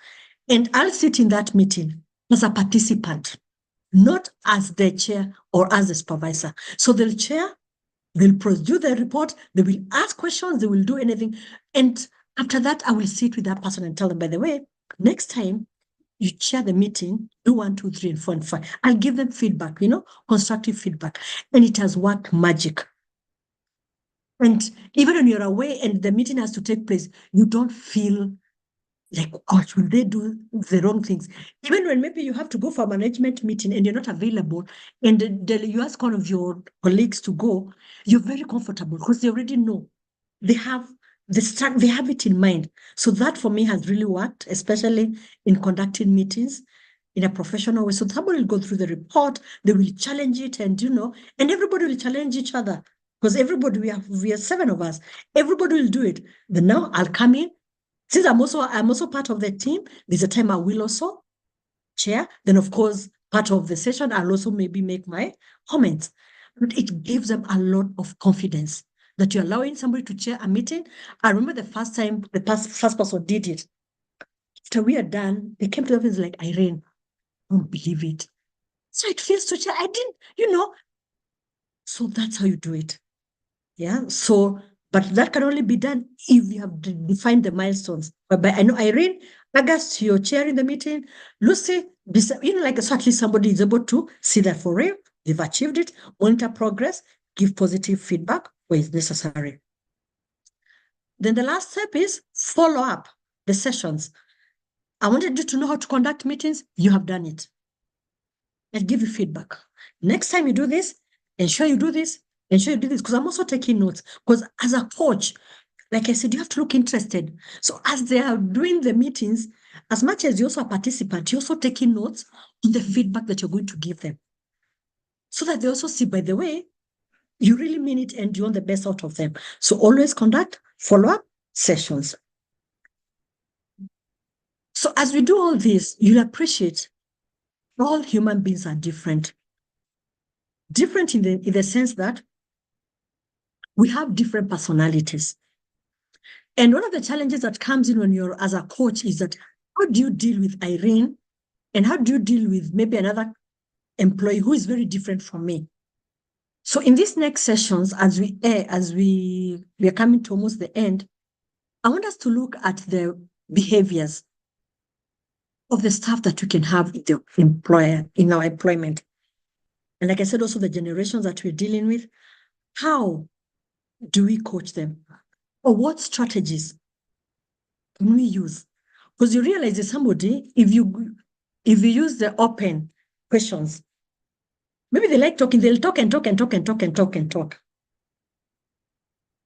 And I'll sit in that meeting as a participant. not as the chair or as the supervisor. So they'll chair, they'll produce the report, they will ask questions, they will do anything. And after that, I will sit with that person and tell them, by the way, next time you chair the meeting, do 1, 2, 3, and 4, and 5. I'll give them feedback, constructive feedback. And it has worked magic. And even when you're away and the meeting has to take place, you don't feel like, oh, should they do the wrong things? Even when maybe you have to go for a management meeting and you're not available, and you ask one of your colleagues to go, you're very comfortable because they already know. They have it in mind. So that for me has really worked, especially in conducting meetings in a professional way. So somebody will go through the report, they will challenge it, and and everybody will challenge each other. Because everybody, we are 7 of us. Everybody will do it. But now I'll come in. Since I'm also part of the team, there's a time I will also chair. Then, of course, part of the session, I'll also maybe make my comments. But it gives them a lot of confidence that you're allowing somebody to chair a meeting. I remember the first time the first person did it. After we are done, they came to the office like, Irene, I don't believe it. So it feels to chair. I didn't, So that's how you do it. Yeah. So, but that can only be done if you have defined the milestones. But I know Irene, August, you're chairing the meeting. Lucy, so at least somebody is able to see that for real, they've achieved it, monitor progress, give positive feedback where it's necessary. Then the last step is follow up the sessions. I wanted you to know how to conduct meetings. You have done it. I'll give you feedback. Next time you do this, ensure you do this, ensure you do this, because I'm also taking notes. Because as a coach, like I said, you have to look interested. So as they are doing the meetings, as much as you're also a participant, you're also taking notes on the feedback that you're going to give them. So that they also see, by the way, you really mean it and you want the best out of them. So always conduct follow-up sessions. So as we do all this, you'll appreciate all human beings are different. Different in the sense that we have different personalities. And one of the challenges that comes in when you're as a coach is that how do you deal with Irene and how do you deal with maybe another employee who is very different from me? So in these next sessions, as we are coming to almost the end, I want us to look at the behaviors of the staff that we can have in the employer, in our employment. And like I said, also the generations that we're dealing with, how do we coach them? Or what strategies can we use? Because you realize that somebody, if you use the open questions, maybe they like talking, they'll talk and talk and talk and talk and talk and talk.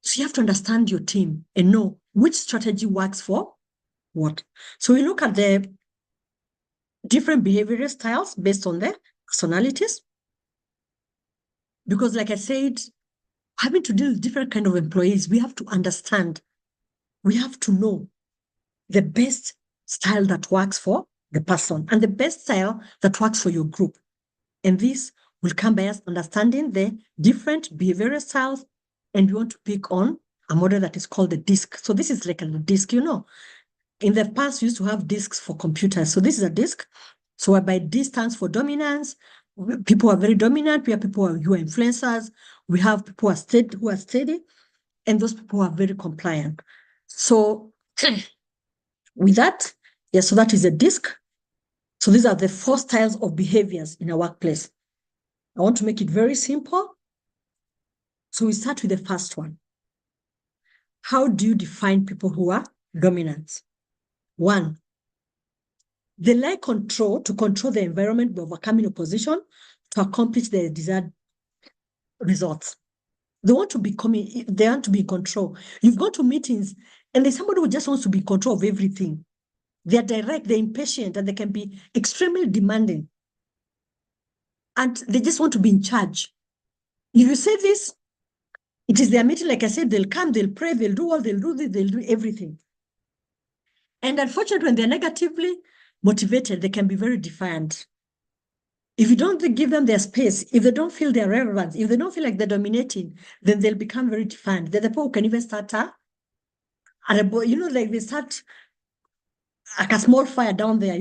So you have to understand your team and know which strategy works for what. So we look at the different behavioral styles based on their personalities. Because like I said, having to deal with different kind of employees, we have to understand, we have to know the best style that works for the person and the best style that works for your group. And this will come by us understanding the different behavioral styles. And we want to pick on a model that is called the DISC. So this is like a DISC, In the past, we used to have DISCs for computers. So this is a DISC. So whereby D stands for dominance. People are very dominant. We have people who are influencers. We have people who are steady. And those people are very compliant. So with that, so that is a DISC. So these are the 4 styles of behaviors in a workplace. I want to make it very simple. So we start with the first one. How do you define people who are dominant? 1, they like to control the environment by overcoming opposition to accomplish their desired results. They want to be in control. You've gone to meetings and there's somebody who just wants to be in control of everything. They're direct, they're impatient, and they can be extremely demanding. And they just want to be in charge. If you say this, it is their meeting, like I said, they'll come, they'll pray, they'll do this, they'll do everything. And unfortunately, when they're negatively motivated, they can be very defiant. If you don't give them their space, if they don't feel their relevance, if they don't feel like they're dominating, then they'll become very defiant. They're the people who can even start like they start like a small fire down there,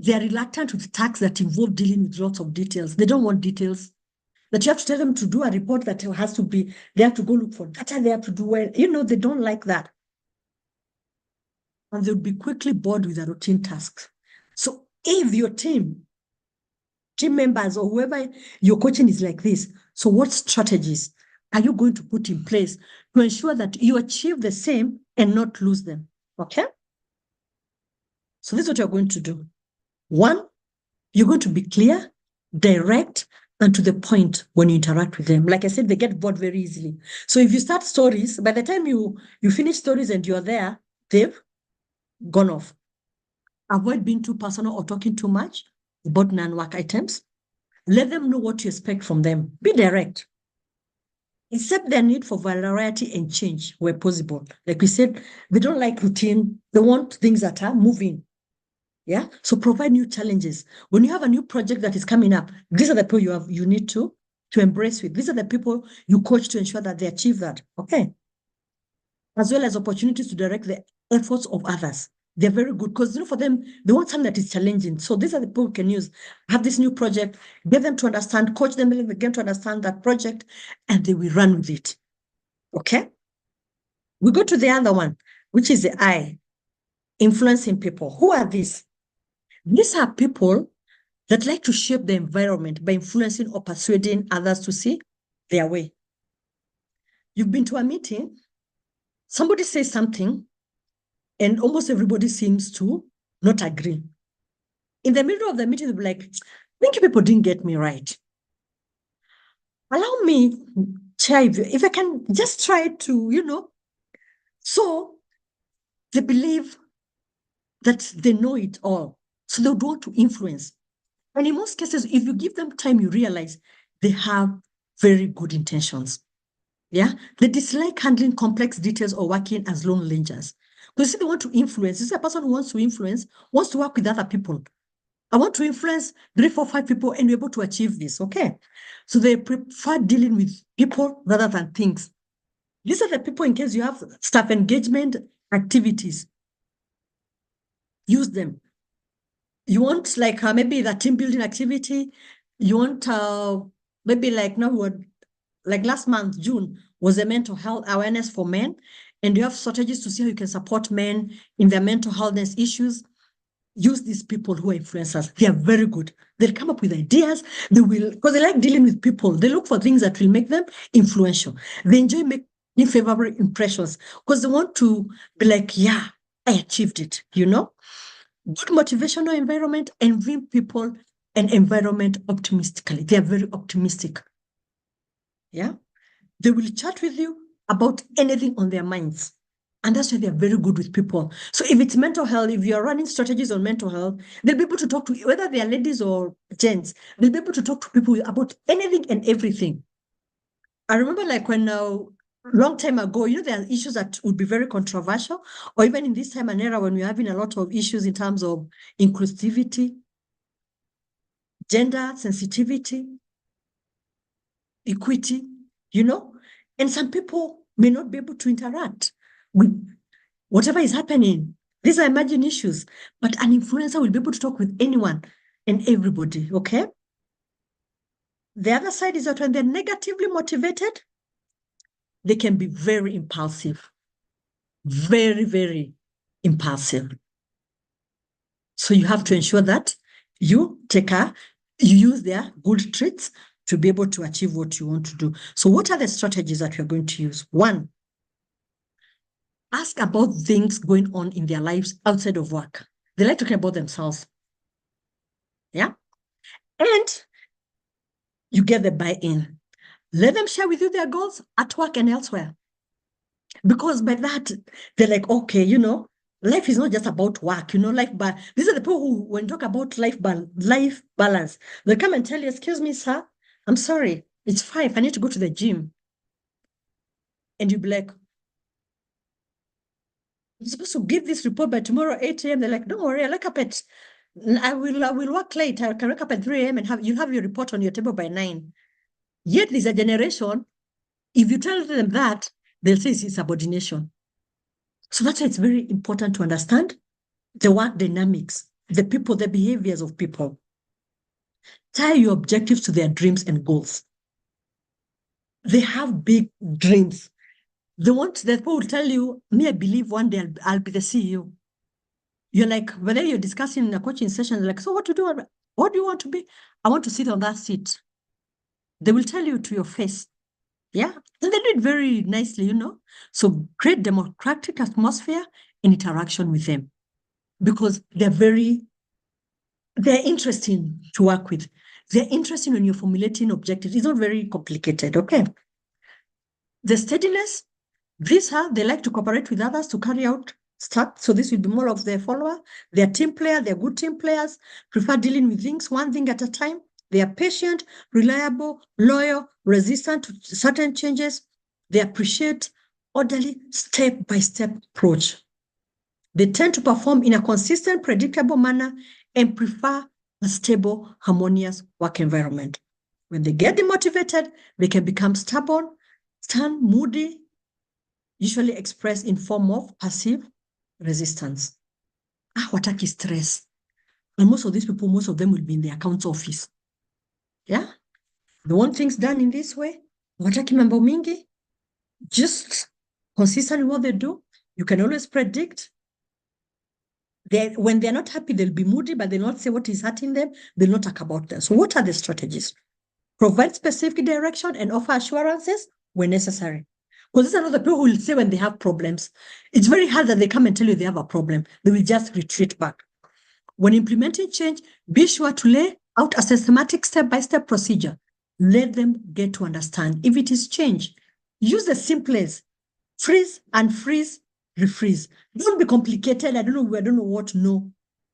they are reluctant with tasks that involve dealing with lots of details. They don't want details. That you have to tell them to do a report that has to be, they have to go look for data, they have to do well. You know, they don't like that. And they'll be quickly bored with the routine tasks. So if your team members or whoever you're coaching is like this, so what strategies are you going to put in place to ensure that you achieve the same and not lose them? Okay? So this is what you're going to do. One, you're going to be clear, direct, and to the point when you interact with them. Like I said, they get bored very easily. So if you start stories, by the time you finish stories and you're there, they've gone off. Avoid being too personal or talking too much about non-work items. Let them know what you expect from them. Be direct. Accept their need for variety and change where possible. Like we said, they don't like routine. They want things that are moving. Yeah. So provide new challenges. When you have a new project that is coming up, these are the people you need to embrace with. These are the people you coach to ensure that they achieve that. Okay. As well as opportunities to direct the efforts of others. They're very good because, for them, they want something that is challenging. So these are the people who can use. Have this new project, get them to understand, coach them again to understand that project, and they will run with it. Okay? We go to the other one, which is the I, influencing people. Who are these? These are people that like to shape the environment by influencing or persuading others to see their way. You've been to a meeting, somebody says something, and almost everybody seems to not agree. In the middle of the meeting, they'll be like, I think you people didn't get me right. Allow me, Chair, if I can just try to, So they believe that they know it all. So they would want to influence. And in most cases, if you give them time, you realize they have very good intentions. Yeah, they dislike handling complex details or working as lone rangers. Because they want to influence. This is a person who wants to influence, wants to work with other people. I want to influence 3, 4, 5 people and be able to achieve this. Okay. So they prefer dealing with people rather than things. These are the people in case you have staff engagement activities. Use them. You want like maybe the team building activity. You want maybe like like last month, June, was a mental health awareness for men. And you have strategies to see how you can support men in their mental health issues. Use these people who are influencers. They are very good. They'll come up with ideas. They will, because they like dealing with people. They look for things that will make them influential. They enjoy making favorable impressions because they want to be like, yeah, I achieved it, Good motivational environment, envying people and environment optimistically. They are very optimistic. Yeah. They will chat with you about anything on their minds. And that's why they're very good with people. So if it's mental health, if you're running strategies on mental health, they'll be able to talk to you, whether they are ladies or gents, they'll be able to talk to people about anything and everything. I remember like when long time ago, there are issues that would be very controversial, or even in this time and era when we're having a lot of issues in terms of inclusivity, gender sensitivity, equity, and some people may not be able to interact with whatever is happening. These are emerging issues, but an influencer will be able to talk with anyone and everybody, okay? The other side is that when they're negatively motivated, they can be very impulsive, very, very impulsive. So you have to ensure that you use their good traits to be able to achieve what you want to do. So what are the strategies that you're going to use? One, ask about things going on in their lives outside of work. They like talking about themselves. Yeah. And you get the buy-in. Let them share with you their goals at work and elsewhere. Because by that, they're like, okay, life is not just about work, but these are the people who, when talk about life balance, they come and tell you, excuse me, sir, I'm sorry, it's 5, I need to go to the gym. And you'll be like, you're supposed to give this report by tomorrow, 8 a.m. They're like, don't worry, I'll wake up at, I will work late, I can wake up at 3 a.m. and you'll have your report on your table by 9. Yet there's a generation, if you tell them that, they'll say it's subordination. So that's why it's very important to understand the work dynamics the people, the behaviors of people. Tie your objectives to their dreams and goals. They have big dreams. The people will tell you, me, I believe one day I'll be the CEO. You're like, whether you're discussing in a coaching session, they're like, so what to do? What do you want to be? I want to sit on that seat. They will tell you to your face. Yeah. And they do it very nicely, you know. So create democratic atmosphere and interaction with them because they're interesting to work with. They're interesting when you're formulating objectives. It's not very complicated, okay? The steadiness, they like to cooperate with others to carry out stuff. So this will be more of their follower. They're team player, they're good team players, prefer dealing with things one thing at a time. They are patient, reliable, loyal, resistant to certain changes. They appreciate orderly, step-by-step approach. They tend to perform in a consistent, predictable manner and prefer a stable, harmonious work environment. When they get demotivated, they can become stubborn, moody, usually expressed in form of passive resistance. Wataki stress. And most of these people, most of them will be in the accounts office. Yeah? They want things done in this way. Wataki mambo mingi. Just consistent in what they do. You can always predict. When they're not happy, they'll be moody, but they'll not say what is hurting them. They'll not talk about them. So what are the strategies? Provide specific direction and offer assurances when necessary. Because these are not the people who will say when they have problems. It's very hard that they come and tell you they have a problem. They will just retreat back. When implementing change, be sure to lay out a systematic step-by-step procedure. Let them get to understand. If it is change, use the simplest: freeze, unfreeze, refreeze. Don't be complicated. I don't know what. No.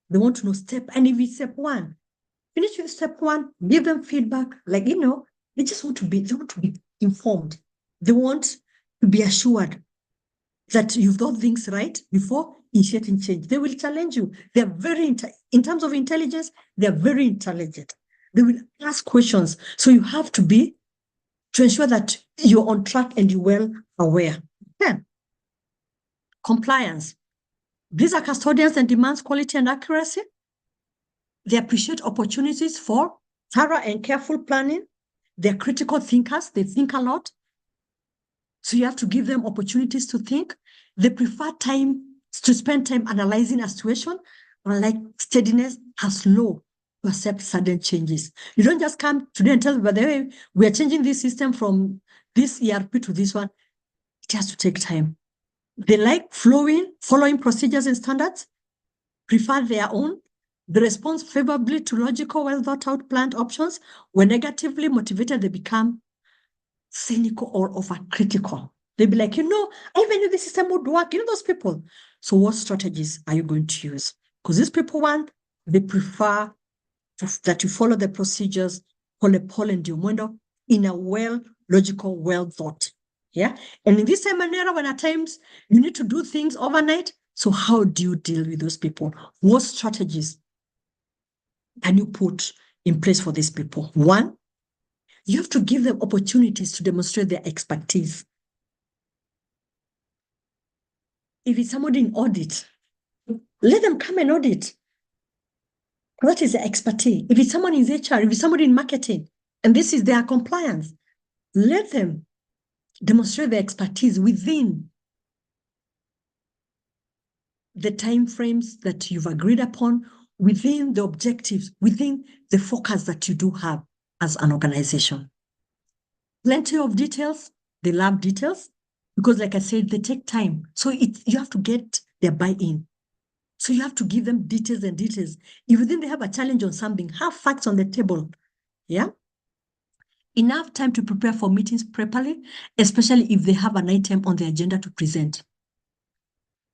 They want to know step. And if it's step one, finish with step one, give them feedback. Like, they just want to be informed. They want to be assured that you've done things right before initiating change. They will challenge you. They're very, in terms of intelligence, they're very intelligent. They will ask questions. So you have to ensure that you're on track and you're well aware. Then, compliance. These are custodians and demands quality and accuracy. They appreciate opportunities for thorough and careful planning. They're critical thinkers. They think a lot. So you have to give them opportunities to think. They prefer to spend time analyzing a situation, unlike steadiness, are slow to accept sudden changes. You don't just come today and tell them, by the way, we are changing this system from this ERP to this one. It has to take time. They like following procedures and standards, prefer their own. They respond favorably to logical, well-thought-out planned options. When negatively motivated, they become cynical or overcritical. They'll be like, I even knew the system would work. Those people. So what strategies are you going to use? Because these people they prefer that you follow the procedures, Paul and Diomendo, in a logical, well-thought. Yeah. And in this time and era, when at times you need to do things overnight, so how do you deal with those people? What strategies can you put in place for these people? One, you have to give them opportunities to demonstrate their expertise. If it's somebody in audit, let them come and audit. That is their expertise. If it's someone in HR, if it's somebody in marketing, and this is their compliance, let them demonstrate their expertise within the time frames that you've agreed upon, within the objectives, within the focus that you do have as an organization. Plenty of details. They love details because, like I said, they take time. So you have to get their buy-in. So you have to give them details and details. If then they have a challenge on something, have facts on the table. Yeah. Enough time to prepare for meetings properly, especially if they have an item on the agenda to present.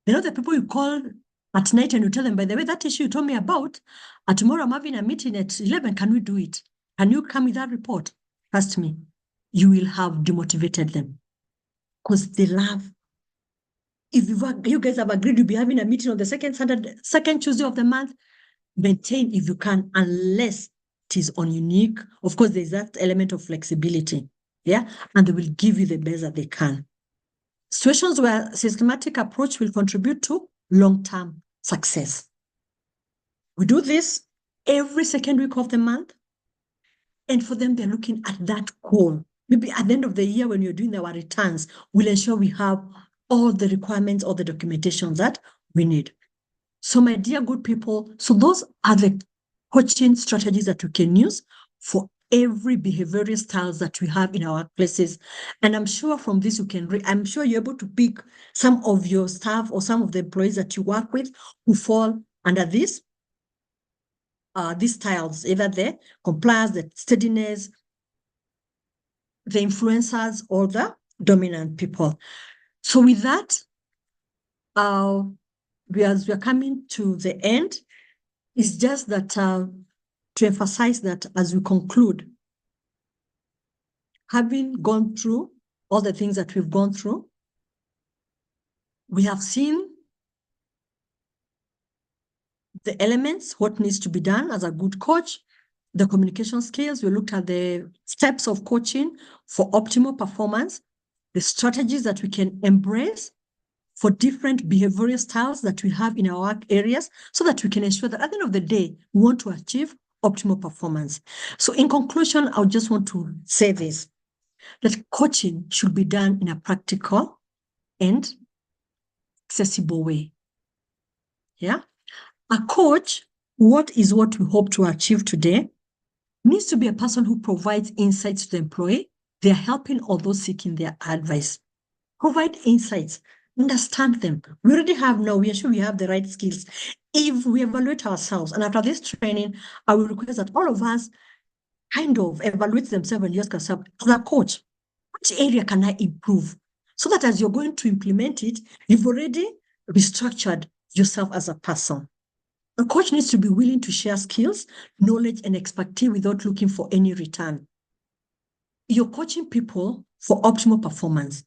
The people you call at night and you tell them, by the way, that issue you told me about, tomorrow I'm having a meeting at 11. Can we do it? Can you come with that report? Trust me, you will have demotivated them because they love. If you guys have agreed to be having a meeting on the second Tuesday of the month, maintain if you can, unless it is on unique. Of course, there's that element of flexibility. Yeah. And they will give you the best that they can. Situations where systematic approach will contribute to long-term success. We do this every second week of the month. And for them, they're looking at that goal. Maybe at the end of the year, when you're doing our returns, we'll ensure we have all the requirements, all the documentation that we need. So my dear good people, so those are the coaching strategies that we can use for every behavioral styles that we have in our workplaces. And I'm sure from this, I'm sure you're able to pick some of your staff or some of the employees that you work with who fall under these styles, either the compliance, the steadiness, the influencers, or the dominant people. So with that, as we are coming to the end, it's just that to emphasize that as we conclude, having gone through all the things that we've gone through, we have seen the elements, what needs to be done as a good coach, the communication skills. We looked at the steps of coaching for optimal performance, the strategies that we can embrace for different behavioral styles that we have in our work areas, so that we can ensure that at the end of the day, we want to achieve optimal performance. So in conclusion, I just want to say this, that coaching should be done in a practical and accessible way. Yeah. A coach, what we hope to achieve today, needs to be a person who provides insights to the employee. They're helping all those seeking their advice. Provide insights, understand them. We already have now, we are sure we have the right skills. If we evaluate ourselves, and after this training, I will request that all of us kind of evaluate themselves and ask ourselves, as a coach, which area can I improve? So that as you're going to implement it, you've already restructured yourself as a person. A coach needs to be willing to share skills, knowledge, and expertise without looking for any return. You're coaching people for optimal performance.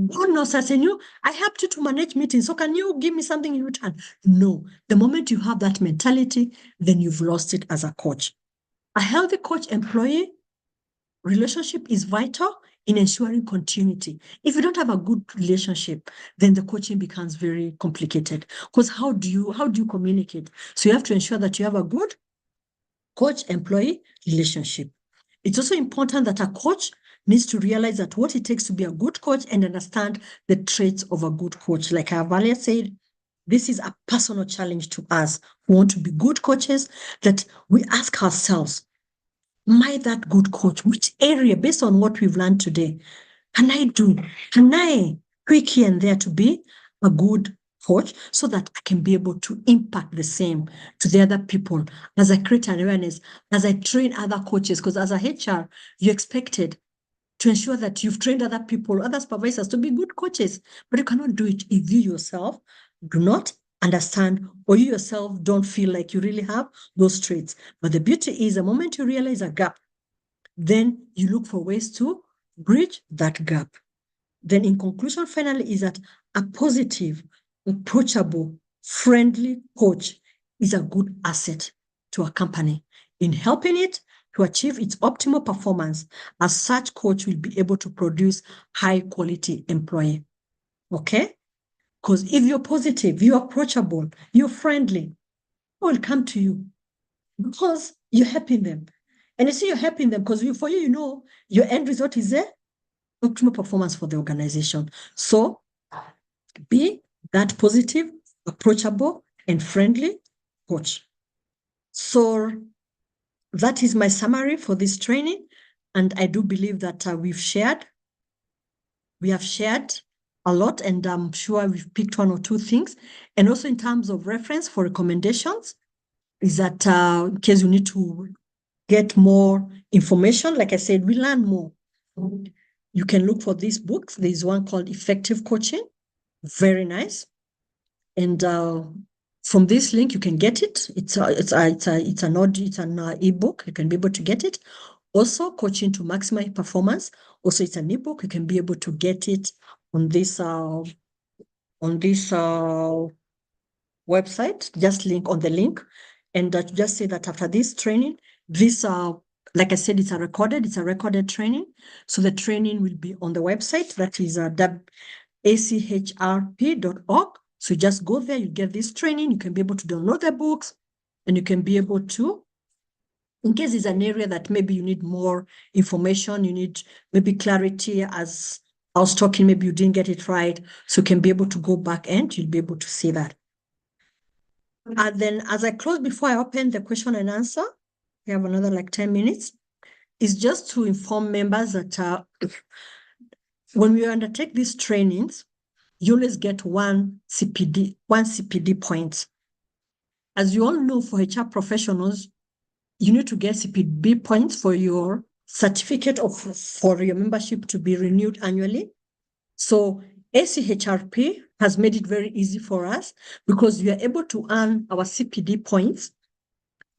God knows, I say, I helped you to manage meetings, so can you give me something in return? No. The moment you have that mentality, then you've lost it as a coach. A healthy coach-employee relationship is vital in ensuring continuity. If you don't have a good relationship, then the coaching becomes very complicated. Because how do you communicate? So you have to ensure that you have a good coach-employee relationship. It's also important that a coach needs to realize that what it takes to be a good coach and understand the traits of a good coach. Like I have earlier said, this is a personal challenge to us who want to be good coaches, that we ask ourselves, am I that good coach? Which area, based on what we've learned today, can I do? Can I tweak here and there to be a good coach, so that I can be able to impact the same to the other people as I create an awareness, as I train other coaches? Because as a HR, you're expected to ensure that you've trained other people, other supervisors to be good coaches, but you cannot do it if you yourself do not understand, or you yourself don't feel like you really have those traits. But the beauty is, the moment you realize a gap, then you look for ways to bridge that gap. Then in conclusion, finally, is that a positive, approachable, friendly coach is a good asset to a company in helping it to achieve its optimal performance. As such, coach will be able to produce high quality employee. Okay? Because if you're positive, you're approachable, you're friendly, people will come to you because you're helping them. And you see, you're helping them because for you, your end result is there, optimal performance for the organization. So be that positive, approachable, and friendly coach. So that is my summary for this training. And I do believe that we have shared a lot, and I'm sure we've picked one or two things. And also in terms of reference for recommendations, is that in case you need to get more information, like I said, we learn more. You can look for these books. There's one called Effective Coaching, very nice. And from this link, you can get it. It's an ebook. You can be able to get it. Also, Coaching to Maximize Performance. Also, it's an ebook. You can be able to get it on this website. Just link on the link, and just say that after this training, this like I said, it's a recorded training. So the training will be on the website. That is achrp.org. So you just go there, you get this training. You can be able to download the books. and you can be able to, in case it's an area that maybe you need more information, you need maybe clarity, as I was talking, maybe you didn't get it right. So you can be able to go back and you'll be able to see that. And then as I close, before I open the question and answer, we have another like 10 minutes, is just to inform members that when we undertake these trainings, you always get one CPD point. As you all know, for HR professionals, you need to get CPD points for your certificate for your membership to be renewed annually. So ACHRP has made it very easy for us because we are able to earn our CPD points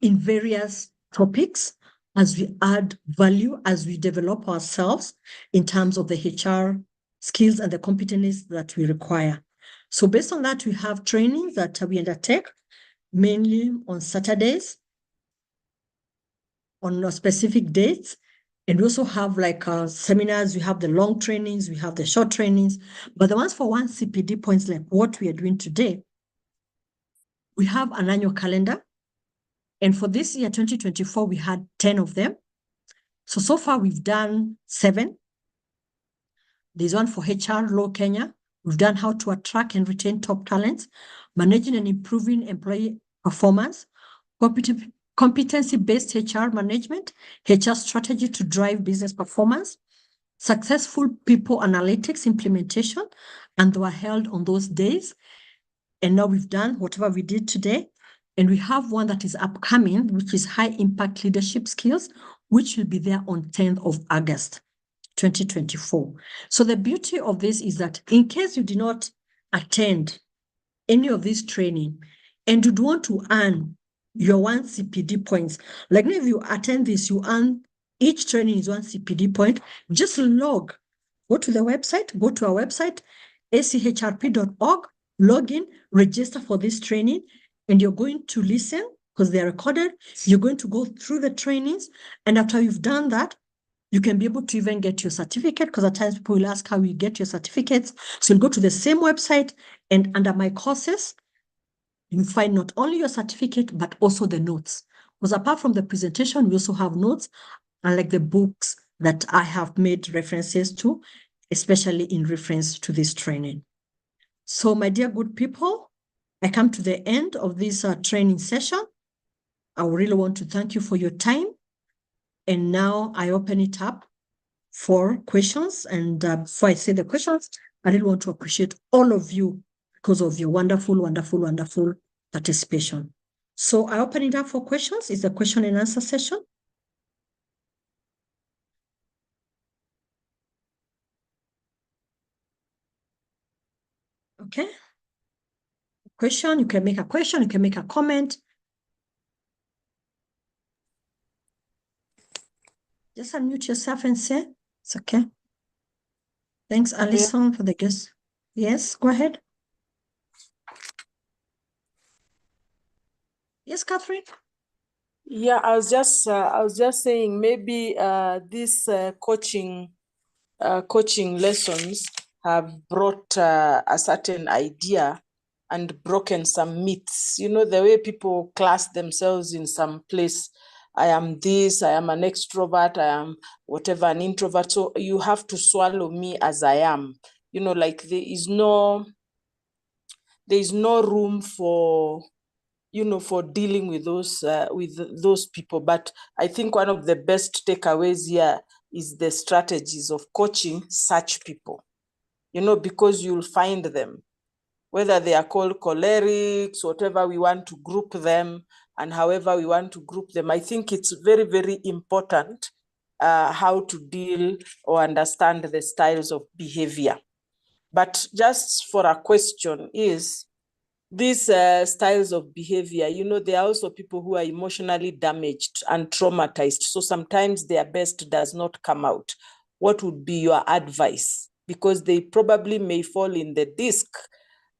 in various topics as we add value, as we develop ourselves in terms of the HR skills and the competencies that we require. So based on that, we have trainings that we undertake mainly on Saturdays, on specific dates. And we also have like seminars, we have the long trainings, we have the short trainings, but the ones for one CPD points, like what we are doing today, we have an annual calendar. And for this year, 2024, we had 10 of them. So far we've done 7. There's one for HR Law Kenya. We've done how to attract and retain top talents, managing and improving employee performance, competency-based HR management, HR strategy to drive business performance, successful people analytics implementation, and they were held on those days. And now we've done whatever we did today. And we have one that is upcoming, which is high impact leadership skills, which will be there on 10th of August, 2024. So the beauty of this is that in case you did not attend any of this training and you'd want to earn your one CPD points, like if you attend this, you earn, each training is one CPD point, just go to the website, go to our website, achrp.org, log in, register for this training, and you're going to listen because they're recorded. You're going to go through the trainings. And after you've done that, you can be able to even get your certificate, because at times people will ask how you get your certificates. So you'll go to the same website, and under my courses, you find not only your certificate, but also the notes. Because apart from the presentation, we also have notes, and like the books that I have made references to, especially in reference to this training. So my dear good people, I come to the end of this training session. I really want to thank you for your time. And now I open it up for questions. And before I say the questions, I really want to appreciate all of you because of your wonderful, wonderful, wonderful participation. So I open it up for questions. It's a question and answer session. Okay. Question, you can make a question, you can make a comment. Just unmute yourself and say, it's okay. Thanks, Alison, for the guest. Yes, go ahead. Yes, Catherine. Yeah, I was just saying maybe these coaching lessons have brought a certain idea and broken some myths. You know, the way people class themselves in some place. I am this, I am an extrovert, I am whatever, an introvert. So you have to swallow me as I am. You know, like there is no room for, you know, for dealing with those people. But I think one of the best takeaways here is the strategies of coaching such people, you know, because you'll find them, whether they are called cholerics, whatever we want to group them, and however we want to group them. I think it's very, very important how to deal or understand the styles of behavior. But just for a question is, these styles of behavior, you know, there are also people who are emotionally damaged and traumatized. So sometimes their best does not come out. What would be your advice? Because they probably may fall in the disc,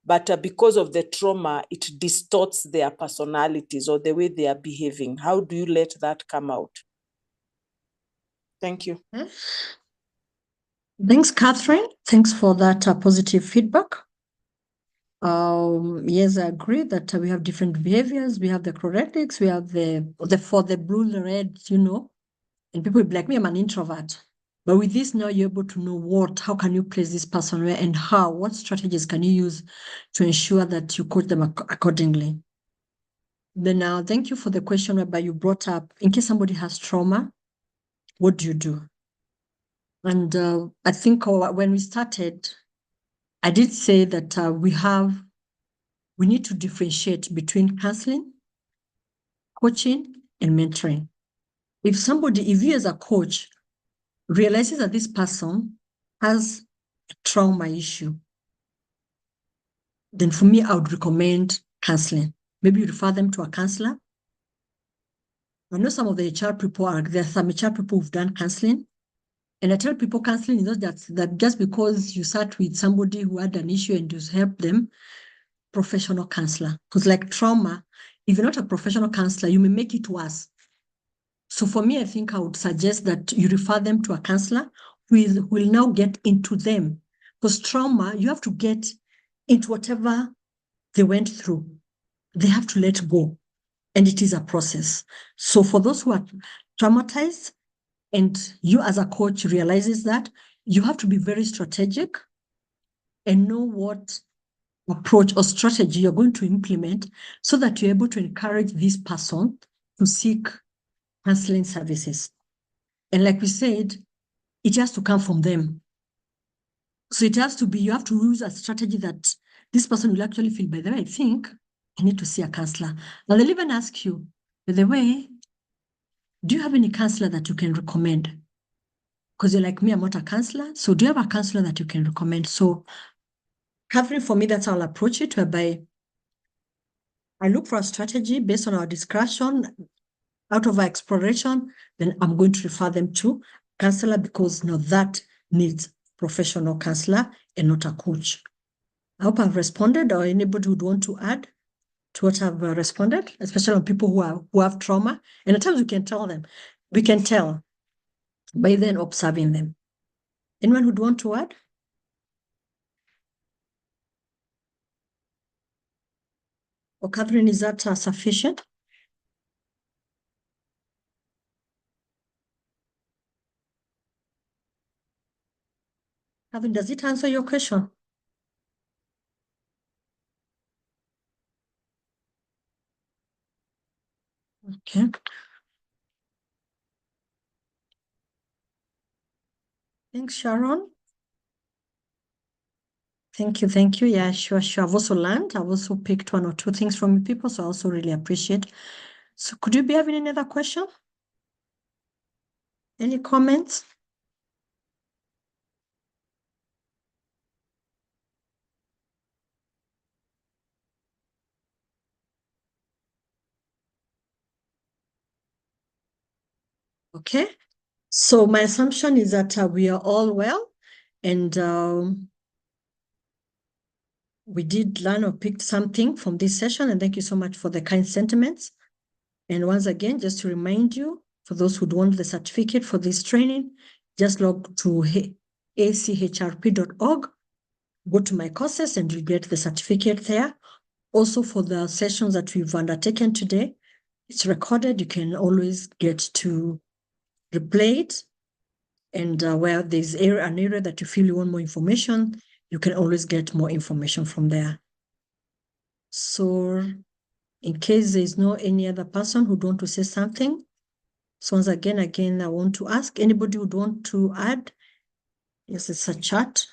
but because of the trauma, it distorts their personalities or the way they are behaving. How do you let that come out? Thank you. Thanks, Catherine. Thanks for that positive feedback. Yes, I agree that we have different behaviors. We have the cholerics, we have the for the blue, the red, you know, and people will be like me, I'm an introvert. But with this now, you're able to know how can you place this person where and how, what strategies can you use to ensure that you coach them accordingly. Then now, thank you for the question whereby you brought up, in case somebody has trauma, what do you do? And I think when we started, I did say that we need to differentiate between counseling, coaching, and mentoring. If you as a coach realizes that this person has a trauma issue, then for me, I would recommend counseling. Maybe you refer them to a counselor. I know some of the HR people there are some HR people who've done counseling. And I tell people counseling is not that just because you sat with somebody who had an issue and you help them, professional counselor. Because like trauma, if you're not a professional counselor, you may make it worse. So for me, I think I would suggest that you refer them to a counselor who will now get into them. Because trauma, you have to get into whatever they went through. They have to let go. And it is a process. So for those who are traumatized, and you as a coach realizes that, you have to be very strategic and know what approach or strategy you're going to implement so that you're able to encourage this person to seek counseling services. And like we said, it has to come from them. So it has to be, you have to use a strategy that this person will actually feel, by the way, I think I need to see a counselor. Now they'll even ask you, by the way, do you have any counselor that you can recommend? Because you're like me, I'm not a counselor. So do you have a counselor that you can recommend? So Catherine, for me, that's how I'll approach it, whereby I look for a strategy based on our discussion, out of our exploration, then I'm going to refer them to counselor because now that needs professional counselor and not a coach. I hope I've responded, or anybody would want to add to what I've responded, especially on people who have trauma. And at times we can tell by then observing them. Anyone would want to add? Or Catherine, is that sufficient? Catherine, does it answer your question? Okay. Thanks, Sharon. Thank you, thank you. Yeah, sure. I've also learned. I've also picked one or two things from people, so I also really appreciate. So could you be having any other question? Any comments? Okay. So my assumption is that we are all well, and we did learn or picked something from this session, and thank you so much for the kind sentiments. And once again, just to remind you, for those who want the certificate for this training, just log to achrp.org, go to my courses, and you'll get the certificate there. Also, for the sessions that we've undertaken today, it's recorded. You can always get to replay it. And where there's an area that you feel you want more information, you can always get more information from there. So in case there's no any other person who'd want to say something, so once again, I want to ask anybody who'd want to add. Yes, it's a chat.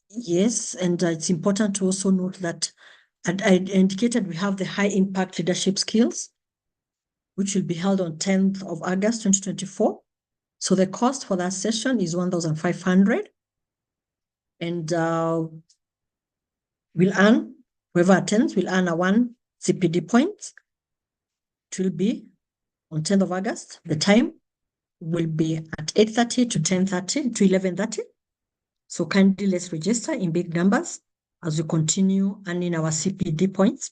Yes, and it's important to also note that I indicated we have the high impact leadership skills, which will be held on 10th of August, 2024. So the cost for that session is 1,500. And whoever attends will earn a 1 CPD point. It will be on 10th of August. The time will be at 8:30 to 10:30 to 11:30. So kindly let's register in big numbers as we continue earning our CPD points.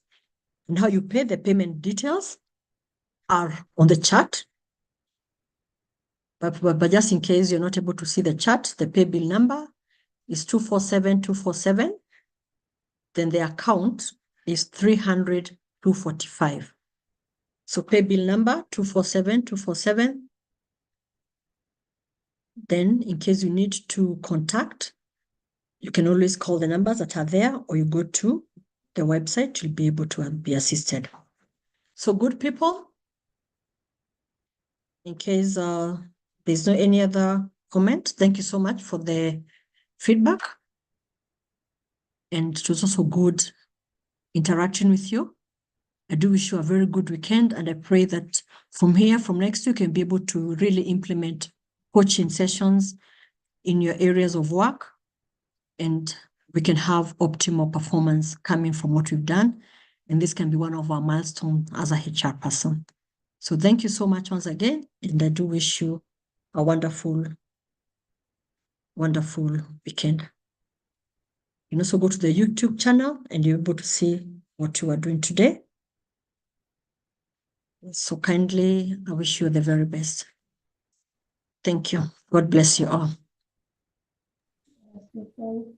And how you pay, the payment details are on the chat. But just in case you're not able to see the chat, the pay bill number is 247,247. Then the account is 300,245. So pay bill number 247,247. Then in case you need to contact, you can always call the numbers that are there, or you go to the website, you'll be able to be assisted. So good people, in case there's no any other comment, thank you so much for the feedback. And it was also good interacting with you. I do wish you a very good weekend, and I pray that from here, from next week, you can be able to really implement coaching sessions in your areas of work, and we can have optimal performance coming from what we've done. And this can be one of our milestones as a HR person. So thank you so much once again, and I do wish you a wonderful, wonderful weekend. You can also go to the YouTube channel and you're able to see what you are doing today. So kindly, I wish you the very best. Thank you. God bless you all. Yes, we thank